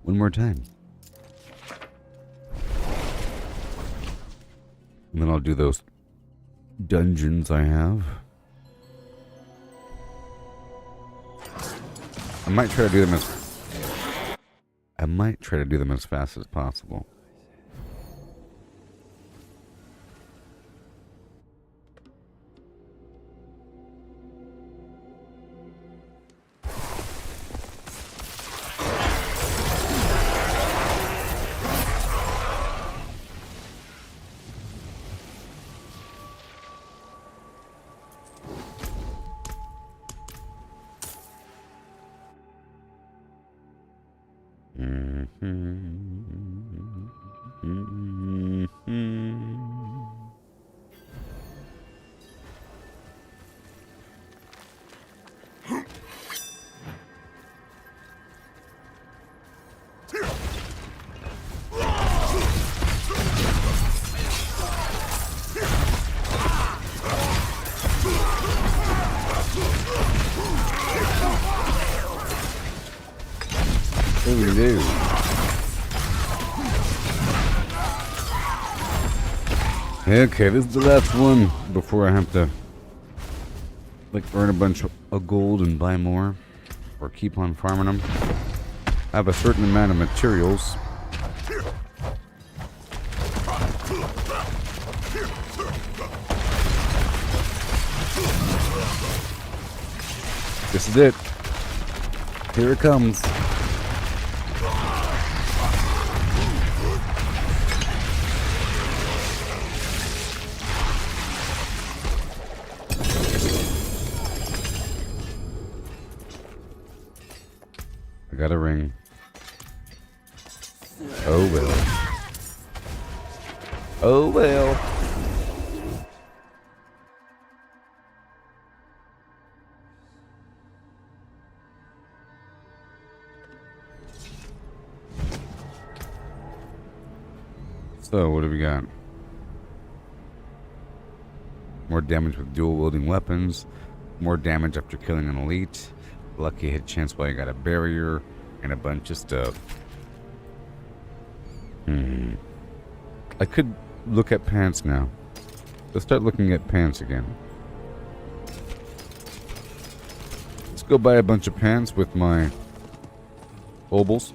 One more time. And then I'll do those dungeons I have. I might try to do them as fast as possible. Okay, this is the last one before I have to earn a bunch of gold and buy more or keep on farming them. I have a certain amount of materials. This is it. Here it comes. I got a ring. Oh well. Oh well. So, what do we got? More damage with dual wielding weapons. More damage after killing an elite. Lucky hit chance while you got a barrier. And a bunch of stuff. I could look at pants now. Let's start looking at pants again. Let's go buy a bunch of pants with my obols.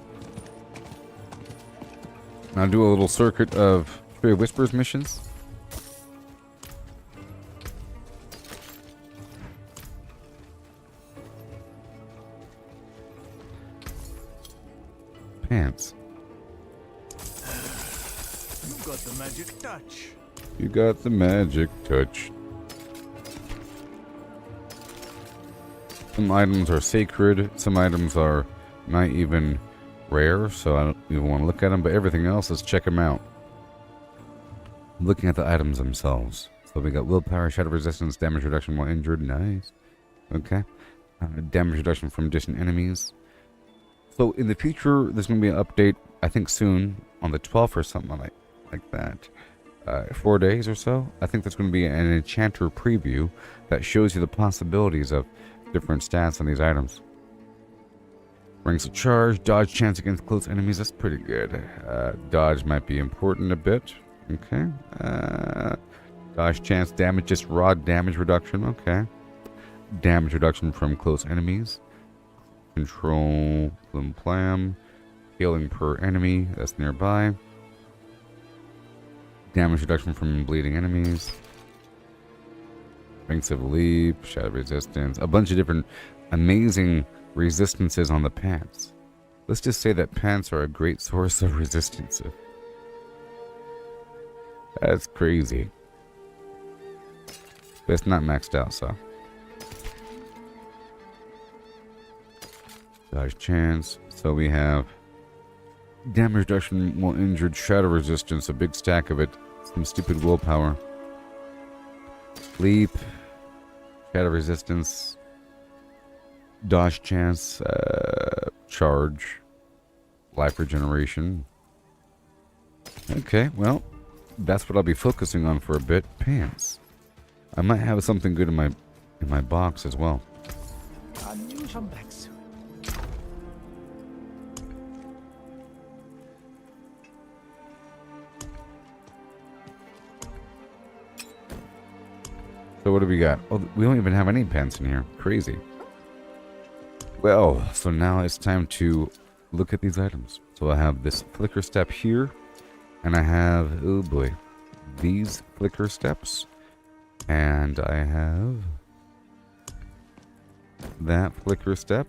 I'll do a little circuit of Tree of Whispers missions. Pants. You got the magic touch. You got the magic touch. Some items are sacred. Some items are not even rare, so I don't even want to look at them. But everything else, let's check them out. I'm looking at the items themselves. So we got willpower, shadow resistance, damage reduction while injured. Nice. Okay. Damage reduction from distant enemies. So in the future, there's going to be an update, I think soon, on the 12th or something like that. 4 days or so. I think there's going to be an enchanter preview that shows you the possibilities of different stats on these items. Ranks of charge, dodge chance against close enemies. That's pretty good. Dodge might be important a bit. Okay. Dodge chance, damage, just raw damage reduction. Okay. Damage reduction from close enemies. Control, Flim Plam. Healing per enemy. That's nearby. Damage reduction from bleeding enemies. Ranks of leap, shadow resistance. A bunch of different amazing resistances on the pants. Let's just say that pants are a great source of resistance. That's crazy. But it's not maxed out, so. Dodge chance. So we have damage reduction while injured, shadow resistance, a big stack of it, some stupid willpower. Leap, shadow resistance, dodge chance, charge, life regeneration. Okay, well, that's what I'll be focusing on for a bit. Pants. I might have something good in my box as well. Come back soon. So what do we got? Oh, we don't even have any pants in here. Crazy. Well, so now it's time to look at these items. So I have this flicker step here, and I have, oh boy, these flicker steps, and I have that flicker step.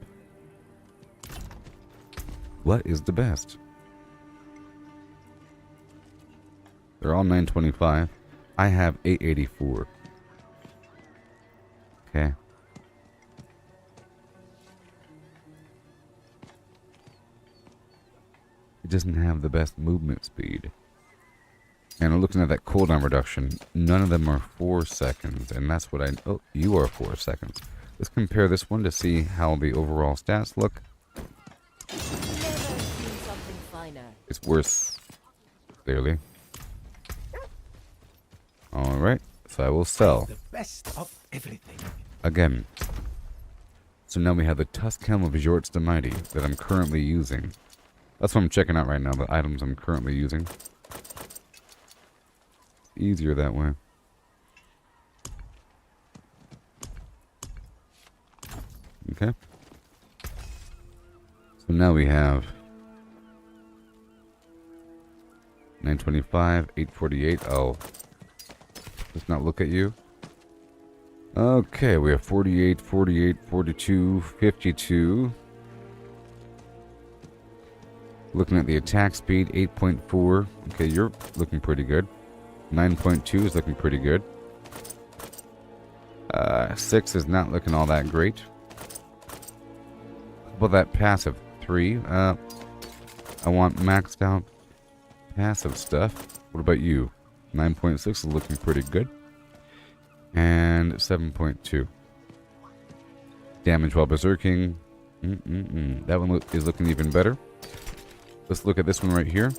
What is the best? They're all 925. I have 884. Okay. It doesn't have the best movement speed. And I'm looking at that cooldown reduction. None of them are 4 seconds, and that's what I... Oh, you are 4 seconds. Let's compare this one to see how the overall stats look. It's worse, clearly. Alright, so I will sell. The best of everything. Again. So now we have the Tusk Helm of Jorts the Mighty that I'm currently using. That's what I'm checking out right now, the items I'm currently using. Easier that way. Okay. So now we have 925, 848. Oh. Let's not look at you. Okay, we have 48, 48, 42, 52. Looking at the attack speed, 8.4. Okay, you're looking pretty good. 9.2 is looking pretty good. 6 is not looking all that great. How about that passive? 3. I want maxed out passive stuff. What about you? 9.6 is looking pretty good. And 7.2. Damage while berserking. That one is looking even better. Let's look at this one right here.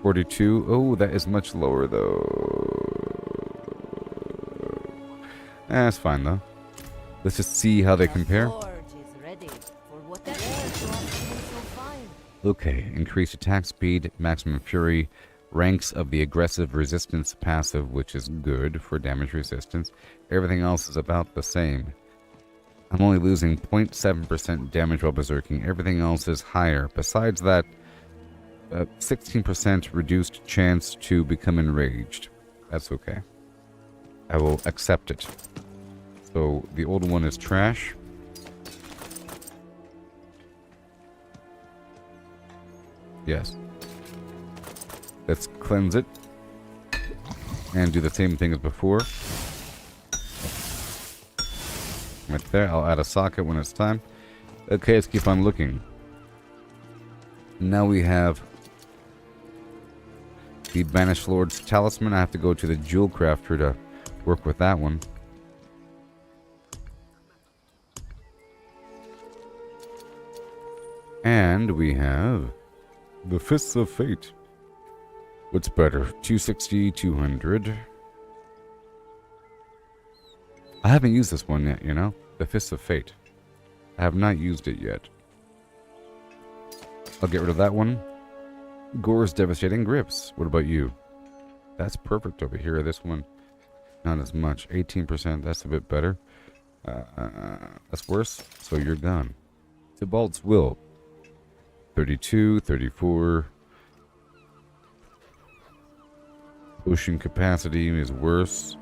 42. Oh, that is much lower though. That's fine though. Let's just see how they compare. Okay, increased attack speed, maximum fury, ranks of the aggressive resistance passive, which is good for damage resistance. Everything else is about the same. I'm only losing 0.7% damage while berserking. Everything else is higher. Besides that, 16% reduced chance to become enraged. That's okay. I will accept it. So the old one is trash. Yes. Let's cleanse it. And do the same thing as before. Right there. I'll add a socket when it's time. Okay, let's keep on looking. Now we have the Banished Lord's Talisman. I have to go to the Jewel Crafter to work with that one. And we have the Fists of Fate. What's better? 260, 200. I haven't used this one yet, you know? The Fists of Fate. I have not used it yet. I'll get rid of that one. Gore's Devastating Grips. What about you? That's perfect over here. This one, not as much. 18%. That's a bit better. That's worse. So you're gone. Tybalt's Will. 32, 34. Potion capacity is worse.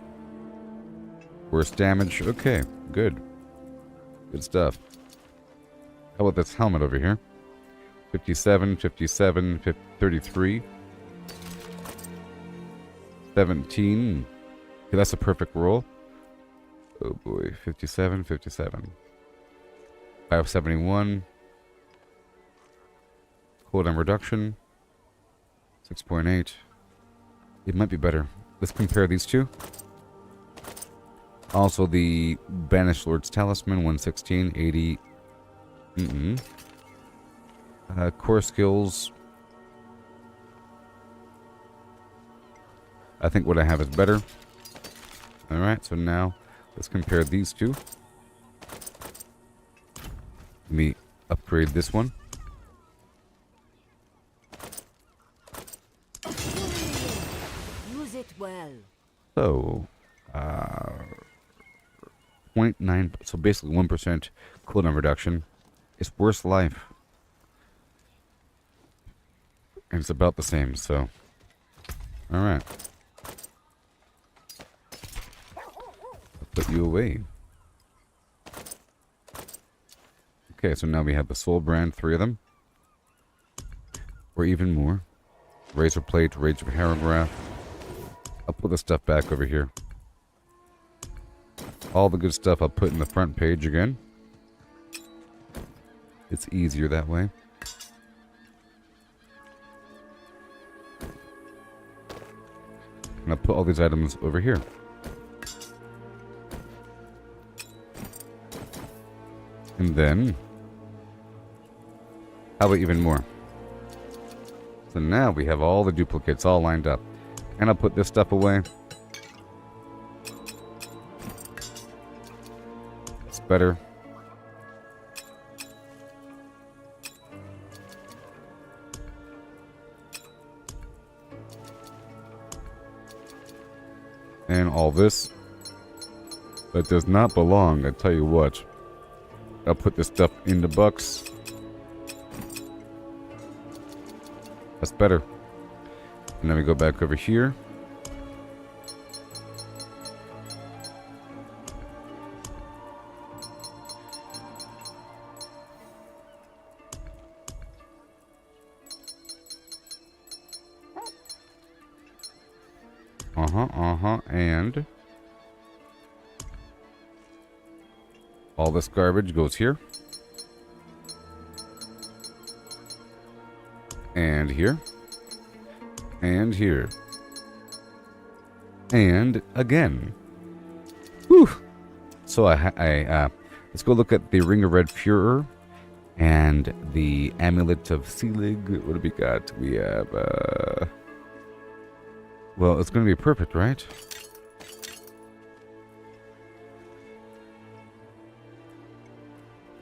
Worse damage. Okay, good. Good stuff. How about this helmet over here? 57, 57, 33. 17. Okay, that's a perfect roll. Oh boy, 57, 57. 571. Cooldown reduction. 6.8. It might be better. Let's compare these two. Also, the Banished Lord's Talisman, 116, 80. Core skills. I think what I have is better. Alright, so now let's compare these two. Let me upgrade this one. Use it well. So, 0.9, so basically 1% cooldown reduction. It's worse life. And it's about the same, so. Alright. Put you away. Okay, so now we have the Soul Brand, 3 of them. Or even more. Razor Plate, Rage of Paragraph. I'll put the stuff back over here. All the good stuff I'll put in the front page again. It's easier that way. And I'll put all these items over here. And then, how about even more? So now we have all the duplicates all lined up. And I'll put this stuff away. It's better. And all this. That does not belong, I tell you what. I'll put this stuff in the box. That's better. And then we go back over here. And all this garbage goes here. And here. And here. And again. Whew. So let's go look at the Ring of Red Furor and the Amulet of Selig. What do we got? We have, well, it's going to be perfect, right?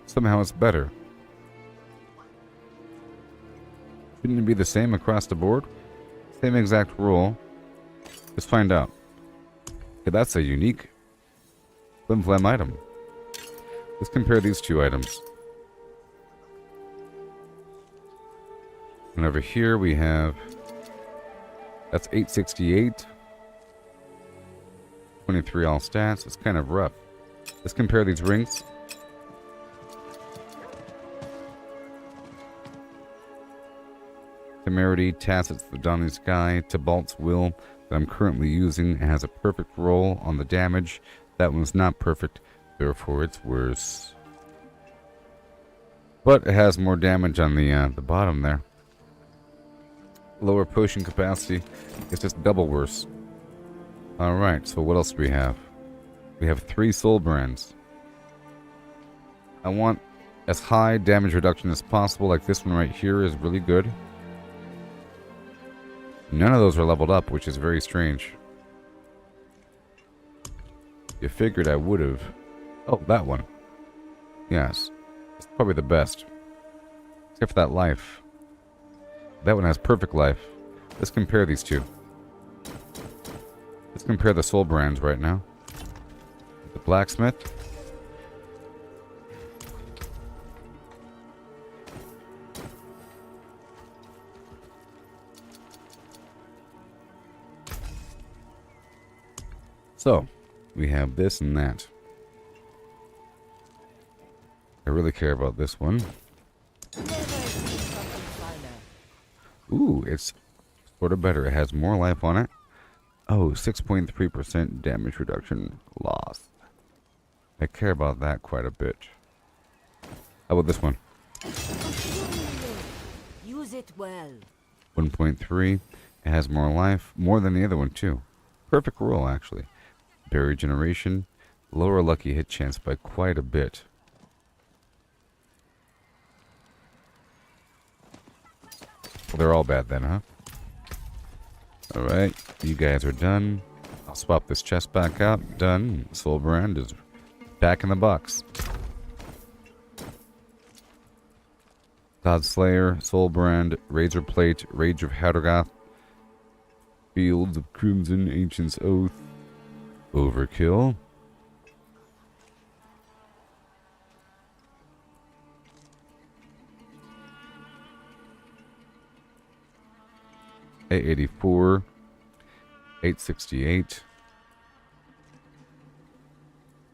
Somehow it's better. Shouldn't it be the same across the board? Same exact rule. Let's find out. Okay, that's a unique Flim Flam item. Let's compare these two items. And over here we have... That's 868. 23 all stats. It's kind of rough. Let's compare these rings. Temerity, Tacit's The Dawning Sky, Tybalt's Will that I'm currently using has a perfect roll on the damage. That one's not perfect, therefore it's worse. But it has more damage on the bottom there. Lower potion capacity. It's just double worse. Alright, so what else do we have? We have 3 soul brands. I want as high damage reduction as possible, like this one right here is really good. None of those are leveled up, which is very strange. You figured I would have. Oh, that one. Yes. It's probably the best. Except for that life. That one has perfect life. Let's compare these two. Let's compare the soul brands right now. The blacksmith. So, we have this and that. I really care about this one. Ooh, it's sort of better. It has more life on it. Oh, 6.3% damage reduction loss. I care about that quite a bit. How about this one? Use it well. 1.3. It has more life. More than the other one, too. Perfect roll, actually. Berry generation. Lower lucky hit chance by quite a bit. Well, they're all bad then, huh? Alright, you guys are done. I'll swap this chest back out. Done. Soul brand is back in the box. God Slayer, Soul brand, Razor Plate, Rage of Hadrogath, Fields of Crimson, Ancient's Oath, Overkill. $884, $868,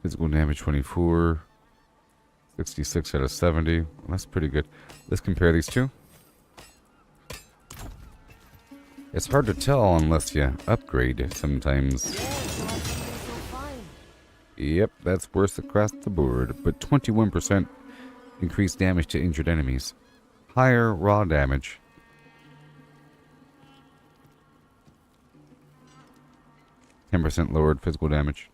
physical damage 24, 66 out of 70. Well, that's pretty good. Let's compare these two. It's hard to tell unless you upgrade sometimes. Yep, that's worse across the board, but 21% increased damage to injured enemies. Higher raw damage. 10% lowered physical damage.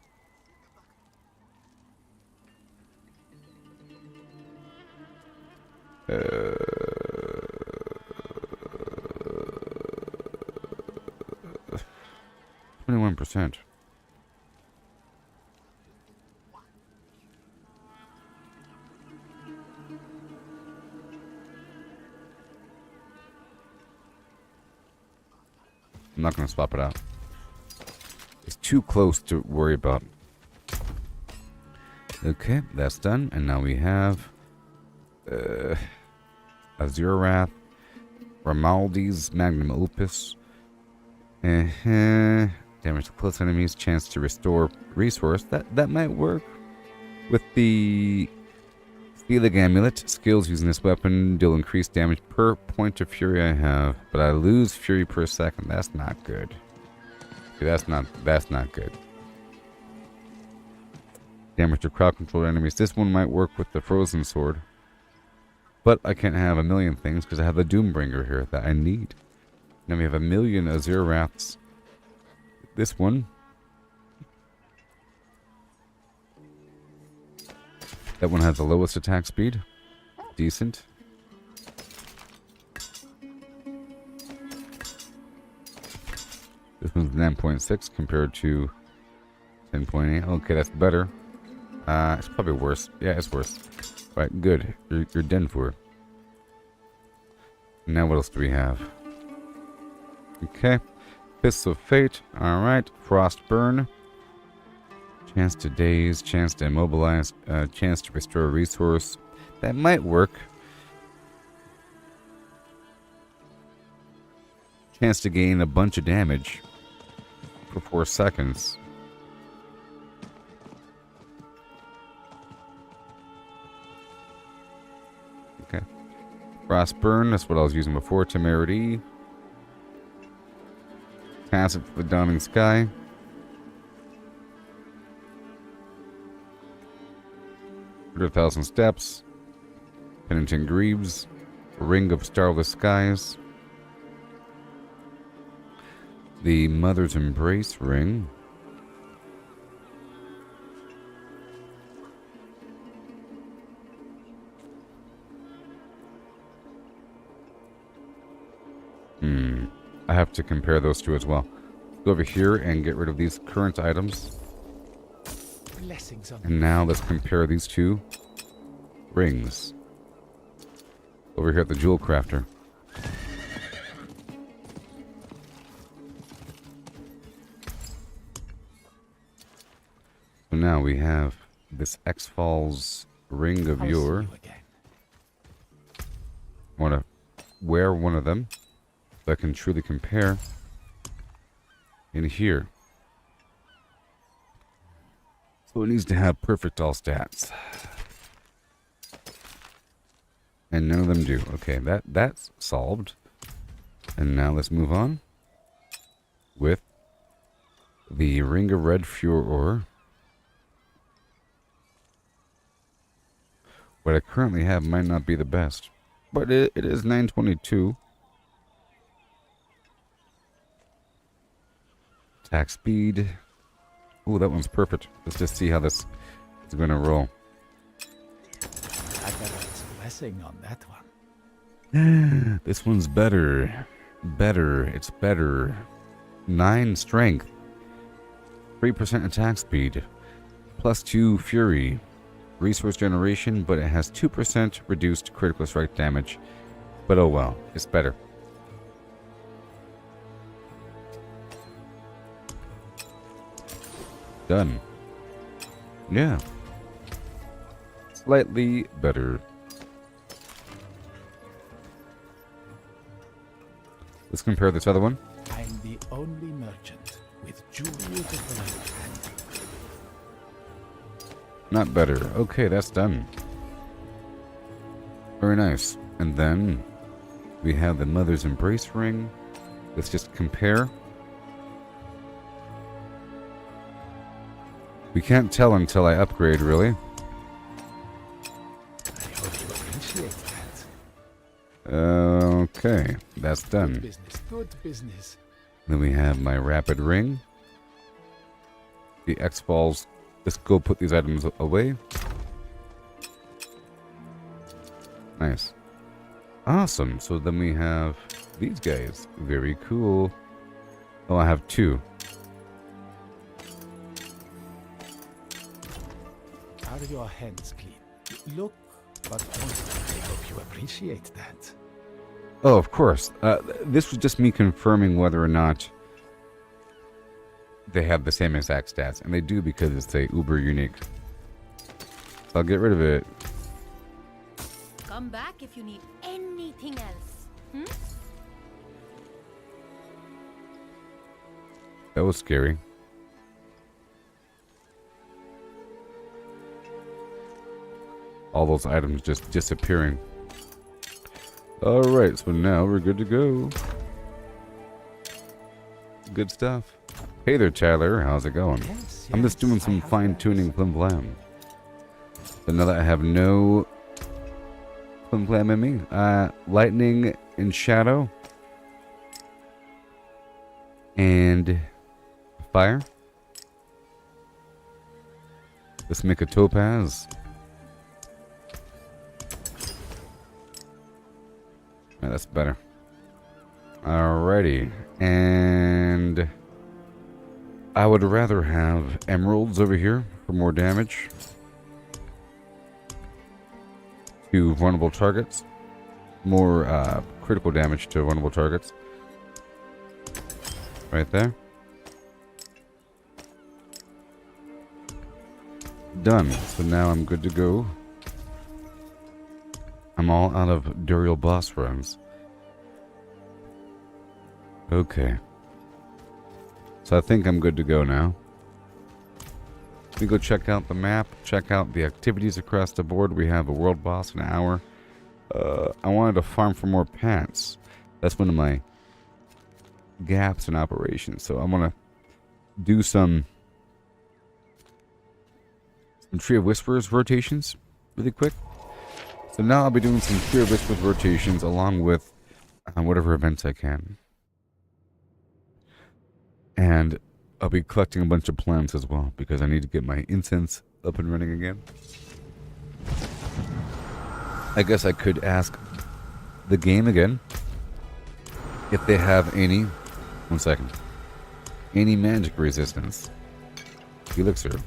Uh, 21%. I'm not going to swap it out. It's too close to worry about. Okay, that's done. And now we have Azurath, Ramaldi's Magnum Opus. Damage to close enemies, chance to restore resource. That might work. With the Stealing Amulet, skills using this weapon deal increased damage per point of fury I have, but I lose fury per second. That's not good. See, that's not good. Damage to crowd controlled enemies. This one might work with the frozen sword. But I can't have a million things because I have the Doombringer here that I need. Now we have a million Azuraths. This one. That one has the lowest attack speed. Decent. This one's 9.6 compared to 10.8. Okay, that's better. It's probably worse. Yeah, it's worse. Right, good. You're done for. Now what else do we have? Okay. Fists of Fate. Alright. Frost Burn. Chance to daze. Chance to immobilize. Chance to restore a resource. That might work. Chance to gain a bunch of damage for 4 seconds. Okay. Frost Burn, that's what I was using before. Temerity. Passive for the Dawning Sky. $100,000 Steps. Penitent Greaves. Ring of Starless Skies. The Mother's Embrace Ring. I have to compare those two as well. Go over here and get rid of these current items. Blessings on And now let's compare these two rings. over here at the Jewel Crafter. So now we have this X-Falls Ring of I'll see Yore. you again. I want to wear one of them so I can truly compare in here. So it needs to have perfect all stats. And none of them do. Okay, that's solved. And now let's move on with the Ring of Red Furor. What I currently have might not be the best, but it is 922. Attack speed. Oh, that one's perfect. Let's just see how this is going to roll. I got a blessing on that one. This one's better. Better. It's better. 9 strength. 3% attack speed. Plus 2 fury. Resource generation, but it has 2% reduced critical strike damage. But oh well, it's better. Done. Yeah. Slightly better. Let's compare this other one. I'm the only merchant with jewels of land. Not better. Okay, that's done. Very nice. And then we have the Mother's Embrace ring. Let's just compare. We can't tell until I upgrade, really. I hope you appreciate that. Okay, that's Good done. business, good business. Then we have my Rapid ring. The X-Balls. Let's go put these items away. Nice. Awesome. So then we have these guys. Very cool. Oh, I have 2. Are your hands clean? Look, but I hope you appreciate that. Oh, of course. This was just me confirming whether or not they have the same exact stats. And they do because it's a uber unique. So I'll get rid of it. Come back if you need anything else. Hmm? That was scary. All those items just disappearing. Alright, so now we're good to go. Good stuff. Hey there, Tyler. How's it going? Yes, I'm just doing yes, I some have fine-tuning flim flam. But now that I have no flim flam in me, lightning and shadow. And fire. Let's make a topaz. Yeah, that's better. Alrighty. And I would rather have emeralds over here for more damage to vulnerable targets. More critical damage to vulnerable targets. Right there. Done. So now I'm good to go. I'm all out of Duriel boss runs. Okay. So I think I'm good to go now. Let me go check out the map, check out the activities across the board. We have a world boss in an hour. I wanted to farm for more pants. That's one of my gaps in operations. So I'm gonna do some Tree of Whispers rotations really quick. So now I'll be doing some Tree of Whispers rotations along with whatever events I can. And I'll be collecting a bunch of plants as well because I need to get my incense up and running again. I guess I could ask the game again if they have any, 1 second, any magic resistance. Elixir.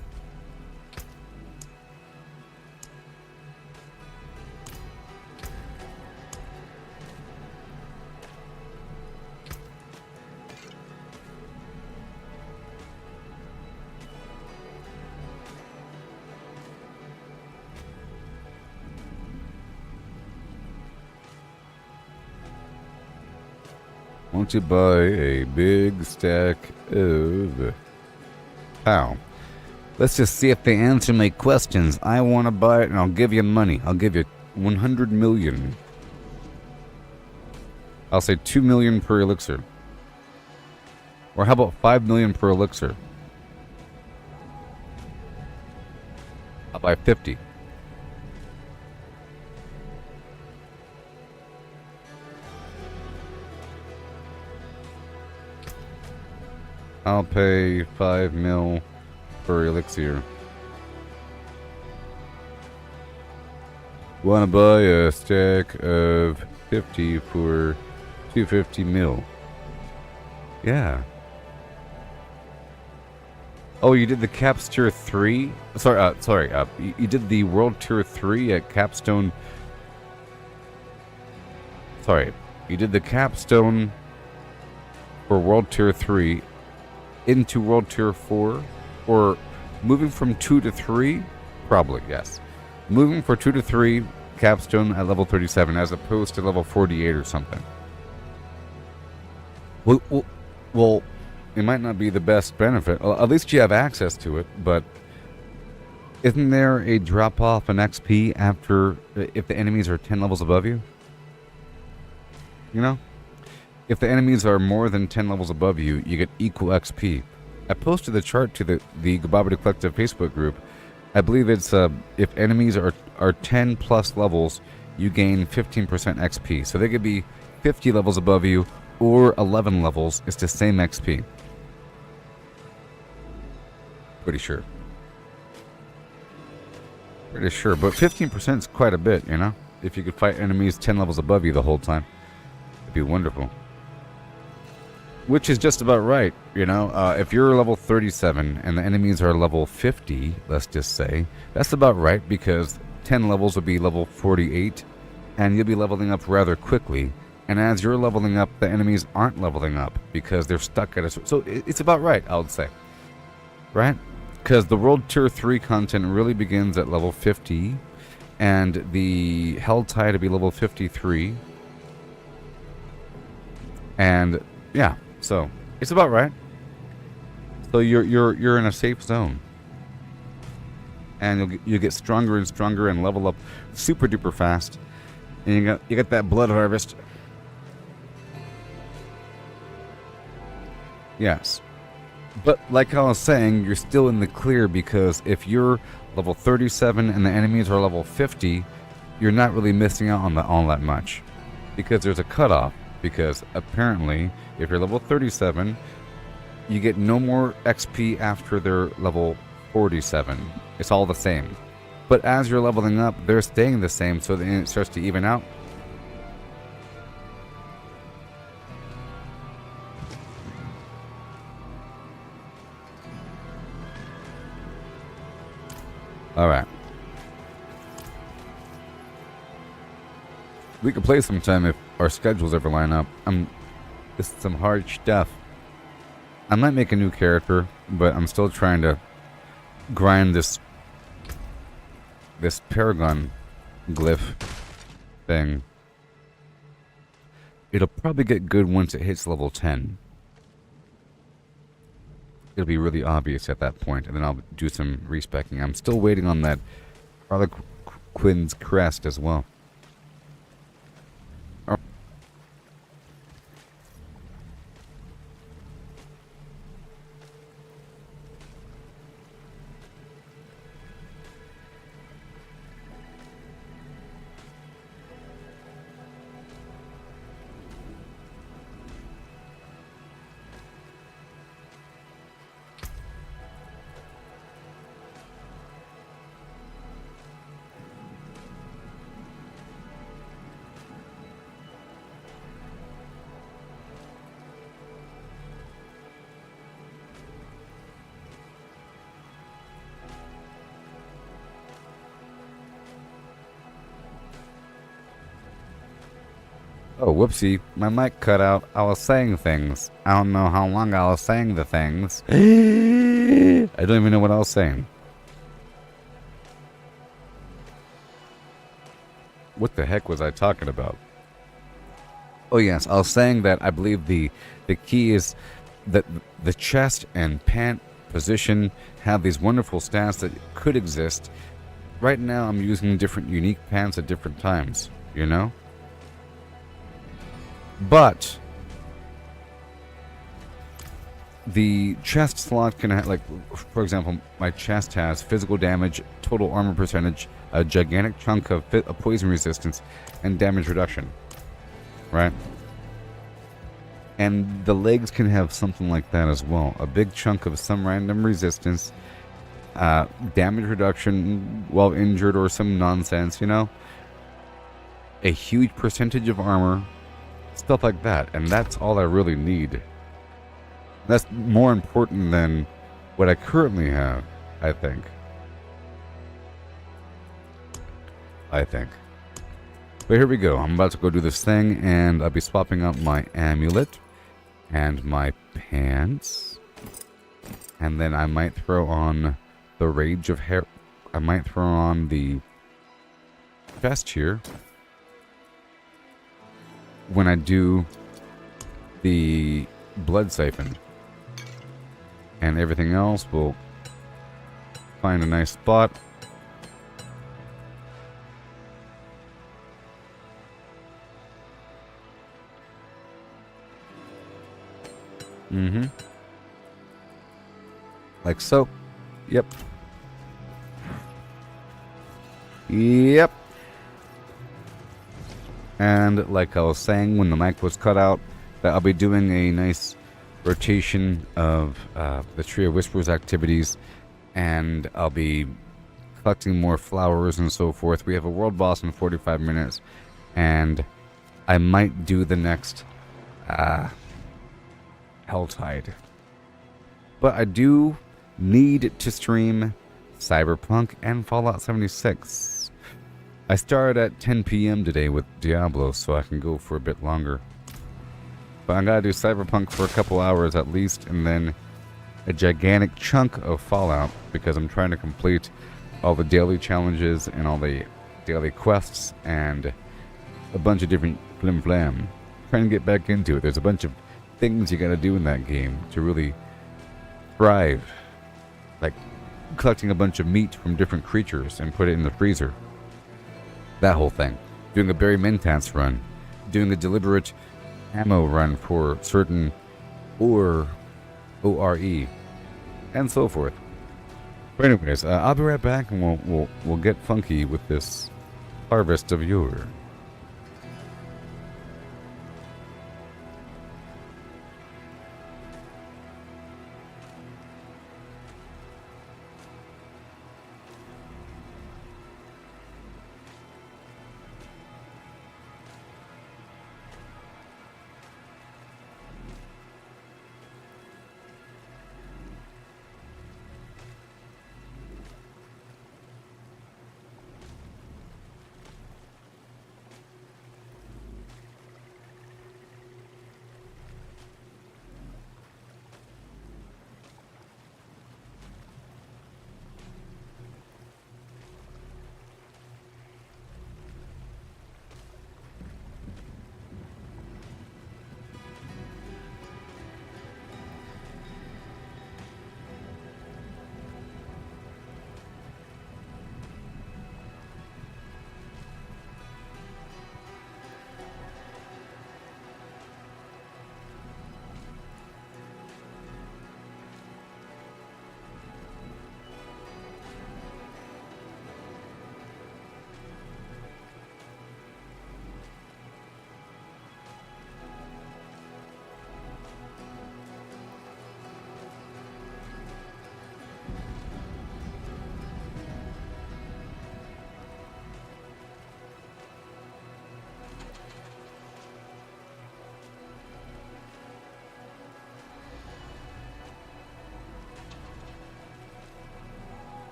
Won't you buy a big stack of... How? Let's just see if they answer my questions. I want to buy it and I'll give you money. I'll give you 100 million. I'll say 2 million per elixir. Or how about 5 million per elixir? I'll buy 50. I'll pay 5 mil per elixir. Wanna buy a stack of 50 for 250 mil? Yeah. Oh, you did the Caps Tier 3? Sorry, you did the World Tier 3 at Capstone. Sorry, you did the Capstone for World Tier 3 into World Tier 4? Or moving from 2 to 3? Probably, yes. Moving for 2 to 3 Capstone at level 37 as opposed to level 48 or something. Well, it might not be the best benefit. Well, at least you have access to it, but isn't there a drop-off in XP after if the enemies are 10 levels above you? You know? If the enemies are more than 10 levels above you, you get equal XP. I posted the chart to the Gooboberti Collective Facebook group. I believe it's if enemies are 10 plus levels, you gain 15% XP. So they could be 50 levels above you or 11 levels. It's the same XP. Pretty sure. Pretty sure. But 15% is quite a bit, you know? If you could fight enemies 10 levels above you the whole time. It'd be wonderful. Which is just about right, you know? If you're level 37 and the enemies are level 50, let's just say, that's about right because 10 levels would be level 48 and you'll be leveling up rather quickly. And as you're leveling up, the enemies aren't leveling up because they're stuck at a... So it's about right, I would say. Right? Because the World Tier 3 content really begins at level 50 and the Hell Tide to be level 53. And yeah, so it's about right. So you're in a safe zone. And you get stronger and stronger and level up super duper fast. And you got that blood harvest. Yes. But like I was saying, you're still in the clear because if you're level 37 and the enemies are level 50, you're not really missing out on all that much. Because there's a cutoff. Because apparently, if you're level 37, you get no more XP after they're level 47. It's all the same. But as you're leveling up, they're staying the same, so then it starts to even out. Alright. We could play sometime if our schedules ever line up. This is some hard stuff. I might make a new character, but I'm still trying to grind this Paragon glyph thing. It'll probably get good once it hits level 10. It'll be really obvious at that point, and then I'll do some respecking. I'm still waiting on that Harlequin's crest as well. Oh, whoopsie. My mic cut out. I was saying things. I don't know how long I was saying the things. I don't even know what I was saying. What the heck was I talking about? Oh yes, I was saying that I believe the key is that the chest and pant position have these wonderful stats that could exist. Right now I'm using different unique pants at different times, you know? But the chest slot can have, like, for example, my chest has physical damage, total armor percentage, a gigantic chunk of poison resistance, and damage reduction. Right? And the legs can have something like that as well. A big chunk of some random resistance, damage reduction while injured or some nonsense, you know? A huge percentage of armor, stuff like that. And that's all I really need. That's more important than what I currently have, I think. But here we go. I'm about to go do this thing, and I'll be swapping out my amulet and my pants. And then I might throw on the Rage of Hair. I might throw on the chest here when I do the blood siphon. And everything else will find a nice spot. Like so. Yep. And like I was saying when the mic was cut out, that I'll be doing a nice rotation of the Tree of Whispers activities, and I'll be collecting more flowers and so forth. We have a world boss in 45 minutes, and I might do the next Helltide. But I do need to stream Cyberpunk and Fallout 76. I started at 10 p.m. today with Diablo, so I can go for a bit longer. But I gotta do Cyberpunk for a couple hours at least, and then a gigantic chunk of Fallout, because I'm trying to complete all the daily challenges and all the daily quests and a bunch of different flim flam. Trying to get back into it. There's a bunch of things you gotta do in that game to really thrive. Like collecting a bunch of meat from different creatures and put it in the freezer. That whole thing. Doing a Barry Mentats run. Doing a deliberate ammo run for certain ORE. And so forth. But anyways, I'll be right back, and we'll get funky with this harvest of yore.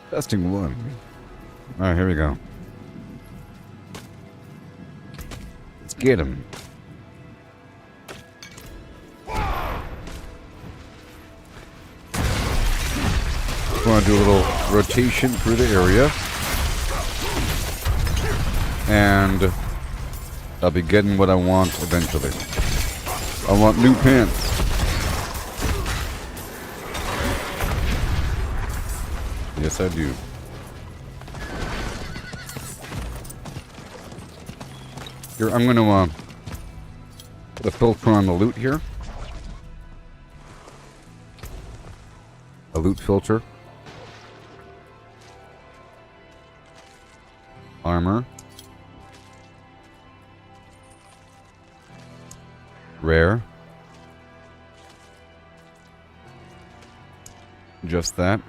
Testing 1. Alright, here we go. Let's get him. Just want to do a little rotation through the area. And I'll be getting what I want eventually. I want new pants. Yes, I do. Here, I'm gonna put a filter on the loot here. A loot filter. Armor. Rare. Just that.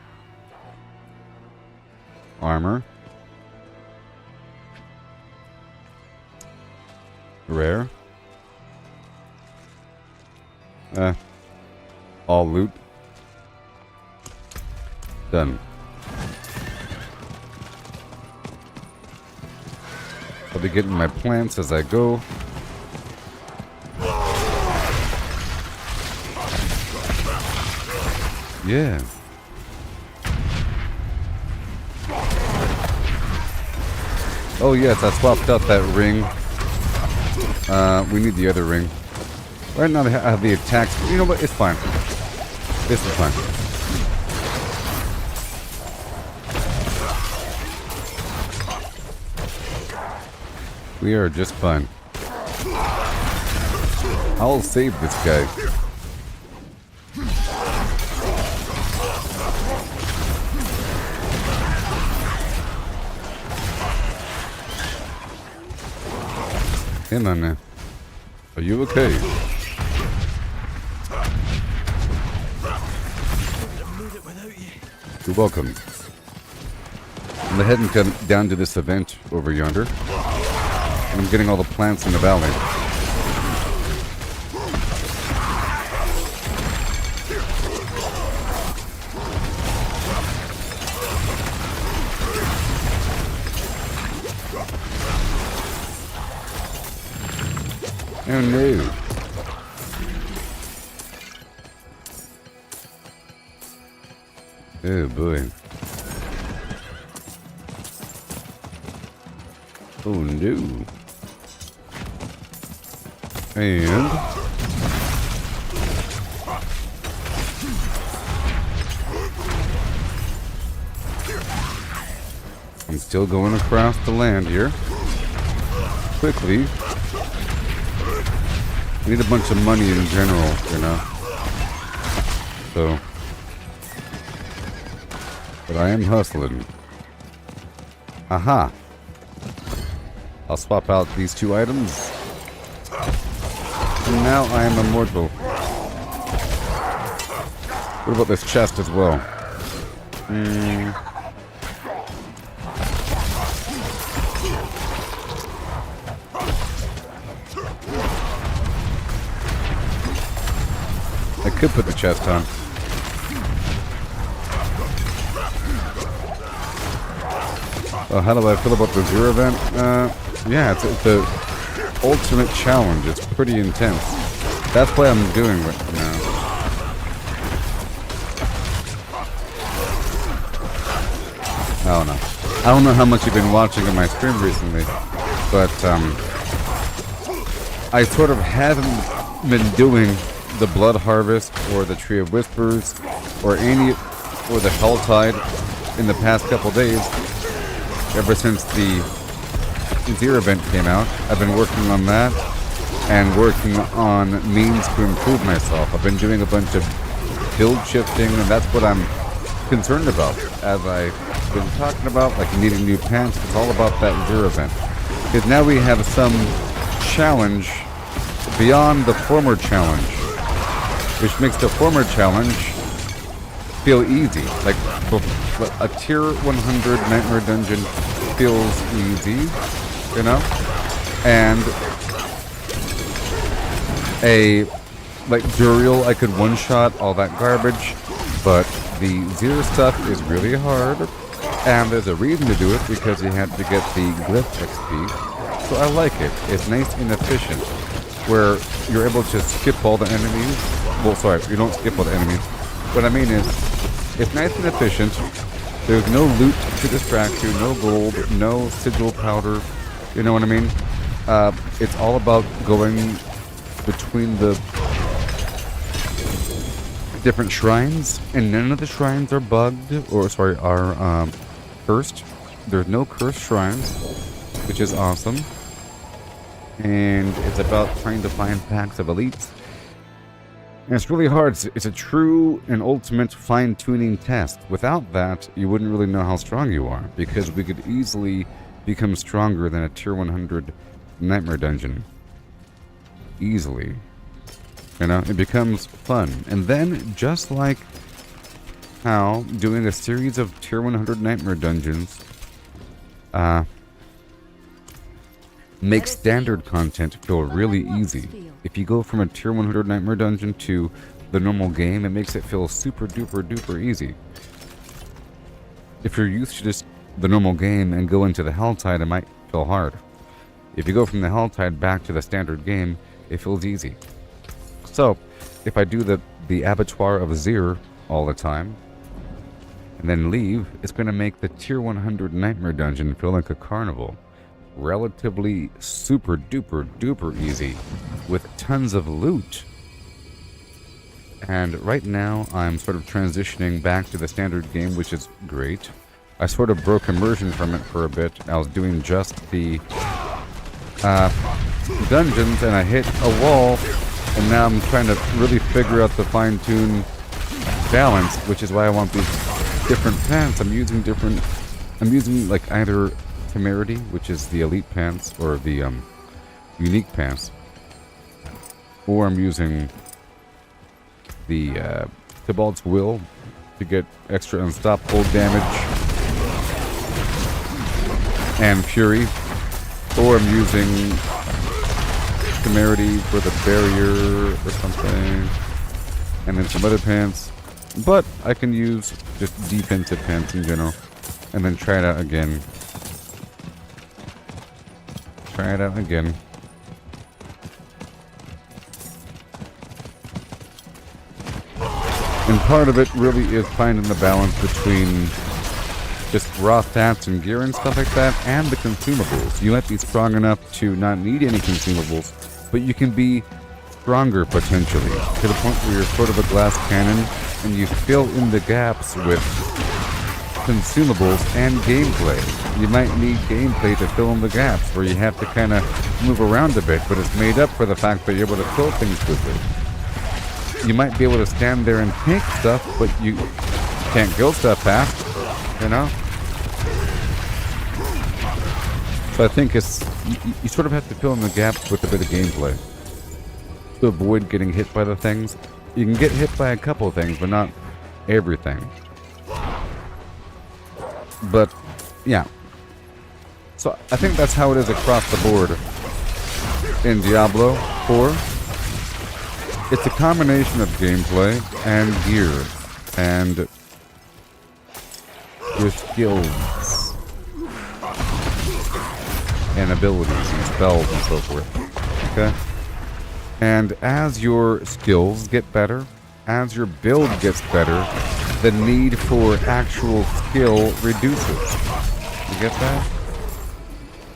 Armor. Rare. All loot. Done. I'll be getting my plants as I go. Yeah. Oh yes, I swapped out that ring. We need the other ring. Right now I have the attacks. You know what? It's fine. This is fine. We are just fine. I'll save this guy. Hey man, are you okay? You're welcome. I'm heading down to this event over yonder. I'm getting all the plants in the valley. Oh no. Oh boy. Oh no. And I'm still going across the land here. Quickly. I need a bunch of money in general, you know. So, but I am hustling. Aha. I'll swap out these 2 items. And now I am immortal. What about this chest as well? I could put the chest on. Well, how do I feel about the Zero event? Yeah, it's the ultimate challenge. It's pretty intense. That's why I'm doing it now. I don't know. I don't know how much you've been watching on my stream recently, but I sort of haven't been doing the Blood Harvest or the Tree of Whispers or the Helltide in the past couple days. Ever since the Zero event came out, I've been working on that and working on means to improve myself. I've been doing a bunch of build shifting, and that's what I'm concerned about. As I've been talking about, like needing new pants, it's all about that Zero event. Because now we have some challenge beyond the former challenge, which makes the former challenge feel easy. Like a tier 100 Nightmare Dungeon feels easy, you know? And a like Duriel, I could one-shot all that garbage, but the Zero stuff is really hard. And there's a reason to do it, because you have to get the glyph XP. So I like it. It's nice and efficient, where you're able to skip all the enemies. Well, sorry, you don't skip all the enemies. What I mean is, it's nice and efficient. There's no loot to distract you, no gold, no sigil powder. You know what I mean? It's all about going between the different shrines, and none of the shrines are bugged, are cursed. There's no cursed shrines, which is awesome. And it's about trying to find packs of elites. And it's really hard. It's a true and ultimate fine-tuning test. Without that, you wouldn't really know how strong you are, because we could easily become stronger than a tier 100 nightmare dungeon. Easily. You know, it becomes fun. And then, just like how doing a series of tier 100 nightmare dungeons makes standard content feel really easy. If you go from a tier 100 nightmare dungeon to the normal game, it makes it feel super duper duper easy. If you're used to just the normal game and go into the Helltide, it might feel hard. If you go from the Helltide back to the standard game, it feels easy. So, if I do the Abattoir of Azir all the time, and then leave, it's going to make the tier 100 nightmare dungeon feel like a carnival. Relatively super duper duper easy, with tons of loot. And right now, I'm sort of transitioning back to the standard game, which is great. I sort of broke immersion from it for a bit. I was doing just the dungeons, and I hit a wall, and now I'm trying to really figure out the fine-tune balance, which is why I want these different pants. I'm using like either Temerity, which is the elite pants, or the unique pants, or I'm using the Tybald's Will to get extra unstoppable damage, and Fury, or I'm using Temerity for the barrier or something, and then some other pants. But I can use just defensive pants in general, and then try it out again. Try it out again. And part of it really is finding the balance between just raw stats and gear and stuff like that, and the consumables. You might be strong enough to not need any consumables, but you can be stronger potentially, to the point where you're sort of a glass cannon, and you fill in the gaps with consumables and gameplay. You might need gameplay to fill in the gaps, where you have to kind of move around a bit, but it's made up for the fact that you're able to kill things quickly. You might be able to stand there and take stuff, but you can't kill stuff fast, you know? So I think it's you sort of have to fill in the gaps with a bit of gameplay to avoid getting hit by the things. You can get hit by a couple of things, but not everything. But yeah, so I think that's how it is across the board in Diablo 4. It's a combination of gameplay and gear and your skills and abilities and spells and so forth. Okay? And as your skills get better, as your build gets better, the need for actual skill reduces. You get that?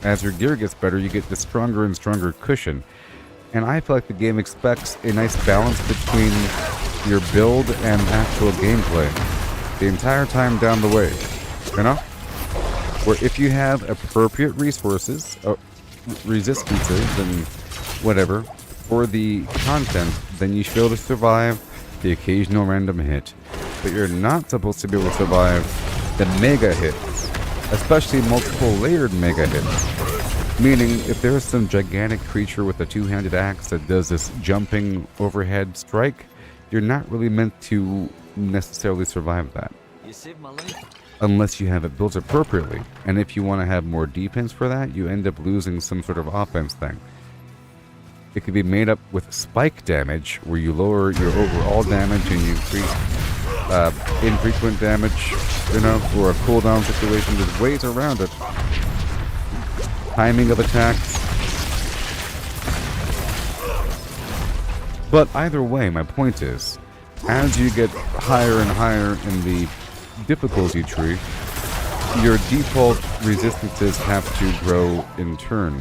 As your gear gets better, you get the stronger and stronger cushion. And I feel like the game expects a nice balance between your build and actual gameplay the entire time down the way. You know? Where if you have appropriate resources, resistances, and whatever, for the content, then you should be able to survive the occasional random hit. But you're not supposed to be able to survive the mega hits, especially multiple layered mega hits. Meaning, if there's some gigantic creature with a two-handed axe that does this jumping overhead strike, you're not really meant to necessarily survive that. You saved my life. Unless you have it built appropriately. And if you want to have more defense for that, you end up losing some sort of offense thing. It could be made up with spike damage, where you lower your overall damage and you increase infrequent damage, you know, or a cooldown situation. There's ways around it. Timing of attacks. But either way, my point is, as you get higher and higher in the difficulty tree, your default resistances have to grow in turn,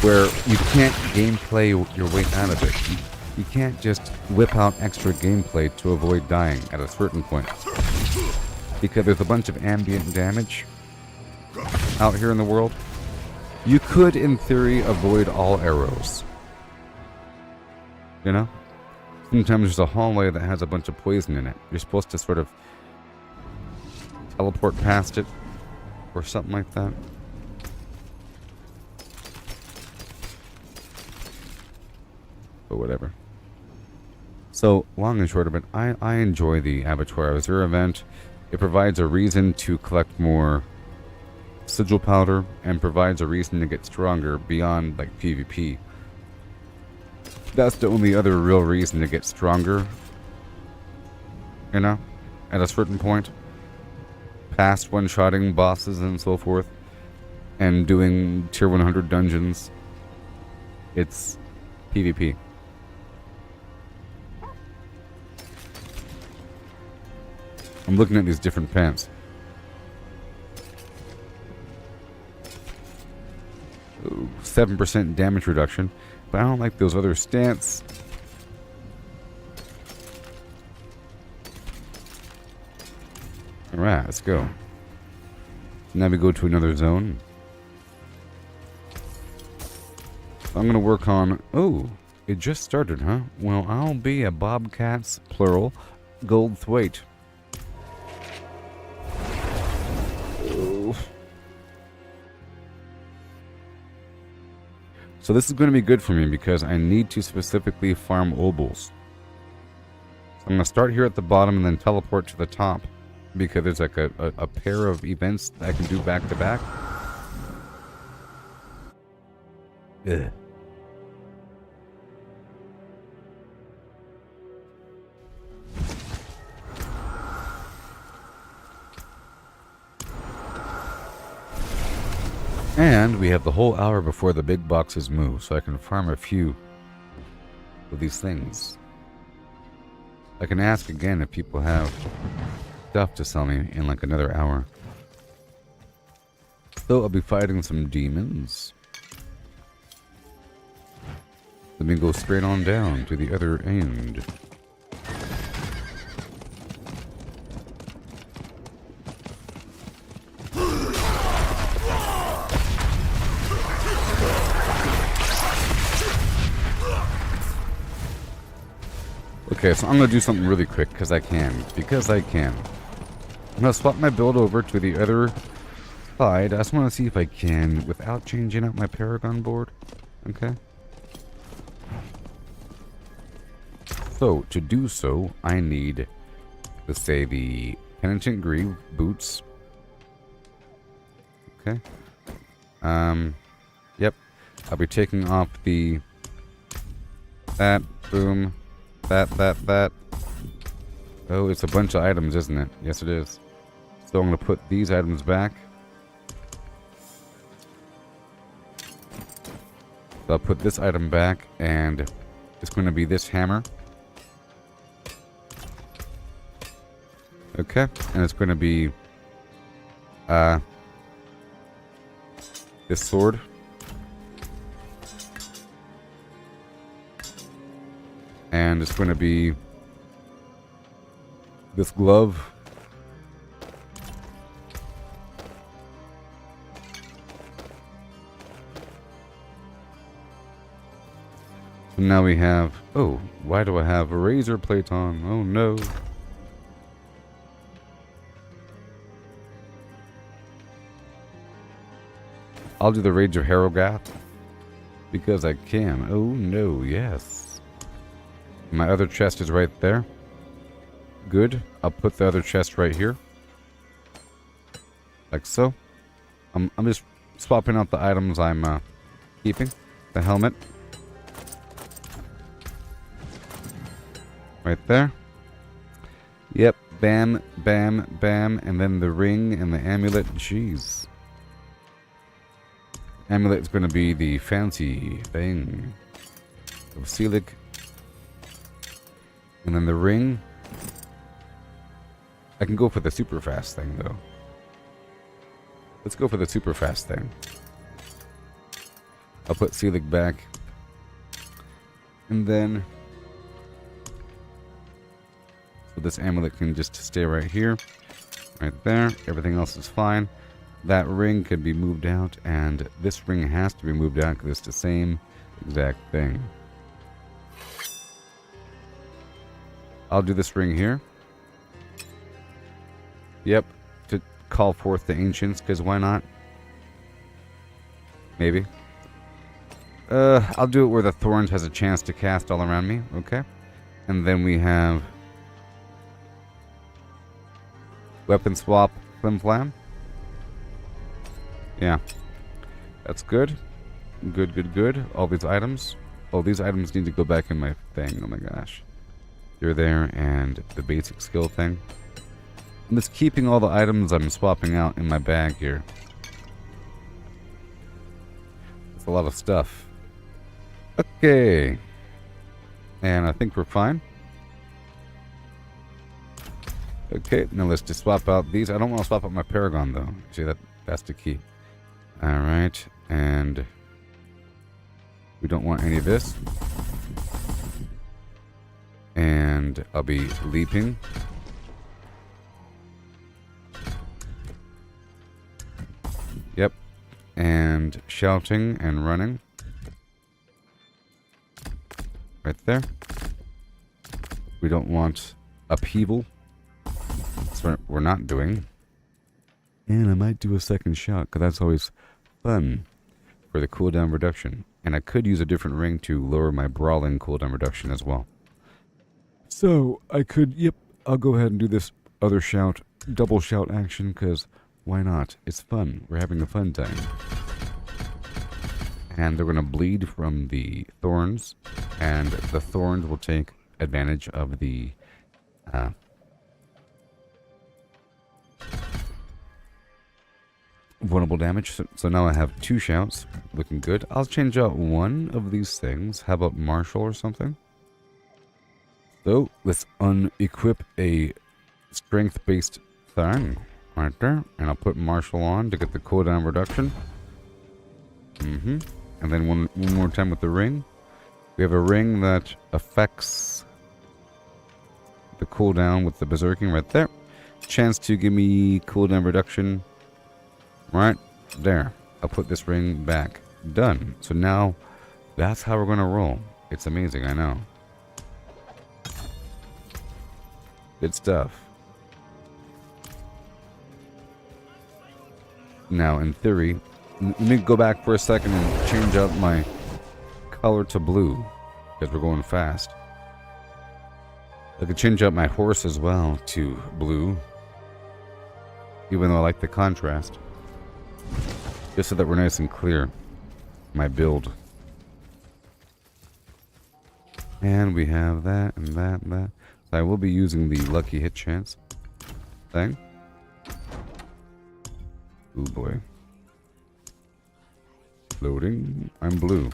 where you can't gameplay your way out of it. You can't just whip out extra gameplay to avoid dying at a certain point, because there's a bunch of ambient damage out here in the world. You could, in theory, avoid all arrows. You know? Sometimes there's a hallway that has a bunch of poison in it. You're supposed to sort of teleport past it, or something like that. But whatever. So, long and short of it, I enjoy the Abattoir Azure event. It provides a reason to collect more sigil powder, and provides a reason to get stronger beyond, like, PvP. That's the only other real reason to get stronger, you know, at a certain point. Past one-shotting bosses and so forth, and doing tier 100 dungeons. It's PvP. I'm looking at these different pants. Ooh, 7% damage reduction, but I don't like those other stats. Alright, let's go. Now we go to another zone. I'm gonna work on... Oh, it just started, huh? Well, I'll be a bobcats, plural, gold thwaite. Oh. So this is going to be good for me because I need to specifically farm obols. So I'm going to start here at the bottom and then teleport to the top, because there's like a pair of events that I can do back to back. Ugh. And we have the whole hour before the big boxes move, so I can farm a few of these things. I can ask again if people have stuff to sell me in like another hour. So I'll be fighting some demons. Let me go straight on down to the other end. Okay, so I'm going to do something really quick, because I can. Because I can. I'm going to swap my build over to the other side. I just want to see if I can, without changing out my Paragon board. Okay? So, to do so, I need, let's say, the Penitent Greave boots. Okay? Yep. I'll be taking off the... That, boom... That. Oh, it's a bunch of items, isn't it? Yes, it is. So I'm going to put these items back. So I'll put this item back, and it's going to be this hammer. Okay, and it's going to be this sword. And it's going to be this glove. So now we have... Oh, why do I have a razor plate on? Oh no. I'll do the Rage of Harrogath, because I can. Oh no, yes. My other chest is right there. Good. I'll put the other chest right here. Like so. I'm just swapping out the items I'm keeping. The helmet. Right there. Yep, bam, bam, bam, and then the ring and the amulet. Jeez. Amulet is going to be the fancy thing of Selig. And then the ring. I can go for the super fast thing, though. Let's go for the super fast thing. I'll put Selig back. And then... so this amulet can just stay right here. Right there. Everything else is fine. That ring can be moved out. And this ring has to be moved out because it's the same exact thing. I'll do this ring here. Yep. To call forth the ancients, because why not? Maybe. I'll do it where the thorns has a chance to cast all around me. Okay. And then we have... weapon swap, flim flam. Yeah. That's good. Good, good, good. All these items. Oh, these items need to go back in my thing. Oh my gosh. They're there, and the basic skill thing. I'm just keeping all the items I'm swapping out in my bag here. It's a lot of stuff. Okay. And I think we're fine. Okay, now let's just swap out these. I don't want to swap out my Paragon, though. See, that's the key. Alright, and we don't want any of this. And I'll be leaping. Yep. And shouting and running. Right there. We don't want upheaval. That's what we're not doing. And I might do a second shout, because that's always fun for the cooldown reduction. And I could use a different ring to lower my brawling cooldown reduction as well. So, I could, yep, I'll go ahead and do this other shout, double shout action, because why not? It's fun. We're having a fun time. And they're going to bleed from the thorns, and the thorns will take advantage of the vulnerable damage. So now I have 2 shouts. Looking good. I'll change out one of these things. How about Marshall or something? So, let's unequip a strength-based thing right there. And I'll put Marshall on to get the cooldown reduction. And then one more time with the ring. We have a ring that affects the cooldown with the berserking right there. Chance to give me cooldown reduction right there. I'll put this ring back. Done. So now, that's how we're going to roll. It's amazing, I know. Good stuff. Now, in theory, let me go back for a second and change out my color to blue, because we're going fast. I could change out my horse as well to blue, even though I like the contrast. Just so that we're nice and clear. My build. And we have that and that and that. So I will be using the lucky hit chance thing. Ooh boy. Loading. I'm blue.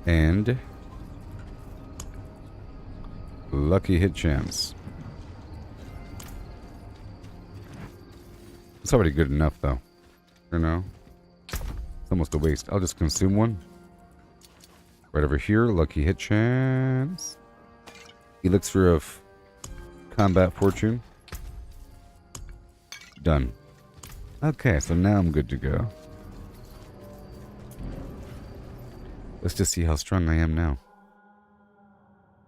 And lucky hit chance. It's already good enough though. You know? It's almost a waste. I'll just consume one. Right over here, lucky hit chance. Elixir of combat fortune. Done. Okay, so now I'm good to go. Let's just see how strong I am now.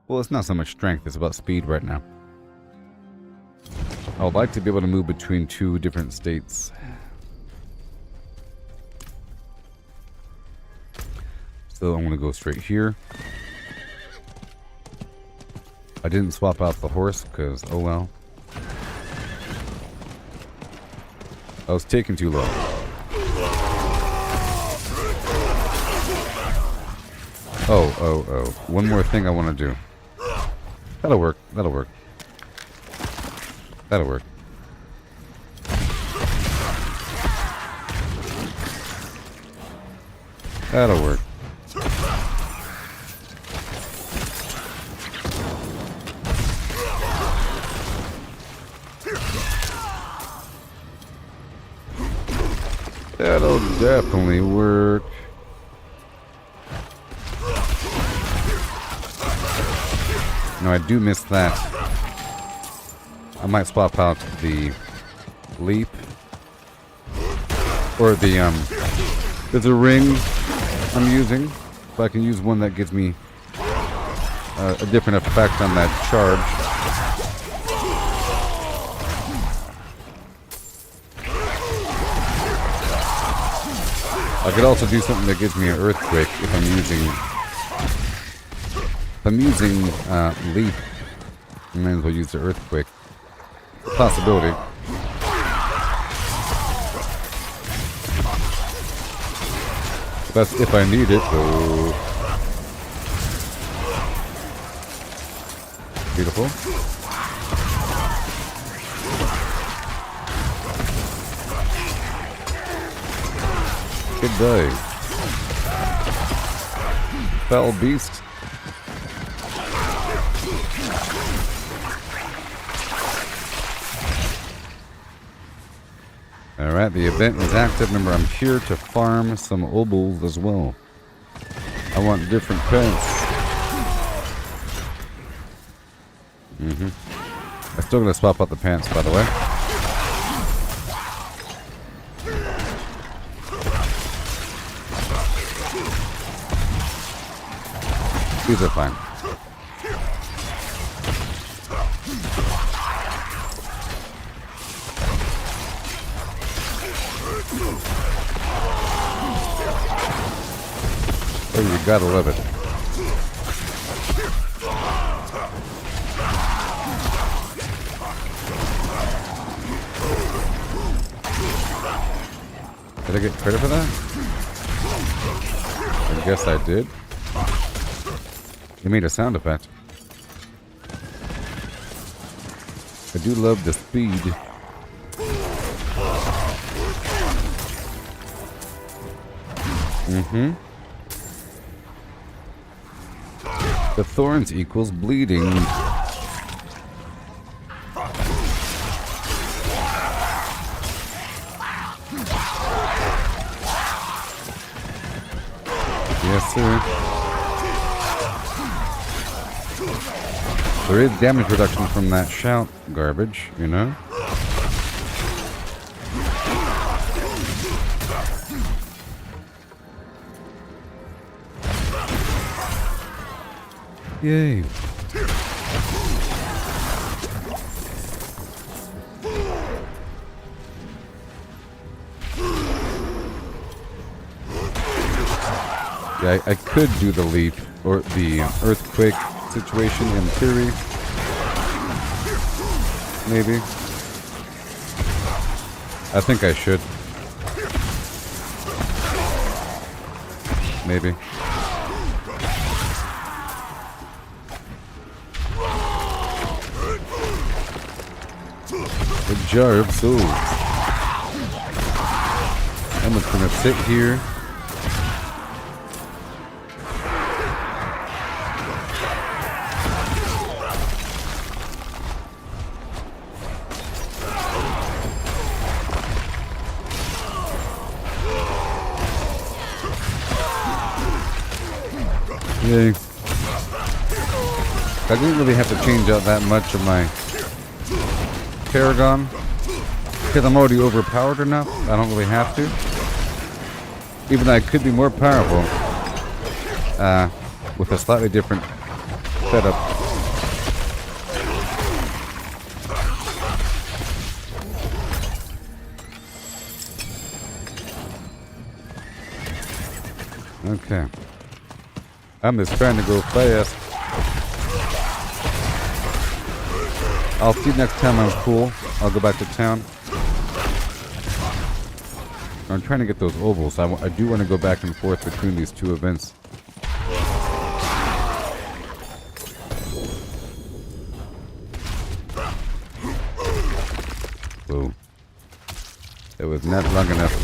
Well, it's not so much strength, it's about speed right now. I would like to be able to move between 2 different states. So I'm going to go straight here. I didn't swap out the horse because, oh well. I was taking too long. Oh. One more thing I want to do. That'll work. That'll work. That'll work. That'll work. That'll definitely work. No, I do miss that. I might swap out the leap. Or the, there's a ring I'm using. So I can use one that gives me a different effect on that charge. I could also do something that gives me an earthquake if I'm using leap. I might as well use the earthquake. Possibility. That's if I need it, though. Beautiful. Good day. Foul beast. Alright, the event is active. Remember, I'm here to farm some obols as well. I want different pets. I'm still gonna swap out the pants, by the way. These are fine. Oh, you gotta love it. Did I get credit for that? I guess I did. You made a sound effect. I do love the speed. The thorns equals bleeding. Yes, sir. There is damage reduction from that shout garbage, you know? Yay. Yeah, I could do the leap or the earthquake situation in theory. Maybe. I think I should. Maybe. The jar of souls. I'm just gonna sit here. Yay. I didn't really have to change out that much of my Paragon because I'm already overpowered enough. I don't really have to. Even though I could be more powerful with a slightly different setup. Okay. I'm just trying to go fast. I'll see you next time I'm cool. I'll go back to town. I'm trying to get those ovals. I do want to go back and forth between these two events. Whoa. It was not long enough.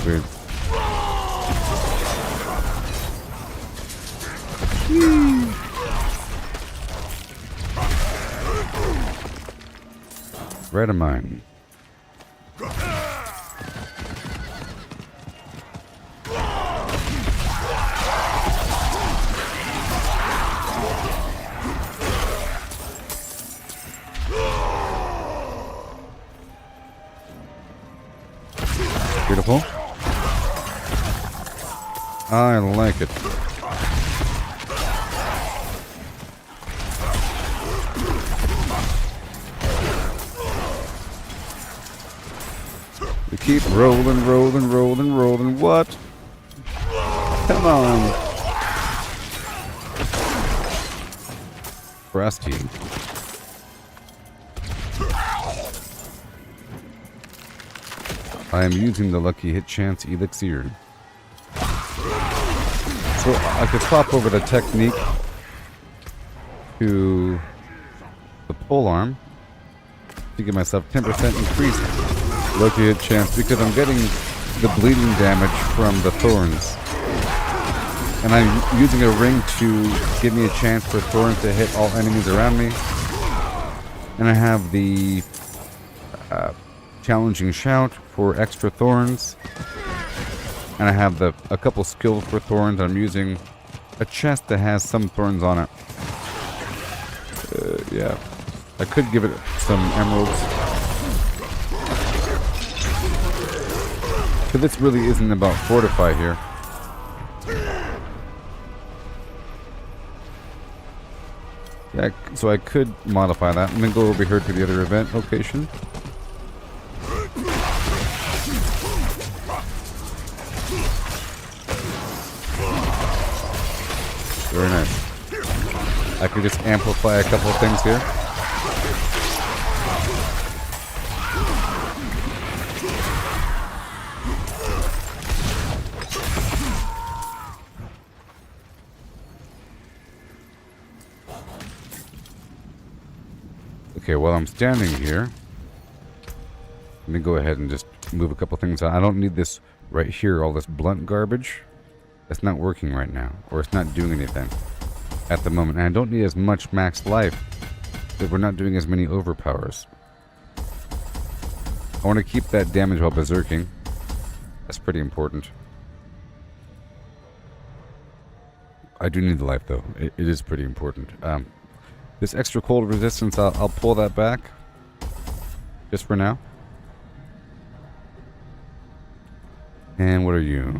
Weird. Red of mine. Beautiful. I like it. We keep rolling, rolling, rolling, rolling. What? Come on. Frosty. I am using the lucky hit chance elixir. So I could swap over the technique to the pole arm to give myself 10% increased lucky hit chance because I'm getting the bleeding damage from the thorns. And I'm using a ring to give me a chance for thorns to hit all enemies around me. And I have the challenging shout for extra thorns. And I have a couple skills for thorns. I'm using a chest that has some thorns on it. Yeah. I could give it some emeralds. But this really isn't about fortify here. Yeah, so I could modify that and then go over here to the other event location. Very nice. I could just amplify a couple of things here. Okay, while I'm standing here, let me go ahead and just move a couple things out. I don't need this right here, all this blunt garbage. That's not working right now, or it's not doing anything at the moment. And I don't need as much max life because we're not doing as many overpowers. I want to keep that damage while berserking. That's pretty important. I do need the life though. It is pretty important. This extra cold resistance, I'll pull that back just for now. And what are you?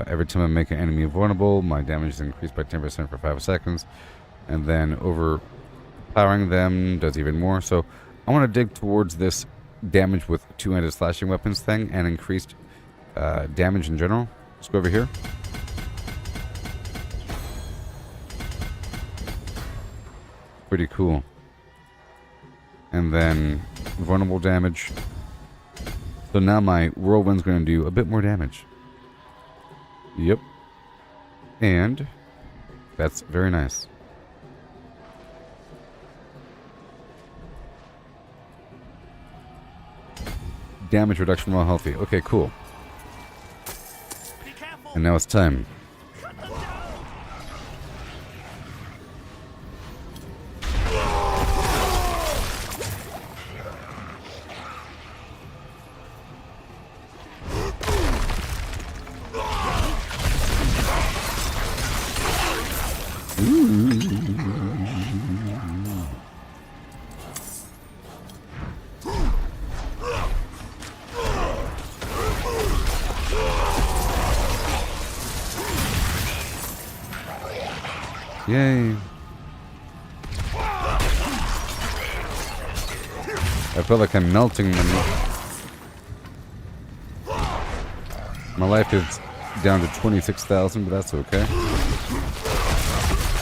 Every time I make an enemy vulnerable, my damage is increased by 10% for 5 seconds. And then overpowering them does even more. So I want to dig towards this damage with two-handed slashing weapons thing and increased damage in general. Let's go over here. Pretty cool. And then vulnerable damage. So now my whirlwind's going to do a bit more damage. Yep. And that's very nice. Damage reduction while healthy. Okay, cool. And now it's time. Yay. I feel like I'm melting them. My life is down to 26,000, but that's okay.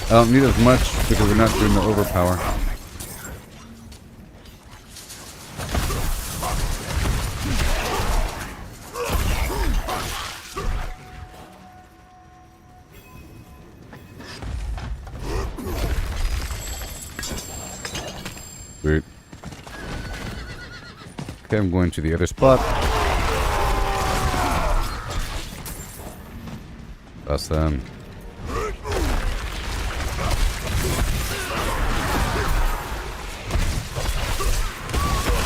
I don't need as much because we're not doing the overpower. Okay, I'm going to the other spot. Awesome.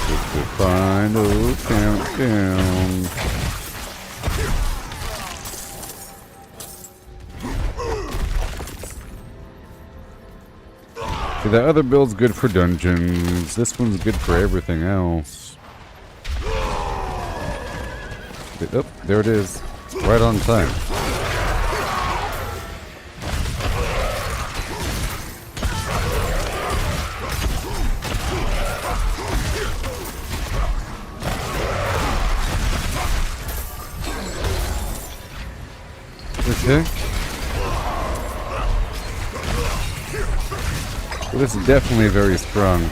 It's the final countdown. So the other build's good for dungeons. This one's good for everything else. Oh, there it is. Right on time. Okay. Well, this is definitely very strong.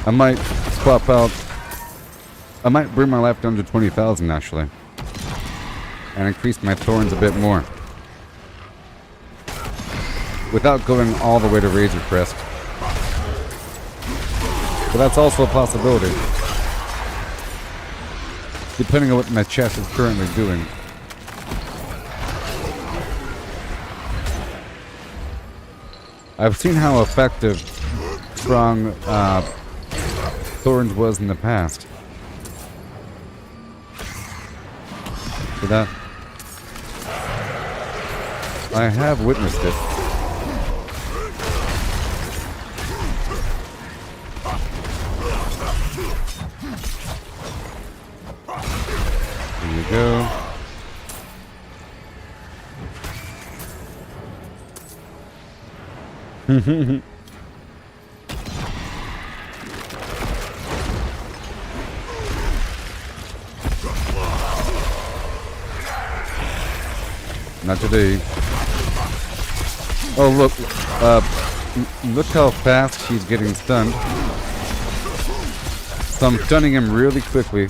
I might swap out. I might bring my life down to 20,000 actually. And increase my thorns a bit more. Without going all the way to Razor Crest. But that's also a possibility. Depending on what my chest is currently doing. I've seen how effective strong thorns was in the past. So that I have witnessed it. There you go. Not today. Oh look, look how fast he's getting stunned. So I'm stunning him really quickly.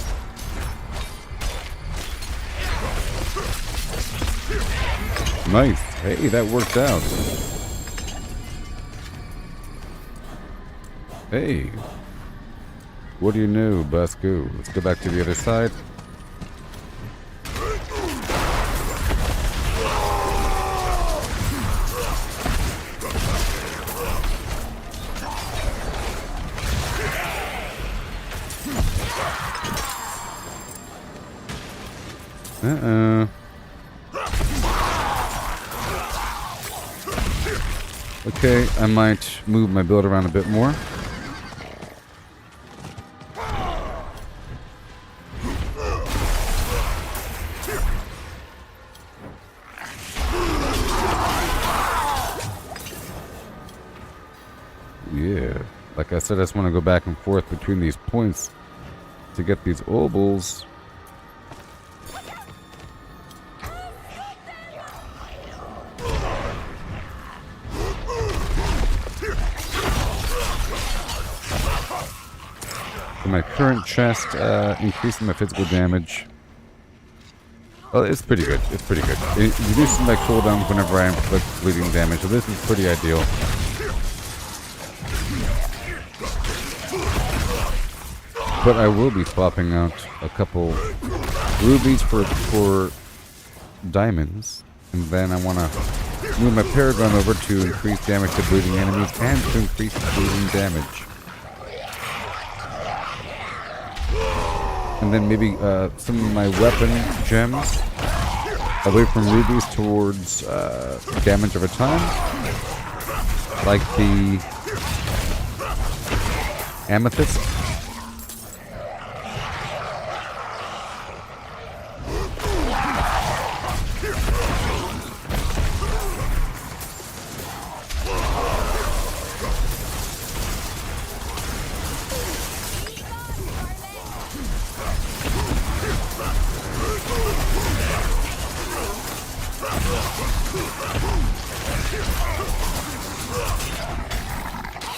Nice. Hey, that worked out. Hey. What do you know, Busco? Let's go back to the other side. Uh-oh. Okay, I might move my build around a bit more. Yeah, like I said, I just want to go back and forth between these points to get these obols. My current chest, increasing my physical damage. Well, it's pretty good. It's pretty good. It reduces my cooldowns whenever I inflict bleeding damage, so this is pretty ideal. But I will be swapping out a couple rubies for diamonds, and then I want to move my Paragon over to increase damage to bleeding enemies and to increase bleeding damage. And then maybe some of my weapon gems away from rubies towards damage over time. Like the amethyst.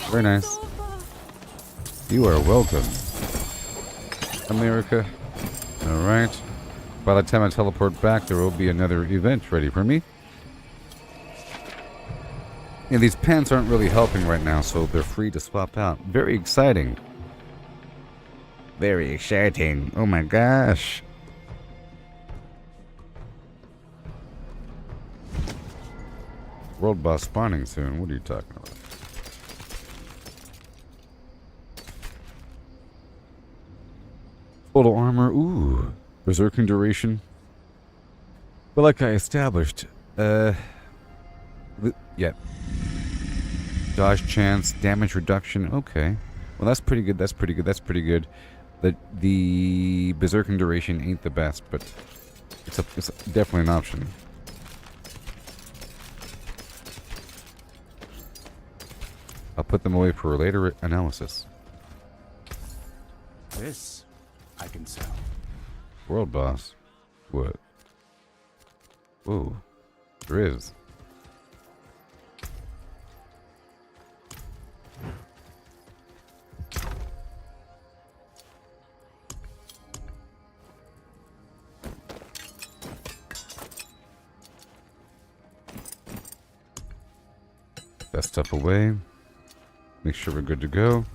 Very nice. You are welcome, America. Alright. By the time I teleport back, there will be another event ready for me. And these pants aren't really helping right now, so they're free to swap out. Very exciting. Very exciting. Oh my gosh. World boss spawning soon. What are you talking about? Total armor. Ooh. Berserking duration. But like I established, yeah. Dodge chance, damage reduction. Okay. Well, that's pretty good. That's pretty good. That's pretty good. The berserking duration ain't the best, but it's definitely an option. I'll put them away for later analysis. This I can sell. World boss. What? Whoa. There is. That stuff away. Make sure we're good to go.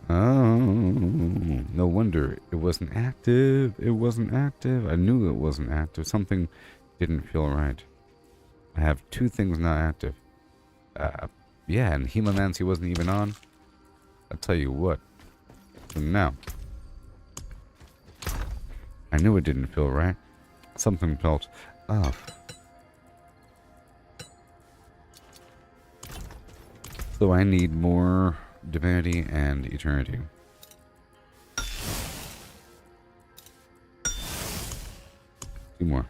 Oh, no wonder it wasn't active. It wasn't active. I knew it wasn't active. Something didn't feel right. I have 2 things not active. Yeah, and Hemomancy wasn't even on. I'll tell you what. So now. I knew it didn't feel right. Something felt off. So I need more divinity and eternity. Two more.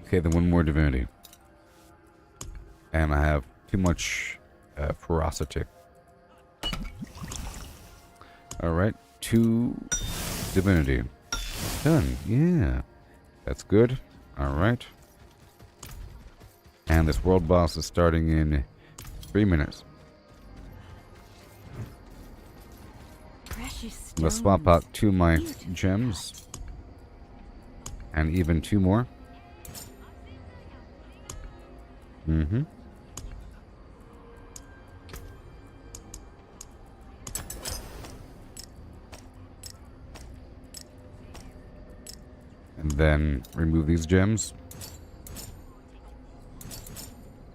Okay, then one more divinity. And I have too much ferocity. Alright, 2 divinity. Done, yeah. That's good. Alright. And this world boss is starting in 3 minutes. Precious I'm gonna swap out 2 of my gems. And even 2 more. Mm-hmm. And then remove these gems.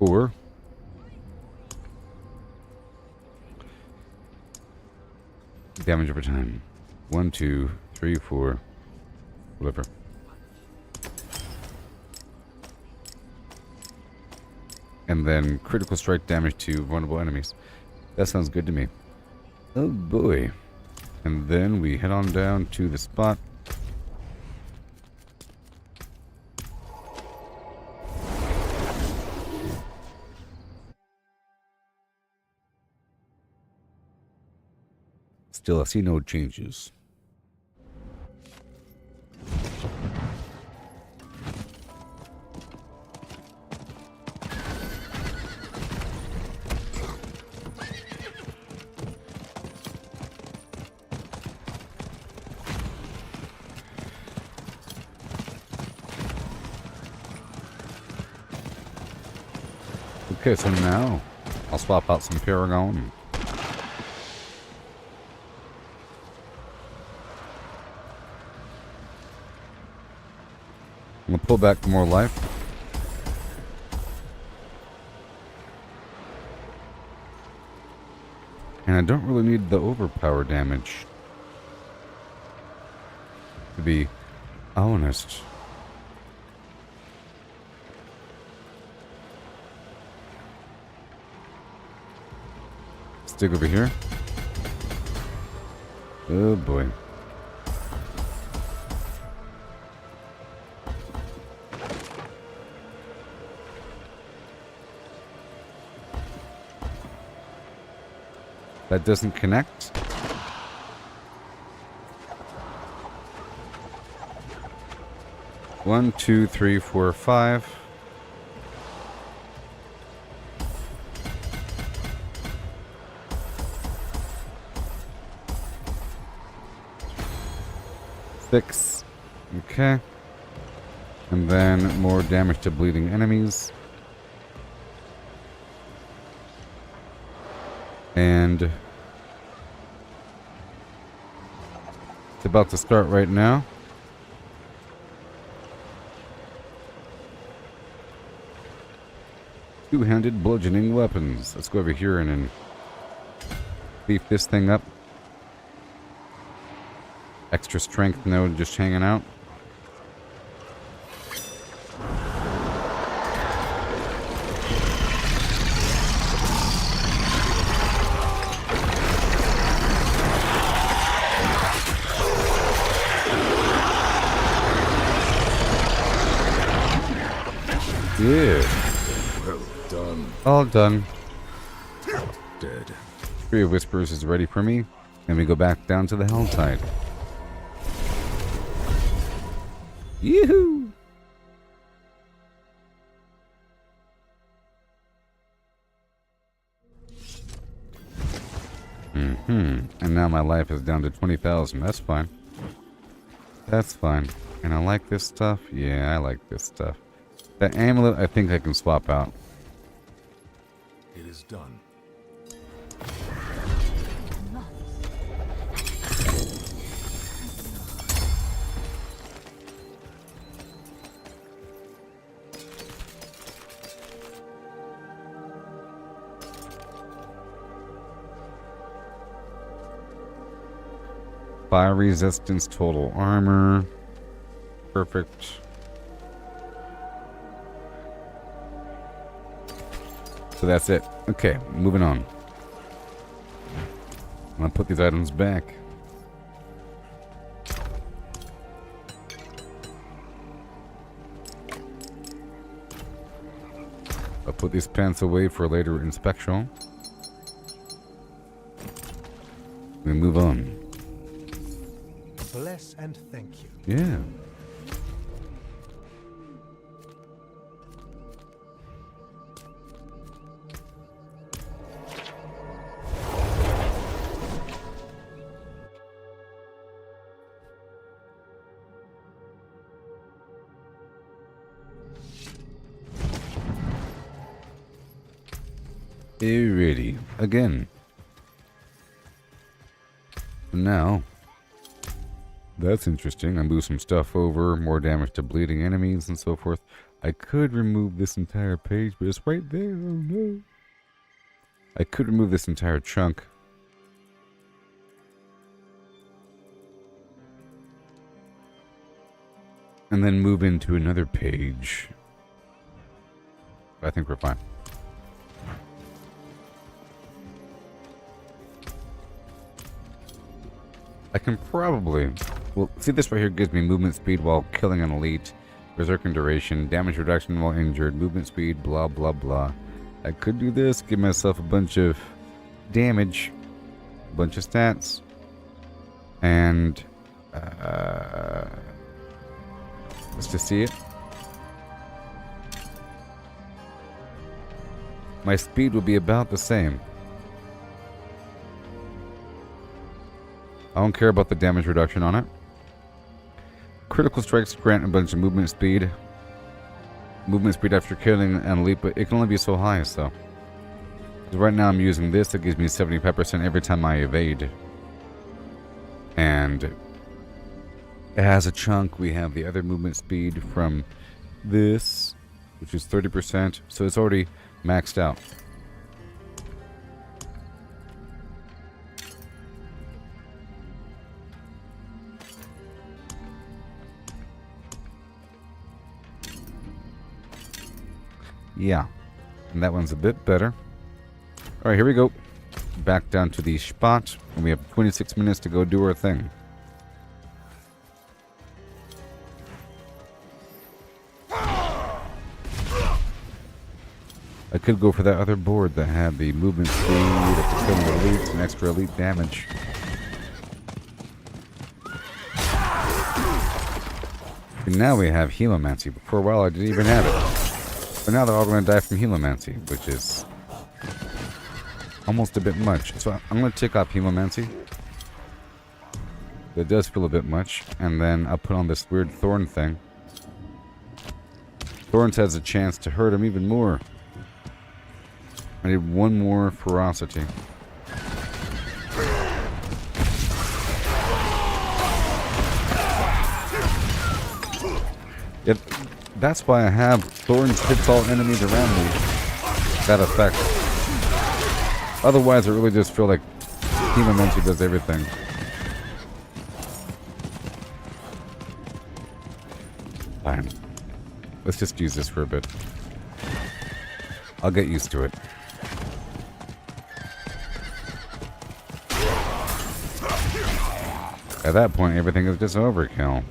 Or damage over time. 1, 2, 3, 4, whatever. And then critical strike damage to vulnerable enemies. That sounds good to me. Oh boy. And then we head on down to the spot. Still, I see no changes. Okay, so now I'll swap out some Paragon. I'm gonna pull back more life. And I don't really need the overpower damage, to be honest. Stick over here. Oh boy. That doesn't connect. One, two, three, four, five. Six. Okay. And then more damage to bleeding enemies. And it's about to start right now. Two-handed bludgeoning weapons. Let's go over here and beef this thing up. Extra strength node just hanging out. Yeah. Well done. All done. Dead. Tree of Whispers is ready for me. And we go back down to the Helltide. Yoo-hoo! And now my life is down to 20,000. That's fine. That's fine. And I like this stuff. Yeah, I like this stuff. That amulet, I think I can swap out. It is done. Fire resistance, total armor. Perfect. So that's it. Okay, moving on. I'm gonna put these items back. I'll put these pants away for later inspection. We move on. Bless and thank you. Yeah. Alrighty. Again. Now. That's interesting. I move some stuff over, more damage to bleeding enemies and so forth. I could remove this entire page, but it's right there. Oh no. I could remove this entire chunk. And then move into another page. I think we're fine. I can probably... Well, see, this right here gives me movement speed while killing an elite, berserker duration, damage reduction while injured, movement speed, blah, blah, blah. I could do this, give myself a bunch of damage, a bunch of stats, and... let's just see it. My speed will be about the same. I don't care about the damage reduction on it. Critical strikes grant a bunch of movement speed. Movement speed after killing an elite, but it can only be so high, so. Because right now I'm using this, it gives me 75% every time I evade. And as a chunk, we have the other movement speed from this, which is 30%, so it's already maxed out. Yeah, and that one's a bit better. Alright, here we go. Back down to the spot, and we have 26 minutes to go do our thing. I could go for that other board that had the movement speed of the killing elites and extra elite damage. And now we have Helomancy. For a while I didn't even have it. But now they're all going to die from Helomancy, which is almost a bit much. So I'm going to take off Helomancy. It does feel a bit much. And then I'll put on this weird thorn thing. Thorns has a chance to hurt him even more. I need one more ferocity. That's why I have Thorns hits all enemies around me. That effect. Otherwise, I really just feel like Team Momentu does everything. Fine. Let's just use this for a bit. I'll get used to it. At that point, everything is just overkill.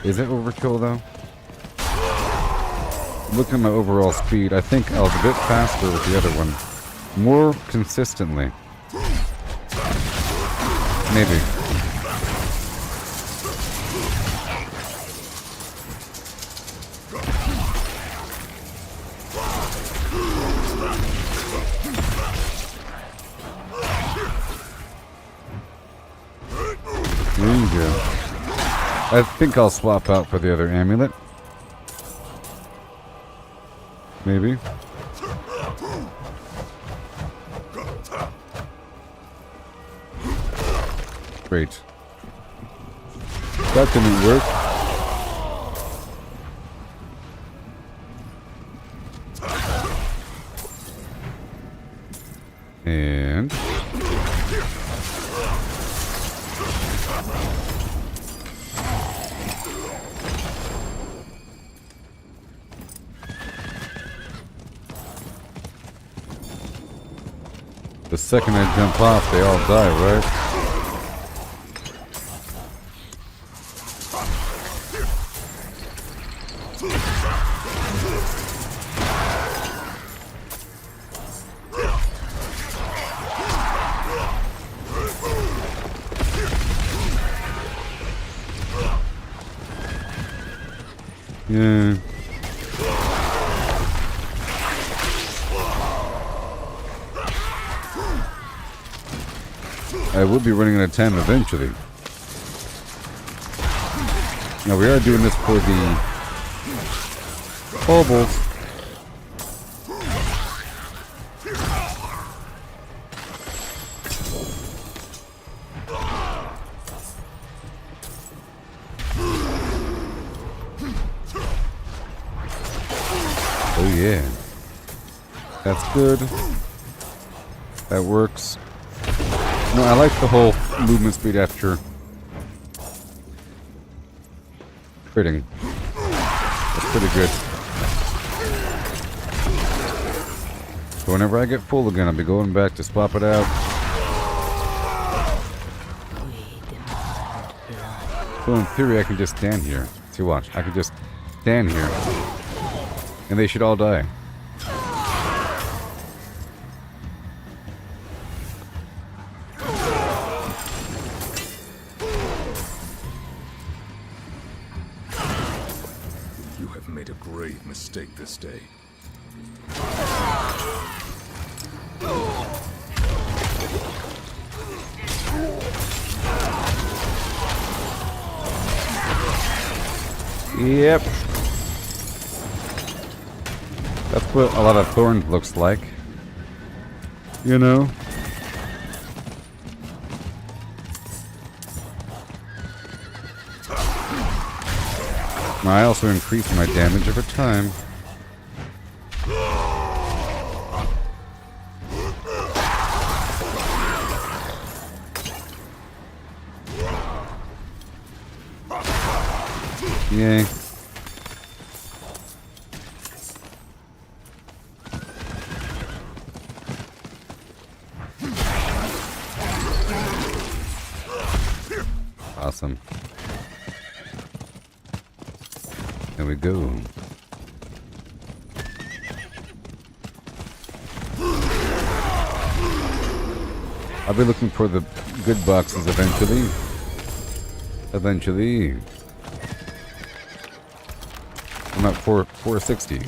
Is it overkill though? Looking at my overall speed, I think I was a bit faster with the other one. More consistently. Maybe. There you go. I think I'll swap out for the other amulet. Maybe. Great. That didn't work. And... the second I jump off, they all die, right? Yeah. I will be running out of time eventually. Now we are doing this for the baubles. Oh yeah. That's good. That works. No, I like the whole movement speed after critting. That's pretty good. So whenever I get full again, I'll be going back to swap it out. So in theory, I can just stand here. See, watch. I can just stand here. And they should all die. Mistake this day. Yep. That's what a lot of Thorn looks like. You know? I also increase my damage over time. Yay. Awesome. There we go. I'll be looking for the good boxes eventually. Eventually. I'm at 460.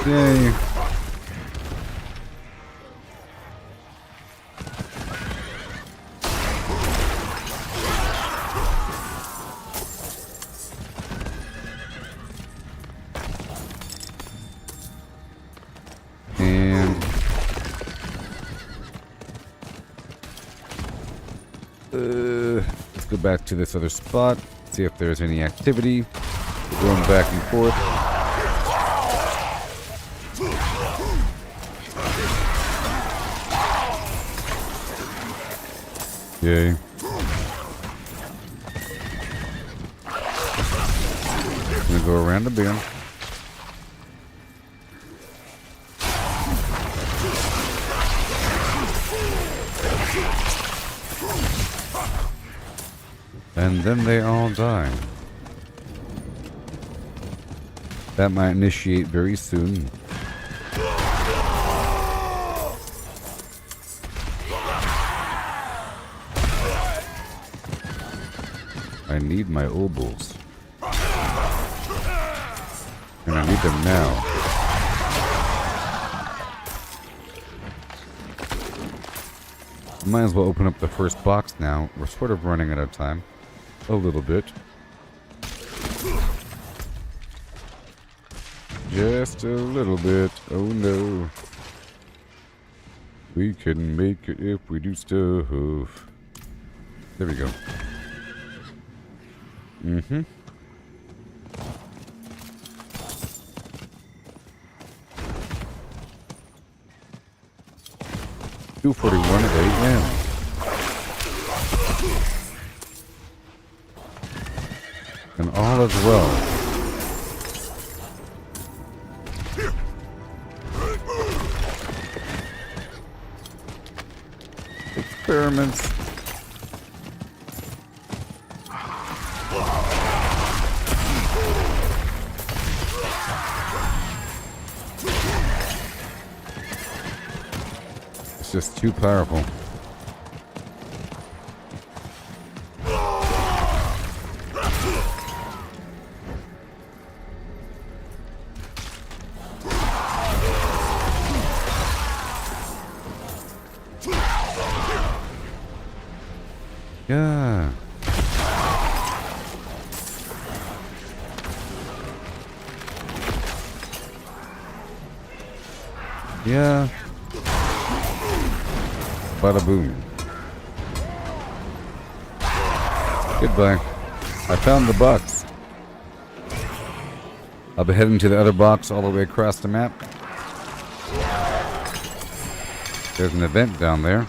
Yay. And let's go back to this other spot, see if there's any activity. Going back and forth. Yay. Gonna go around the bend. And then they all die. That might initiate very soon. I need my obols. And I need them now. Might as well open up the first box now. We're sort of running out of time. A little bit. Just a little bit. Oh no. We can make it if we do stuff. There we go. Mm-hmm. (2:41 a.m.) And all is well. Experiments. It's just too powerful. Yeah. Yeah. Bada boom. Goodbye. I found the box. I'll be heading to the other box all the way across the map. There's an event down there.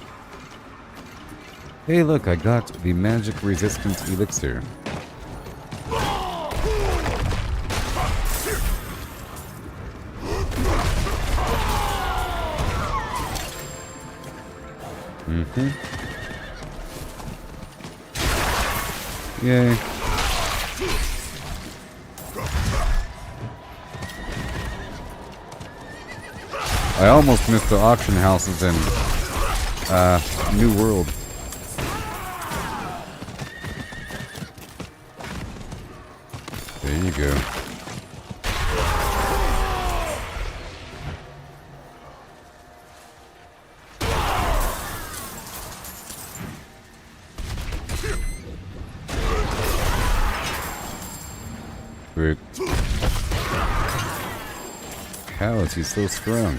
Hey look, I got the magic resistance elixir. Mm-hmm. Yay. I almost missed the auction houses in New World. There you go. Great. How is he so strong?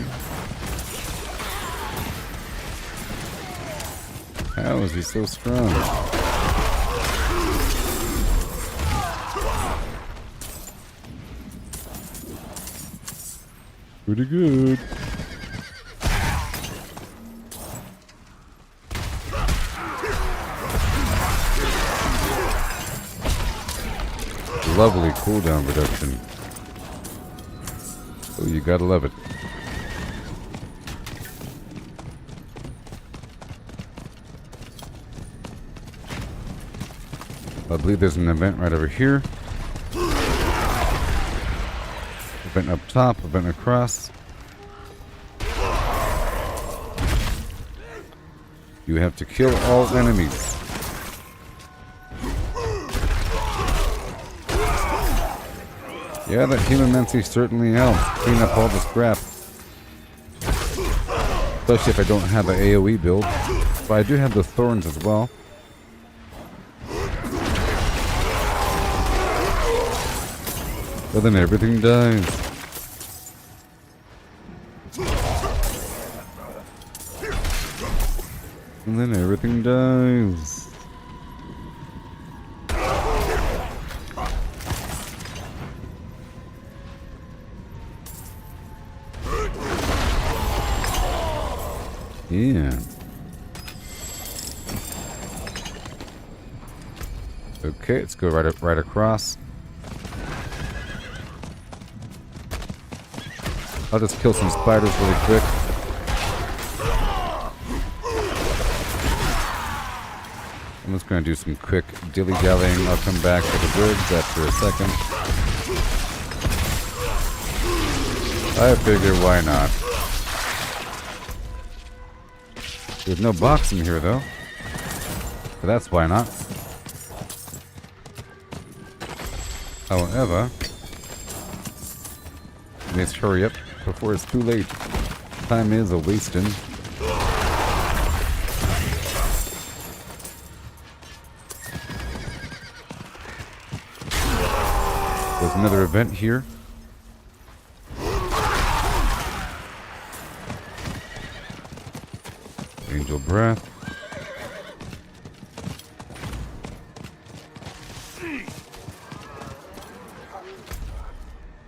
How is he so strong? Pretty good. Lovely cooldown reduction. Oh, you gotta love it. I believe there's an event right over here. Event up top, event across. You have to kill all enemies. Yeah, that humanmancy certainly helps clean up all the scrap. Especially if I don't have an AoE build. But I do have the thorns as well. But then everything dies. And then everything dies. Yeah. Okay, let's go right across. I'll just kill some spiders really quick. I'm just gonna do some quick dilly-dallying. I'll come back to the bridge after a second. I figure why not. There's no box in here though. But that's why not. However, let's hurry up before it's too late. Time is a-wasting. There's another event here. Angel breath.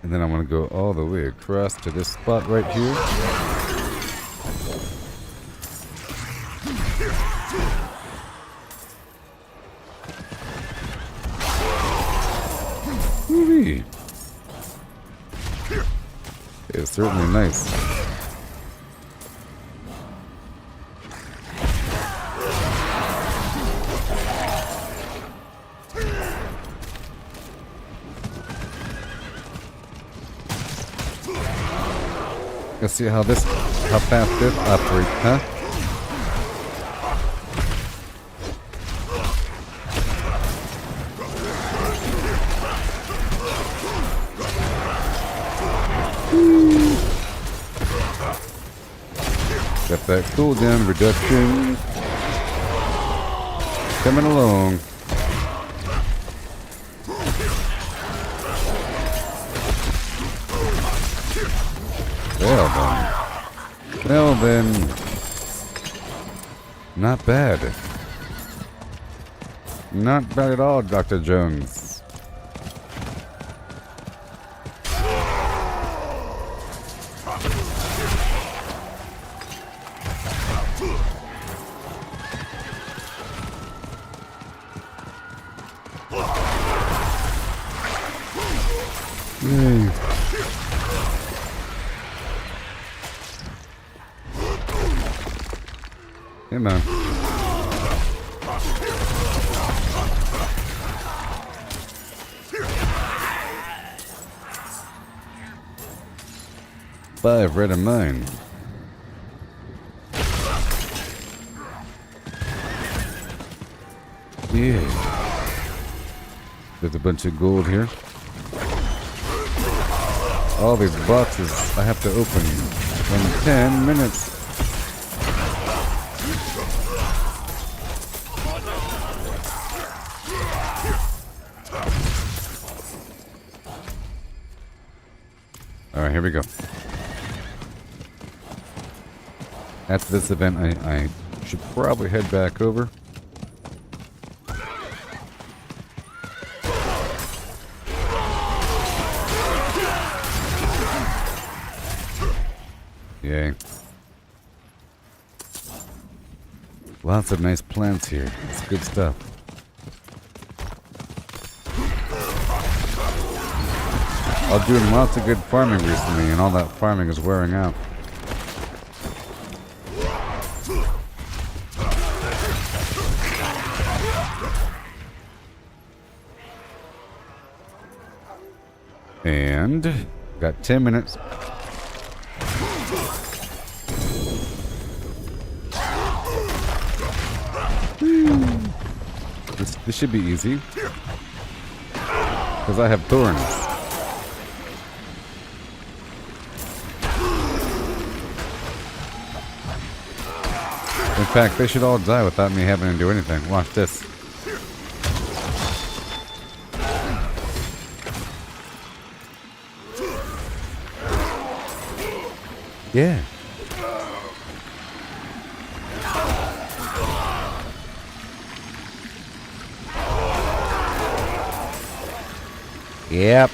And then I want to go all the way across to this spot right here. Woo-wee. It's certainly nice. Let's see how fast this operates, huh? Got that cooldown reduction coming along. Well then, not bad. Not bad at all, Dr. Jones. Yay. Come on. Five red and mine. Yeah. There's a bunch of gold here. All these boxes I have to open in 10 minutes. Alright, here we go. After this event, I should probably head back over. Yay. Lots of nice plants here. It's good stuff. I'm doing lots of good farming recently, and all that farming is wearing out. And got 10 minutes. This should be easy. Because I have thorns. In fact, they should all die without me having to do anything. Watch this. Yeah. Yep.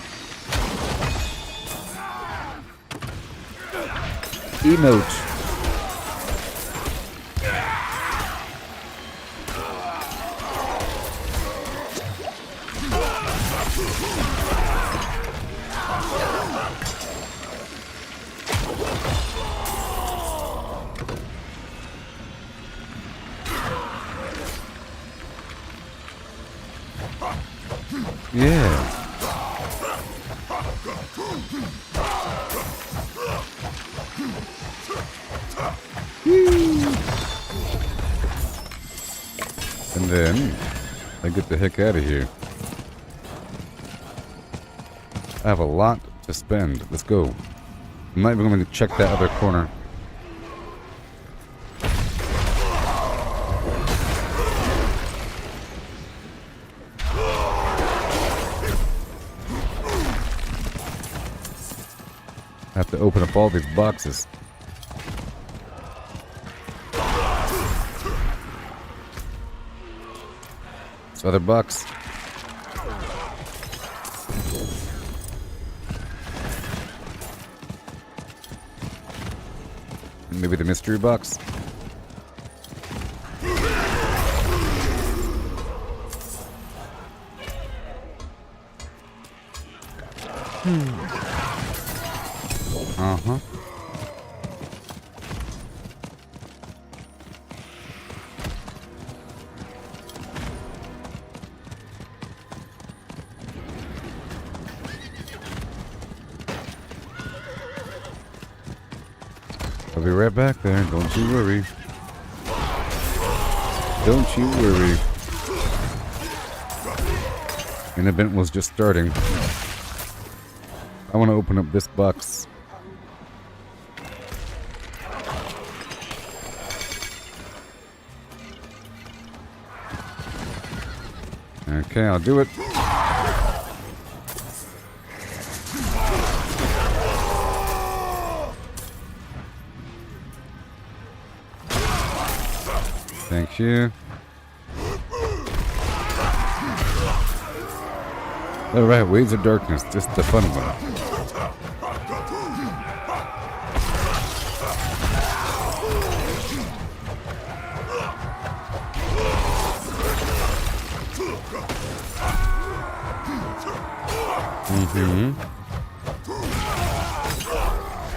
Emote. Yeah. And then I get the heck out of here. I have a lot to spend. Let's go. I'm not even going to check that other corner. I have to open up all these boxes. This other box. Maybe the mystery box. Uh-huh. I'll be right back there. Don't you worry. Don't you worry. An event was just starting. I want to open up this box. Okay, I'll do it. Thank you. Alright, Waves of Darkness, just the fun one.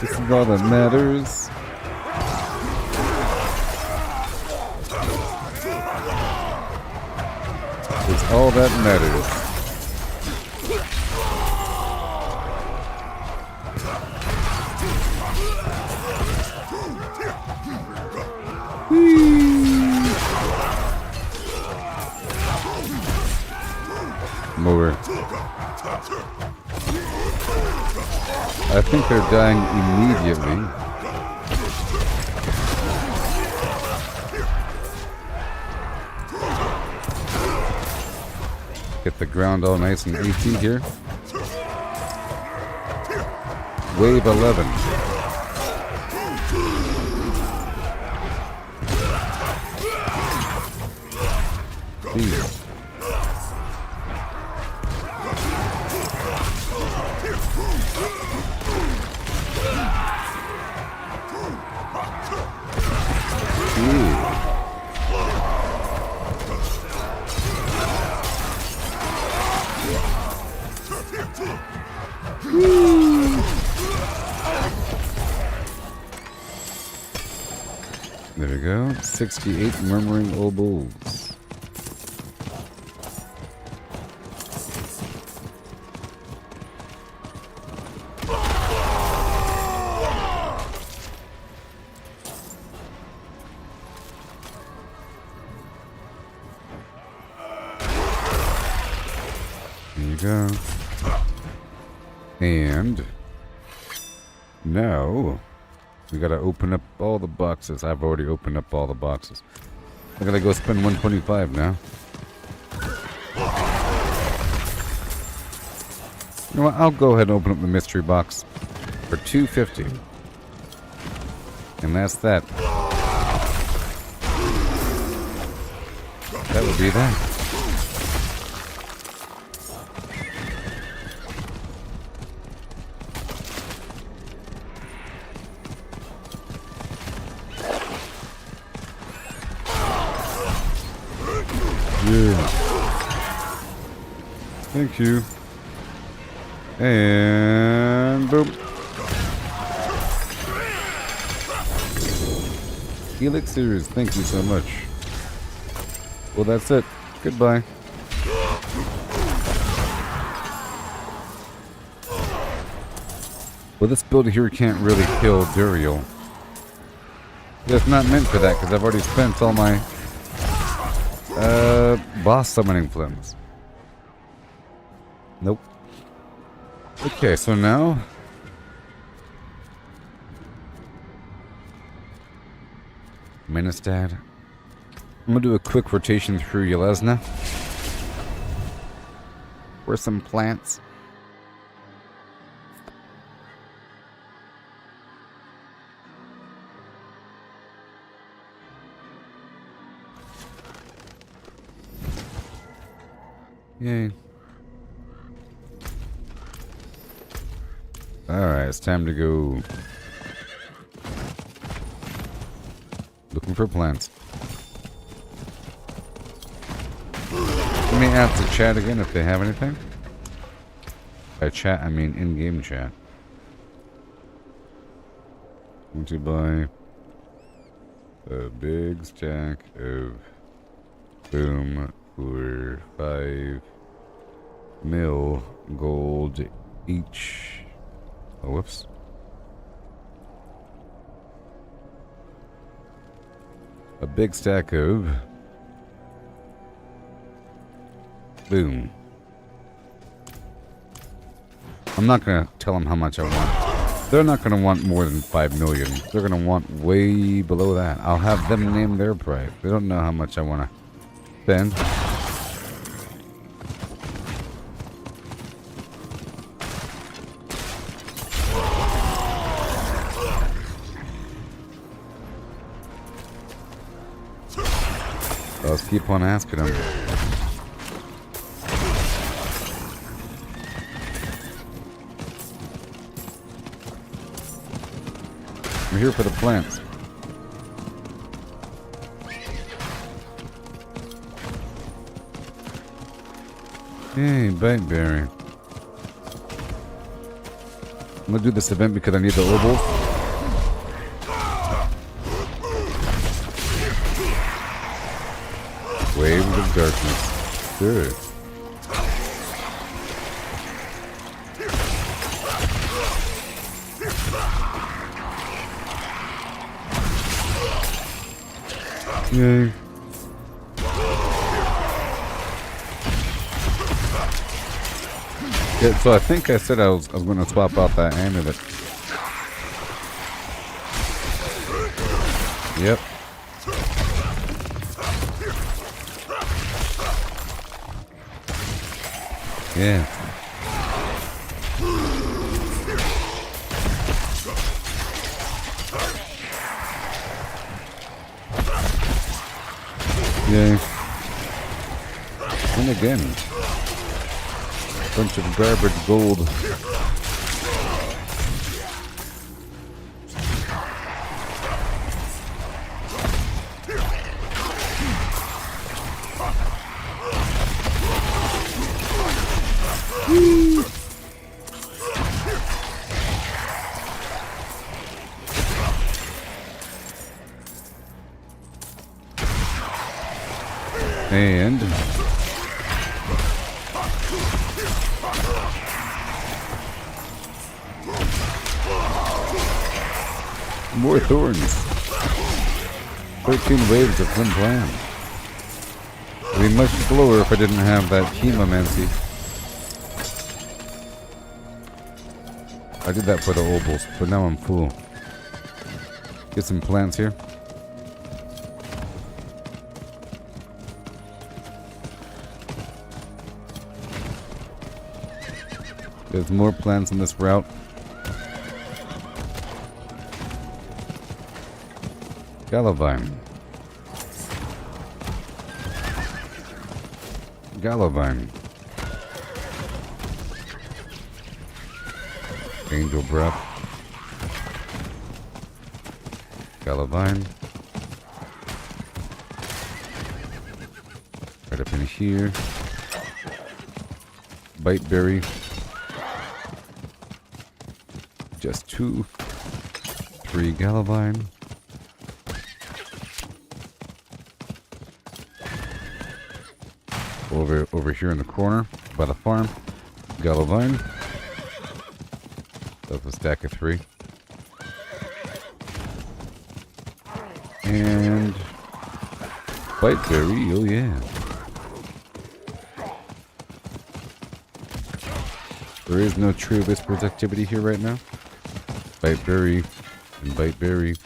This is all that matters. It's all that matters. More. I think they're dying immediately. Get the ground all nice and easy here. Wave 11. Jeez. There we go. 68 murmuring oboes. go. And now we gotta open up all the boxes. I've already opened up all the boxes. I gotta go spend 125 now. You know what? I'll go ahead and open up the mystery box for 250. And that's that. That would be that. Yeah. Thank you. And boom. Elixirs, thank you so much. Well, that's it. Goodbye. Well, this build here can't really kill Duriel. It's not meant for that because I've already spent all my boss summoning flims. Nope. Okay, so now Ministad. I'm gonna do a quick rotation through Yelesna for some plants. Yay. Alright, it's time to go looking for plants. Let me ask the chat again if they have anything. By chat, I mean in-game chat. Want to buy a big stack of boom for 5 mil gold each. Oh, whoops. A big stack of boom. I'm not gonna tell them how much I want. They're not gonna want more than 5 million. They're gonna want way below that. I'll have them name their price. They don't know how much I wanna spend. I'll just keep on asking them. I'm here for the plants. Hey, Bankberry. I'm gonna do this event because I need the opals. Waves of darkness. Good. Yay. Yeah, so I think I said I was going to swap out that amulet. Yep. Yeah. Yay. And again. Bunch of garbage gold. And more thorns. 13 waves of Flynn Plan. It'd be much slower if I didn't have that chemomancy. I did that for the obols, but now I'm full. Get some plants here. There's more plants on this route. Galavine. Galavine. Angel breath. Galavine. Right up in here. Biteberry. Just 2. 3 Galavine. Over here in the corner by the farm. Galavine. That's a stack of 3. And Biteberry, oh yeah. There is no Tree of Whispers activity here right now. Biteberry and Biteberry.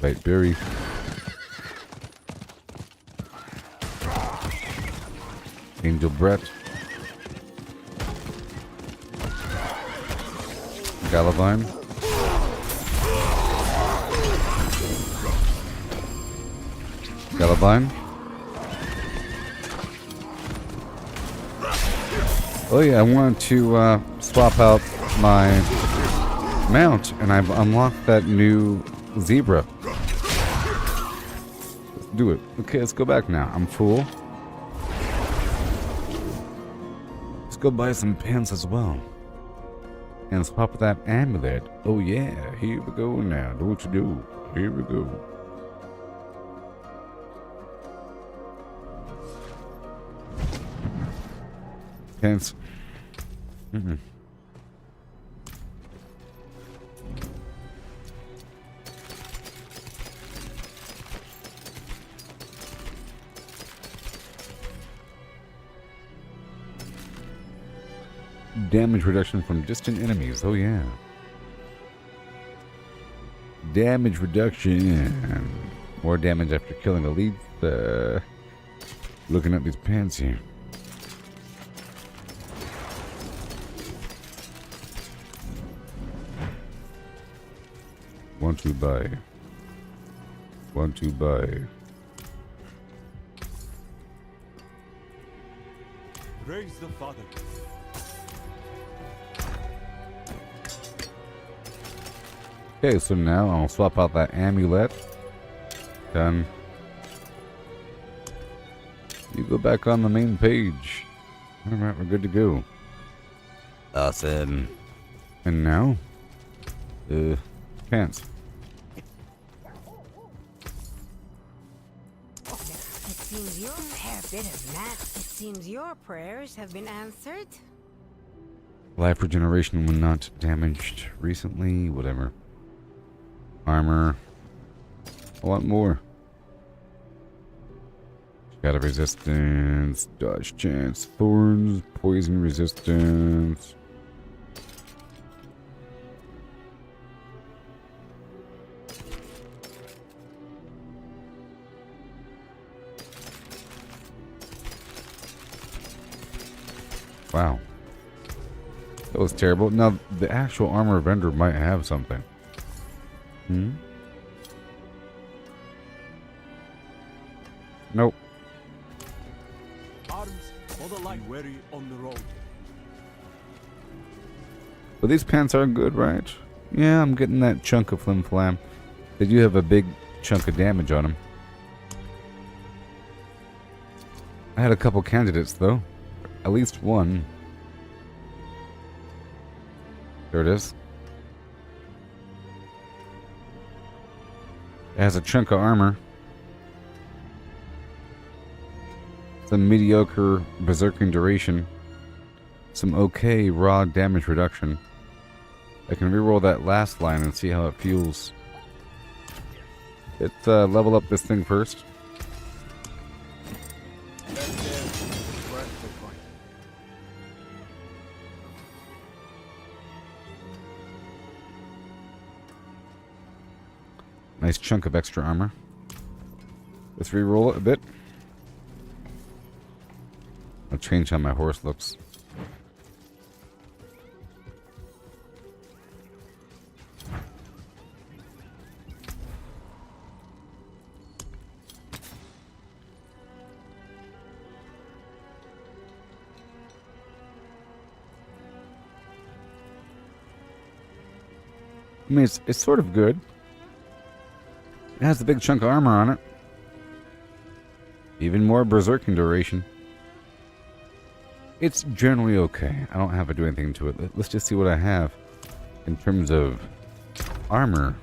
Biteberry. Angel Breath. Galavine. Galavine. Oh yeah, I wanted to swap out my mount, and I've unlocked that new zebra. Let's do it. Okay, let's go back now. I'm full. Let's go buy some pants as well. And swap that amulet. Oh yeah, here we go now. Do what you do. Here we go. Pants. Damage reduction from distant enemies. Oh yeah. Damage reduction. More damage after killing elites. Looking at these pants here. Want to buy. Want to buy. Praise the Father. Okay, so now I'll swap out that amulet. Done. You go back on the main page. Alright, we're good to go. Awesome. And now? Pants. It seems your prayers have been answered. Life regeneration when not damaged recently. Whatever. Armor. I want more. Shadow resistance. Dodge chance. Thorns. Poison resistance. Wow. That was terrible. Now, the actual armor vendor might have something. Nope. Arms for the light. Wary on the road. But these pants are good, right? Yeah, I'm getting that chunk of flim flam. They do have a big chunk of damage on them. I had a couple candidates, though. At least one. There it is. It has a chunk of armor. Some mediocre berserking duration. Some okay raw damage reduction. I can reroll that last line and see how it feels. Let's level up this thing first. Nice chunk of extra armor. Let's re-roll it a bit. I'll change how my horse looks. I mean, it's sort of good. It has a big chunk of armor on it. Even more berserking duration. It's generally okay. I don't have to do anything to it. Let's just see what I have in terms of armor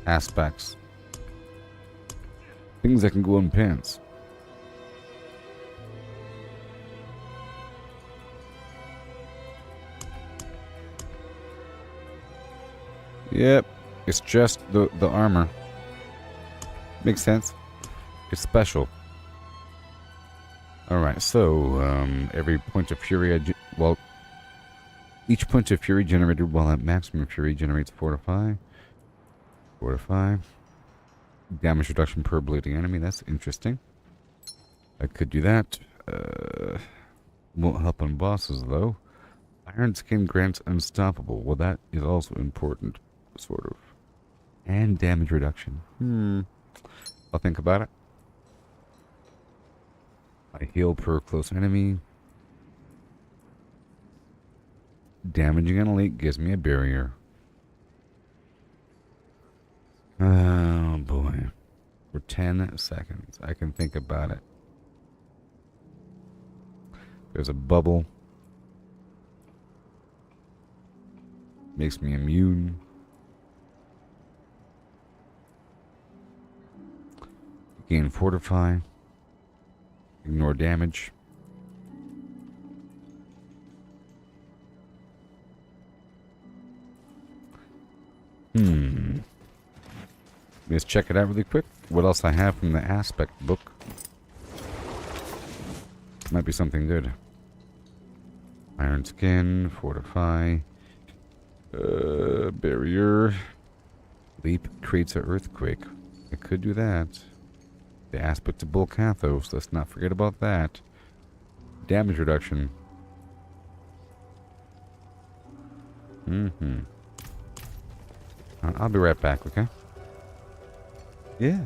aspects. Things that can go in pants. Yep, it's just the armor. Makes sense. It's special. Alright, so every point of fury each point of fury generated while at maximum fury generates fortify. Damage reduction per bleeding enemy, that's interesting. I could do that. Won't help on bosses though. Iron skin grants unstoppable. Well, that is also important. Sort of. And damage reduction. I'll think about it. I heal per close enemy. Damaging an elite gives me a barrier. Oh boy. For 10 seconds. I can think about it. There's a bubble. Makes me immune. Gain fortify. Ignore damage. Let's check it out really quick. What else I have from the aspect book. Might be something good. Iron skin, fortify, barrier, leap creates an earthquake. I could do that. The aspect of bulk Cathos, let's not forget about that. Damage reduction. I'll be right back, okay? Yeah.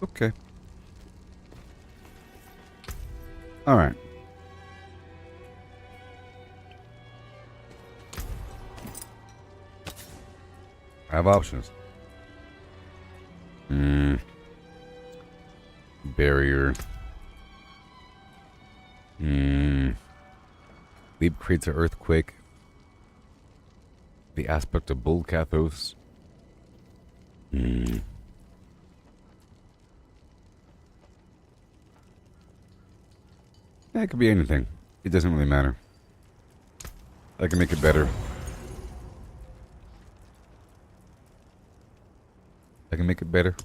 Okay. Alright. I have options. Barrier. Leap creates an earthquake. The aspect of bull cathos. That could be anything. It doesn't really matter. I can make it better. I can make it better.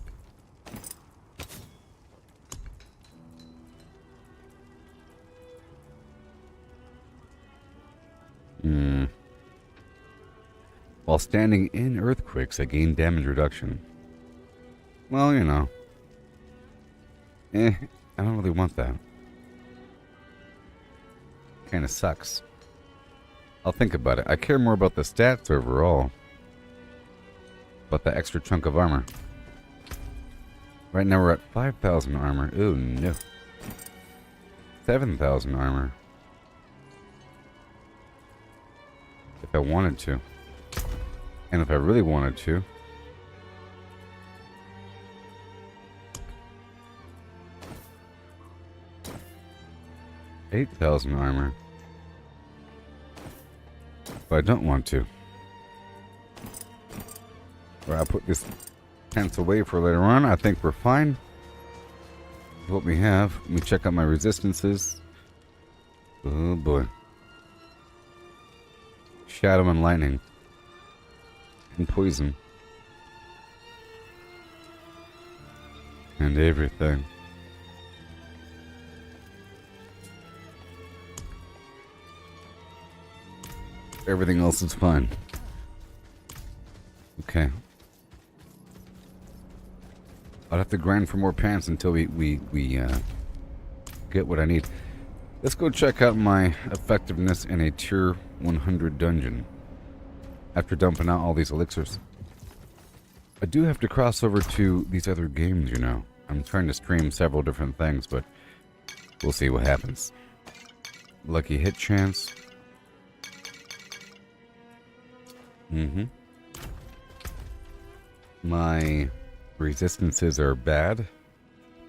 While standing in earthquakes, I gain damage reduction. Well, you know. I don't really want that. Kinda sucks. I'll think about it. I care more about the stats overall. About the extra chunk of armor. Right now we're at 5,000 armor. Ooh, no. 7,000 armor. If I wanted to. And if I really wanted to. $8,000 armor. But I don't want to. Or I'll put this pants away for later on. I think we're fine. What we have. Let me check out my resistances. Oh boy. Shadow and lightning. And poison. And everything. Everything else is fine. Okay. I'll have to grind for more pants until we get what I need. Let's go check out my effectiveness in a tier 100 dungeon. After dumping out all these elixirs. I do have to cross over to these other games, you know. I'm trying to stream several different things, but we'll see what happens. Lucky hit chance. My resistances are bad,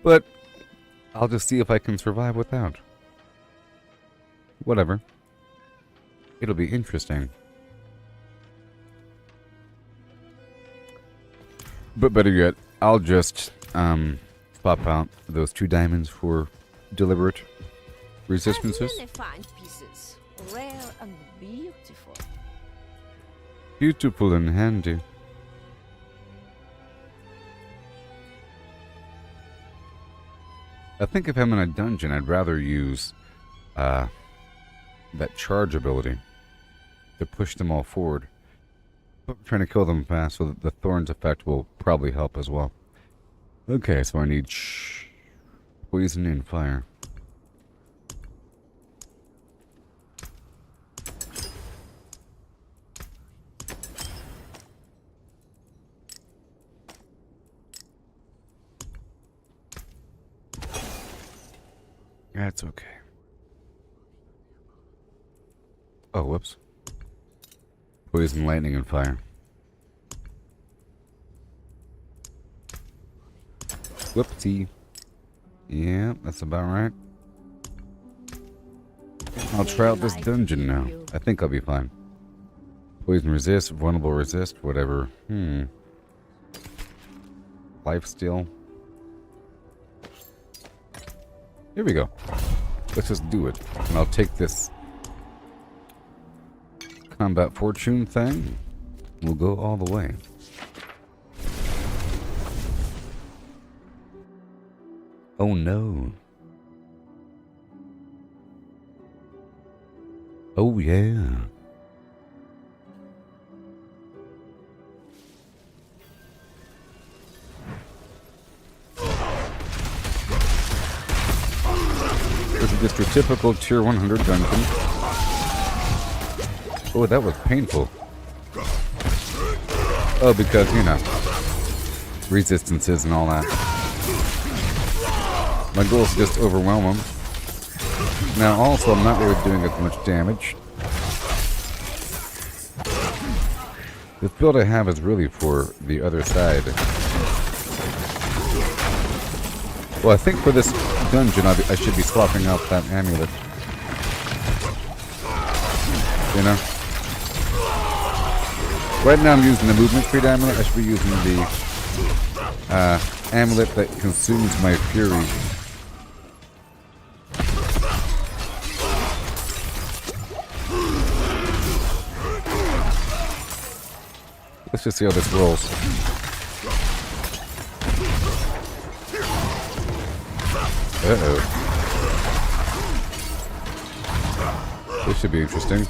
but I'll just see if I can survive without. Whatever. It'll be interesting. But better yet, I'll just swap out those 2 diamonds for deliberate resistances. Really fine pieces, rare and beautiful. Beautiful and handy. I think if I'm in a dungeon, I'd rather use that charge ability to push them all forward. I'm trying to kill them fast, so that the thorns effect will probably help as well. Okay, so I need poison and fire. That's okay. Oh, whoops. Poison, lightning, and fire. Whoopsie. Yeah, that's about right. I'll try out this dungeon now. I think I'll be fine. Poison resist, vulnerable resist, whatever. Life steal. Here we go. Let's just do it. And I'll take this combat fortune thing. We'll go all the way. Oh no. Oh yeah. This is just your typical tier 100 dungeon. Oh, that was painful. Oh, because, you know, resistances and all that. My goal is just overwhelm them. Now, also, I'm not really doing as much damage. This build I have is really for the other side. Well, I think for this dungeon, I should be swapping out that amulet. You know? Right now I'm using the movement speed amulet. I should be using the amulet that consumes my fury. Let's just see how this rolls. Uh-oh. This should be interesting.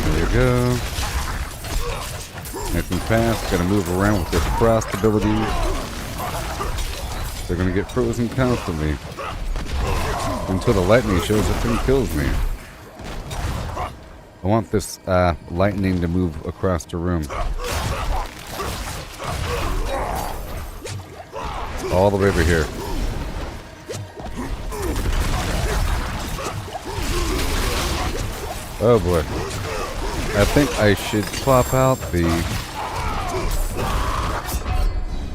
There you go. Nice and fast. Gotta move around with this frost ability. They're gonna get frozen constantly. Until the lightning shows up and kills me. I want this lightning to move across the room. All the way over here. Oh boy. I think I should swap out the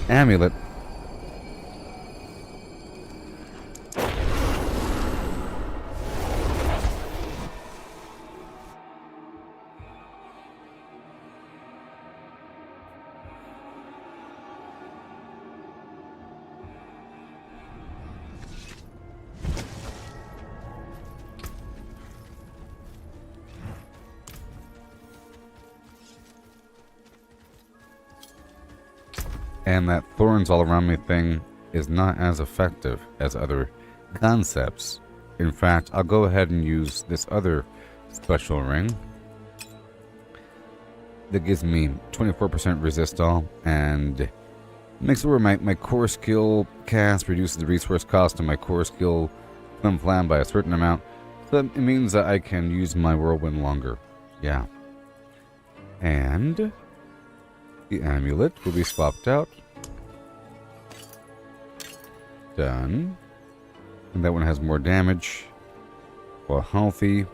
amulet. And that thorns all around me thing is not as effective as other concepts. In fact, I'll go ahead and use this other special ring that gives me 24% resist all and makes it where my core skill cast reduces the resource cost of my core skill Flim Flam by a certain amount. So it means that I can use my whirlwind longer. Yeah. And the amulet will be swapped out. Done. And that one has more damage. Well, healthy.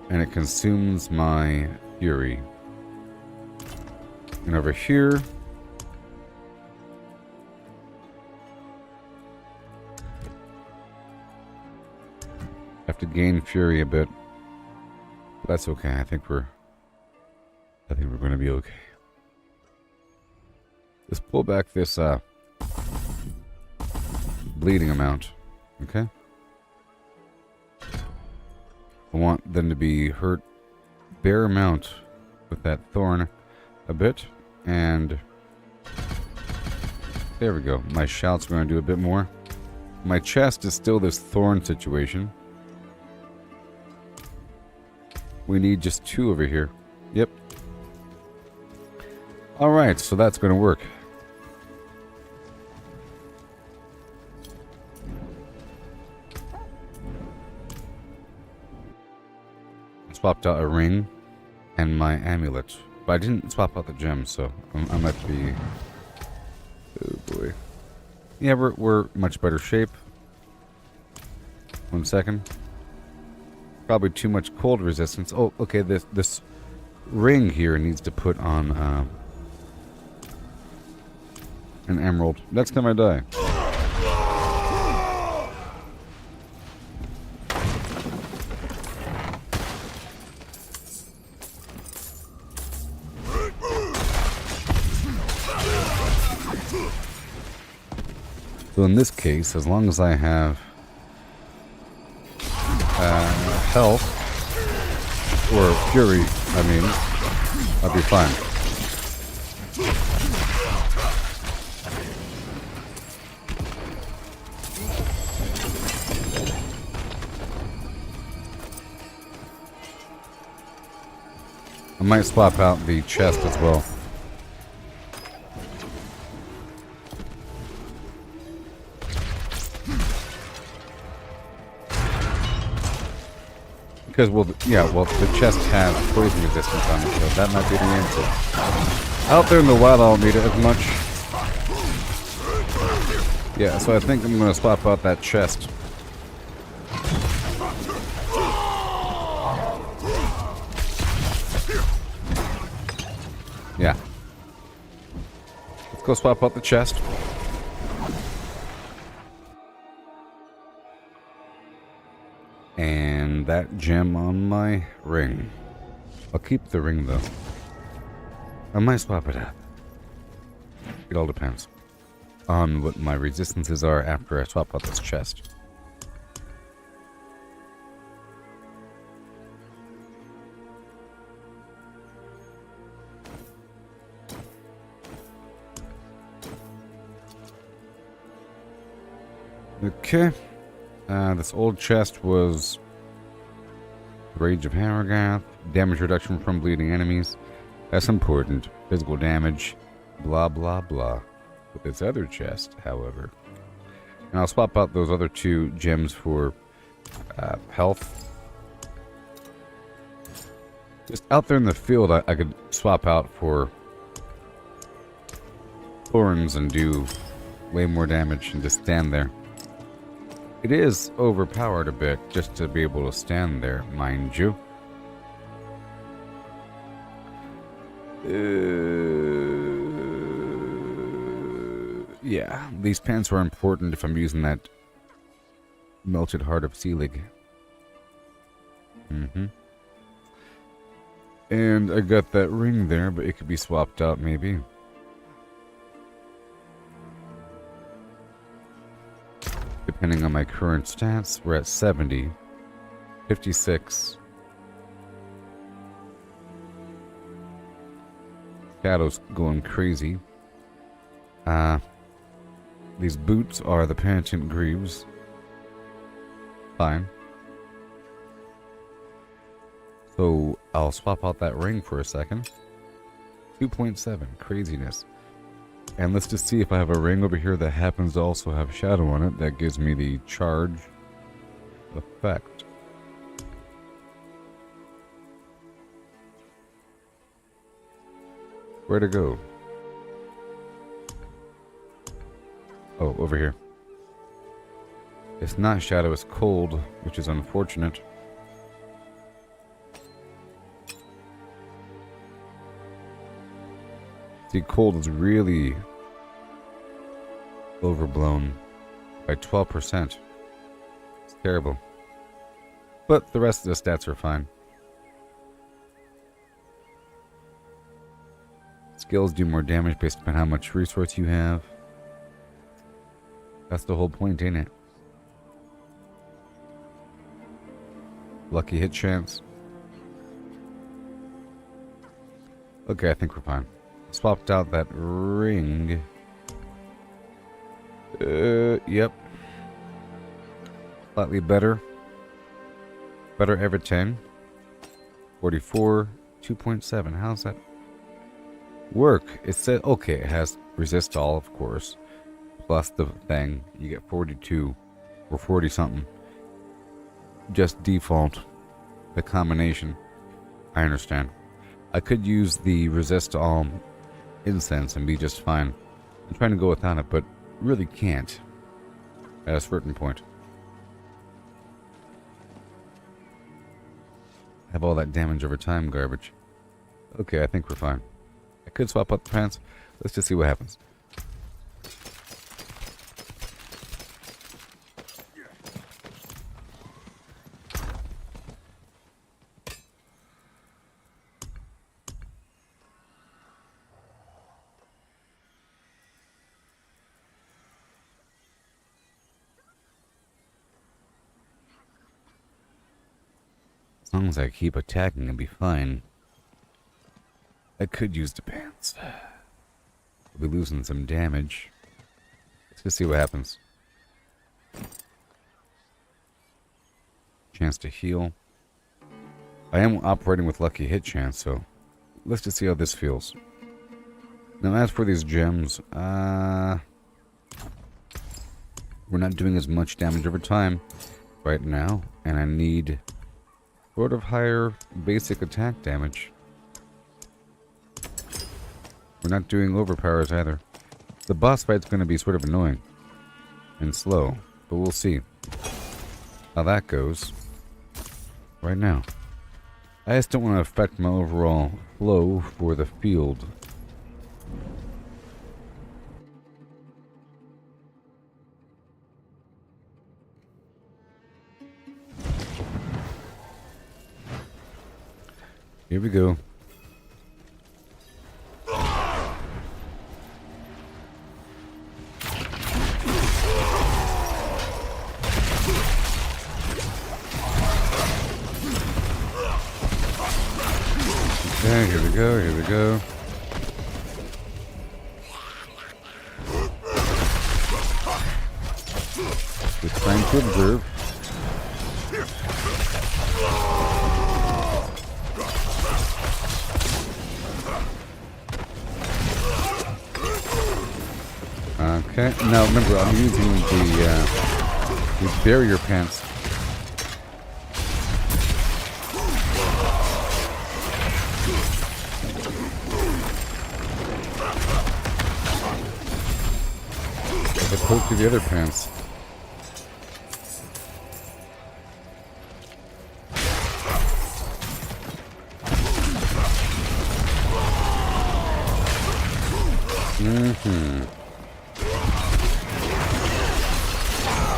And it consumes my fury. And over here, I have to gain fury a bit. But that's okay. I think we're going to be okay. Let's pull back this bleeding amount. Okay. I want them to be hurt bare amount with that thorn a bit, and there we go. My shout's going to do a bit more. My chest is still this thorn situation. We need just 2 over here. Yep. Alright, so that's going to work. Swapped out a ring and my amulet. But I didn't swap out the gem, so I might be... Oh boy. Yeah, we're much better shape. 1 second. Probably too much cold resistance. Oh, okay, this ring here needs to put on an emerald. Next time I die. So in this case, as long as I have health, or fury, I mean, I'll be fine. I might swap out the chest as well. Because, well, yeah, well, the chest has poison resistance on it, so that might be the answer. Out there in the wild, I don't need it as much. Yeah, so I think I'm going to swap out that chest. Yeah. Let's go swap out the chest. And that gem on my ring. I'll keep the ring though. I might swap it out. It all depends on what my resistances are after I swap out this chest. Okay. This old chest was Rage of Harrogath, damage reduction from bleeding enemies. That's important. Physical damage, blah blah blah. With this other chest, however, and I'll swap out those other 2 gems for health. Just out there in the field, I could swap out for thorns and do way more damage and just stand there. It is overpowered a bit just to be able to stand there, mind you. Yeah, these pants are important if I'm using that melted heart of Selig. And I got that ring there, but it could be swapped out maybe. Depending on my current stats, we're at 70, 56. Shadow's going crazy. These boots are the Penitent Greaves. Fine. So I'll swap out that ring for a second. 2.7, craziness. And let's just see if I have a ring over here that happens to also have shadow on it. That gives me the charge effect. Where to go? Oh, over here. It's not shadow, it's cold, which is unfortunate. See, cold is really overblown by 12%. It's terrible. But the rest of the stats are fine. Skills do more damage based upon how much resource you have. That's the whole point, ain't it? Lucky hit chance. Okay, I think we're fine. Swapped out that ring. Yep. Slightly better. Better ever 10. 44, 2.7. How's that work? It said, okay, it has resist all, of course. Plus the thing, you get 42 or 40 something. Just default. The combination. I understand. I could use the resist all incense and be just fine. I'm trying to go without it, but really can't at a certain point. Have all that damage over time garbage. Okay, I think we're fine. I could swap out the pants. Let's just see what happens. As long as I keep attacking, I'll be fine. I could use the pants. We'll be losing some damage. Let's just see what happens. Chance to heal. I am operating with lucky hit chance, so let's just see how this feels. Now, as for these gems, we're not doing as much damage over time right now, and I need sort of higher basic attack damage. We're not doing overpowers either. The boss fight's going to be sort of annoying and slow, but we'll see how that goes right now. I just don't want to affect my overall flow for the field. Here we go. Okay, here we go, here we go. Just trying to observe. Okay, now remember I'm using the barrier pants. As opposed to the other pants.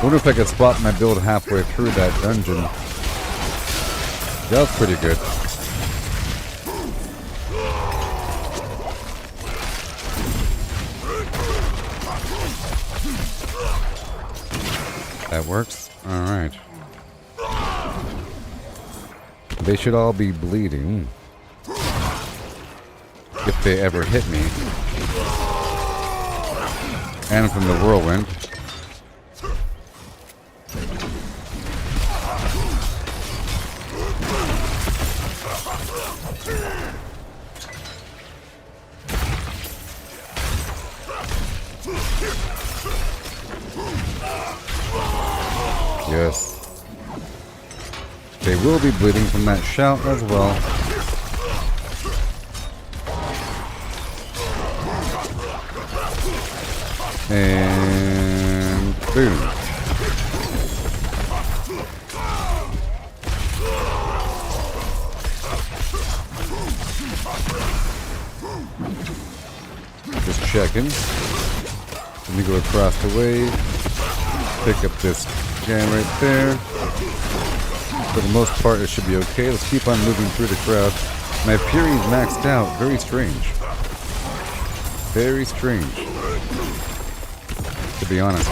Wonder if I could spot my build halfway through that dungeon. That was pretty good. That works. Alright. They should all be bleeding. If they ever hit me. And from the whirlwind. Yes. They will be bleeding from that shout as well. And boom. Just checking. Let me go across the way. Pick up this guy right there. For the most part, it should be okay. Let's keep on moving through the crowd. My Fury's maxed out. Very strange. Very strange. To be honest.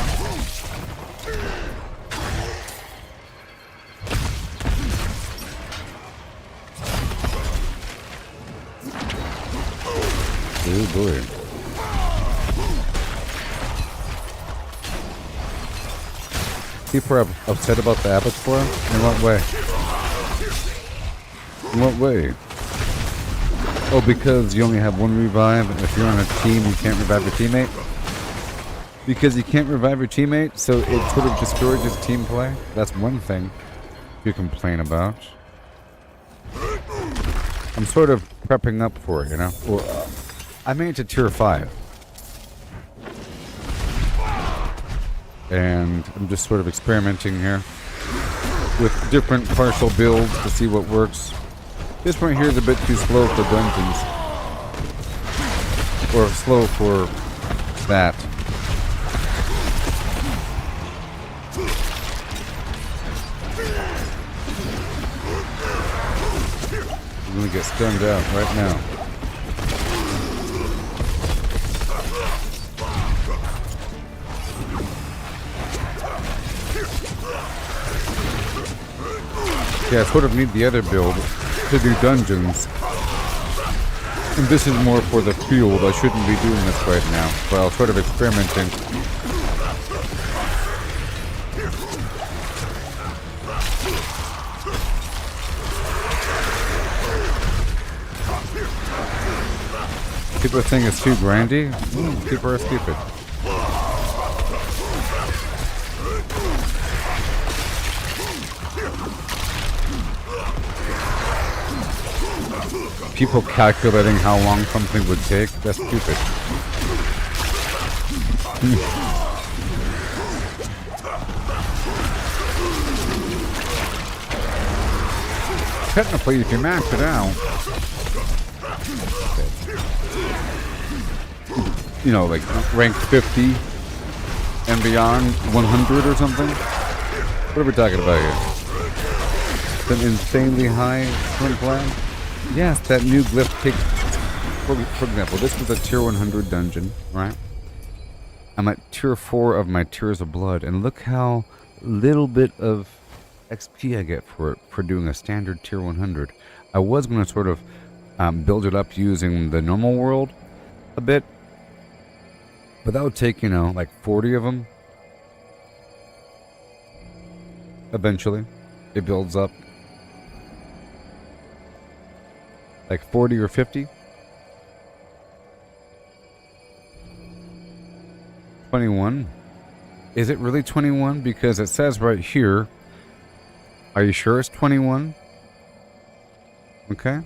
Oh boy. People are upset about the Abattoir? In what way? In what way? Oh, because you only have one revive, and if you're on a team, you can't revive your teammate? Because you can't revive your teammate, so it sort of discourages team play? That's one thing you complain about. I'm sort of prepping up for it, you know? Well, I made it to tier 5. And I'm just sort of experimenting here with different partial builds to see what works. This point here is a bit too slow for dungeons. Or slow for that. I'm gonna get stunned out right now. Yeah, I sort of need the other build to do dungeons. And this is more for the field. I shouldn't be doing this right now, but I'm sort of experimenting. People think it's too grindy? People are stupid. people calculating how long something would take, that's stupid. Technically, if you max it out, you know, like rank 50 and beyond 100 or something. What are we talking about here? An insanely high swing plan? Yes, that new glyph takes, for example, this was a tier 100 dungeon, right? I'm at tier 4 of my Tears of Blood, and look how little bit of XP I get for it for doing a standard tier 100. I was going to sort of build it up using the normal world a bit, but that would take, you know, like 40 of them. Eventually, it builds up. Like 40 or 50. 21. Is it really 21? Because it says right here. Are you sure it's 21? Okay.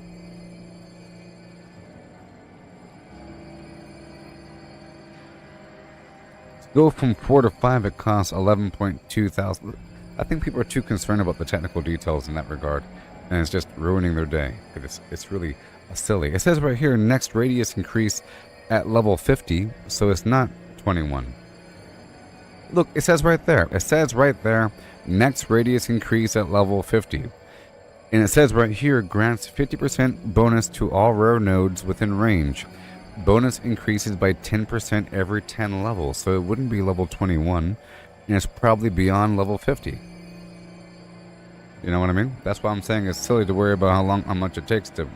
To go from 4 to 5, it costs 11.2 thousand. I think people are too concerned about the technical details in that regard, and it's just ruining their day. It's really silly. It says right here, next radius increase at level 50, so it's not 21. Look, it says right there. It says right there, next radius increase at level 50. And it says right here, grants 50% bonus to all rare nodes within range. Bonus increases by 10% every 10 levels, so it wouldn't be level 21, and it's probably beyond level 50. You know what I mean? That's why I'm saying it's silly to worry about how much it takes to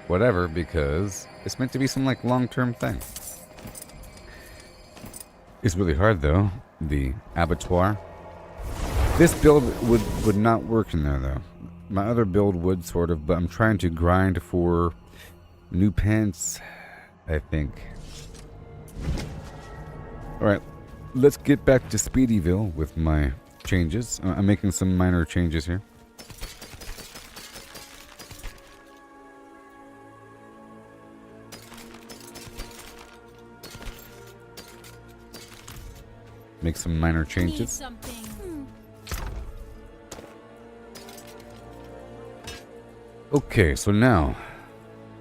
whatever, because it's meant to be some like long-term thing. It's really hard though, the Abattoir. This build would not work in there though. My other build would sort of, but I'm trying to grind for new pants, I think. Alright, let's get back to Speedyville with my changes. I'm making some minor changes here. Make some minor changes. Okay, so now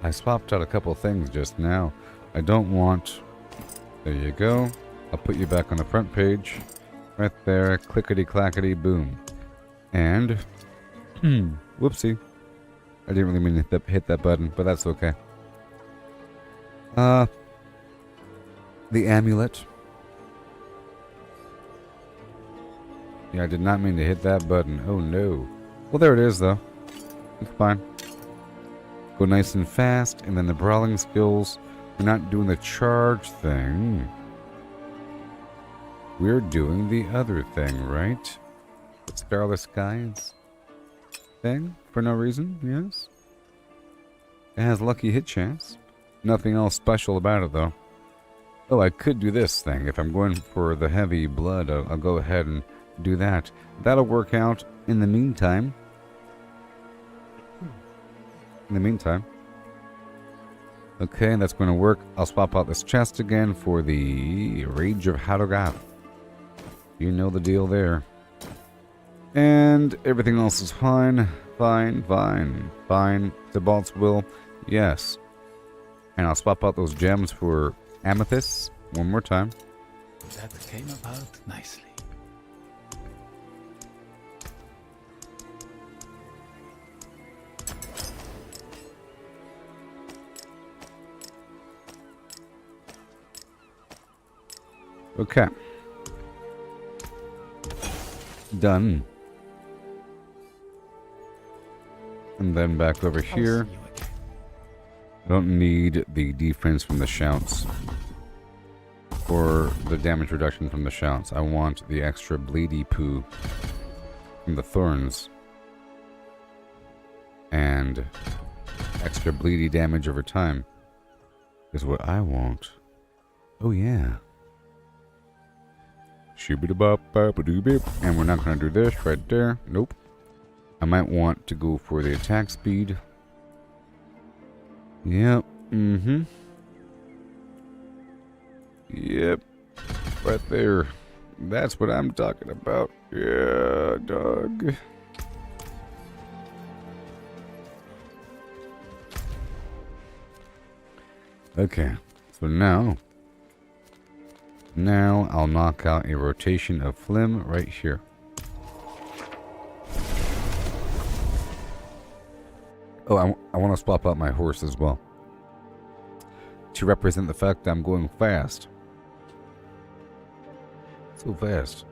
I swapped out a couple things just now. I don't want. There you go. I'll put you back on the front page. Right there. Clickety clackety boom. And whoopsie. I didn't really mean to hit that button, but that's okay. The amulet. Yeah, I did not mean to hit that button. Oh no. Well, there it is though. It's fine. Go nice and fast, and then the brawling skills. We're not doing the charge thing. We're doing the other thing, right? The Starless Skies thing? For no reason, yes? It has lucky hit chance. Nothing else special about it though. Oh, I could do this thing. If I'm going for the heavy blood, I'll go ahead and do that. That'll work out in the meantime. Okay, that's going to work. I'll swap out this chest again for the Rage of Hadogath. You know the deal there. And everything else is fine. Fine. Thibault's will. Yes. And I'll swap out those gems for amethysts one more time. That came about nicely. Okay. Done. And then back over here. I don't need the defense from the shouts. Or the damage reduction from the shouts. I want the extra bleedy poo from the thorns. And extra bleedy damage over time is what I want. Oh yeah. And we're not going to do this right there. Nope. I might want to go for the attack speed. Yep. Mm-hmm. Yep. Right there. That's what I'm talking about. Yeah, dog. Okay. So now I'll knock out a rotation of phlegm right here. Oh, I want to swap out my horse as well, to represent the fact that I'm going fast. So fast.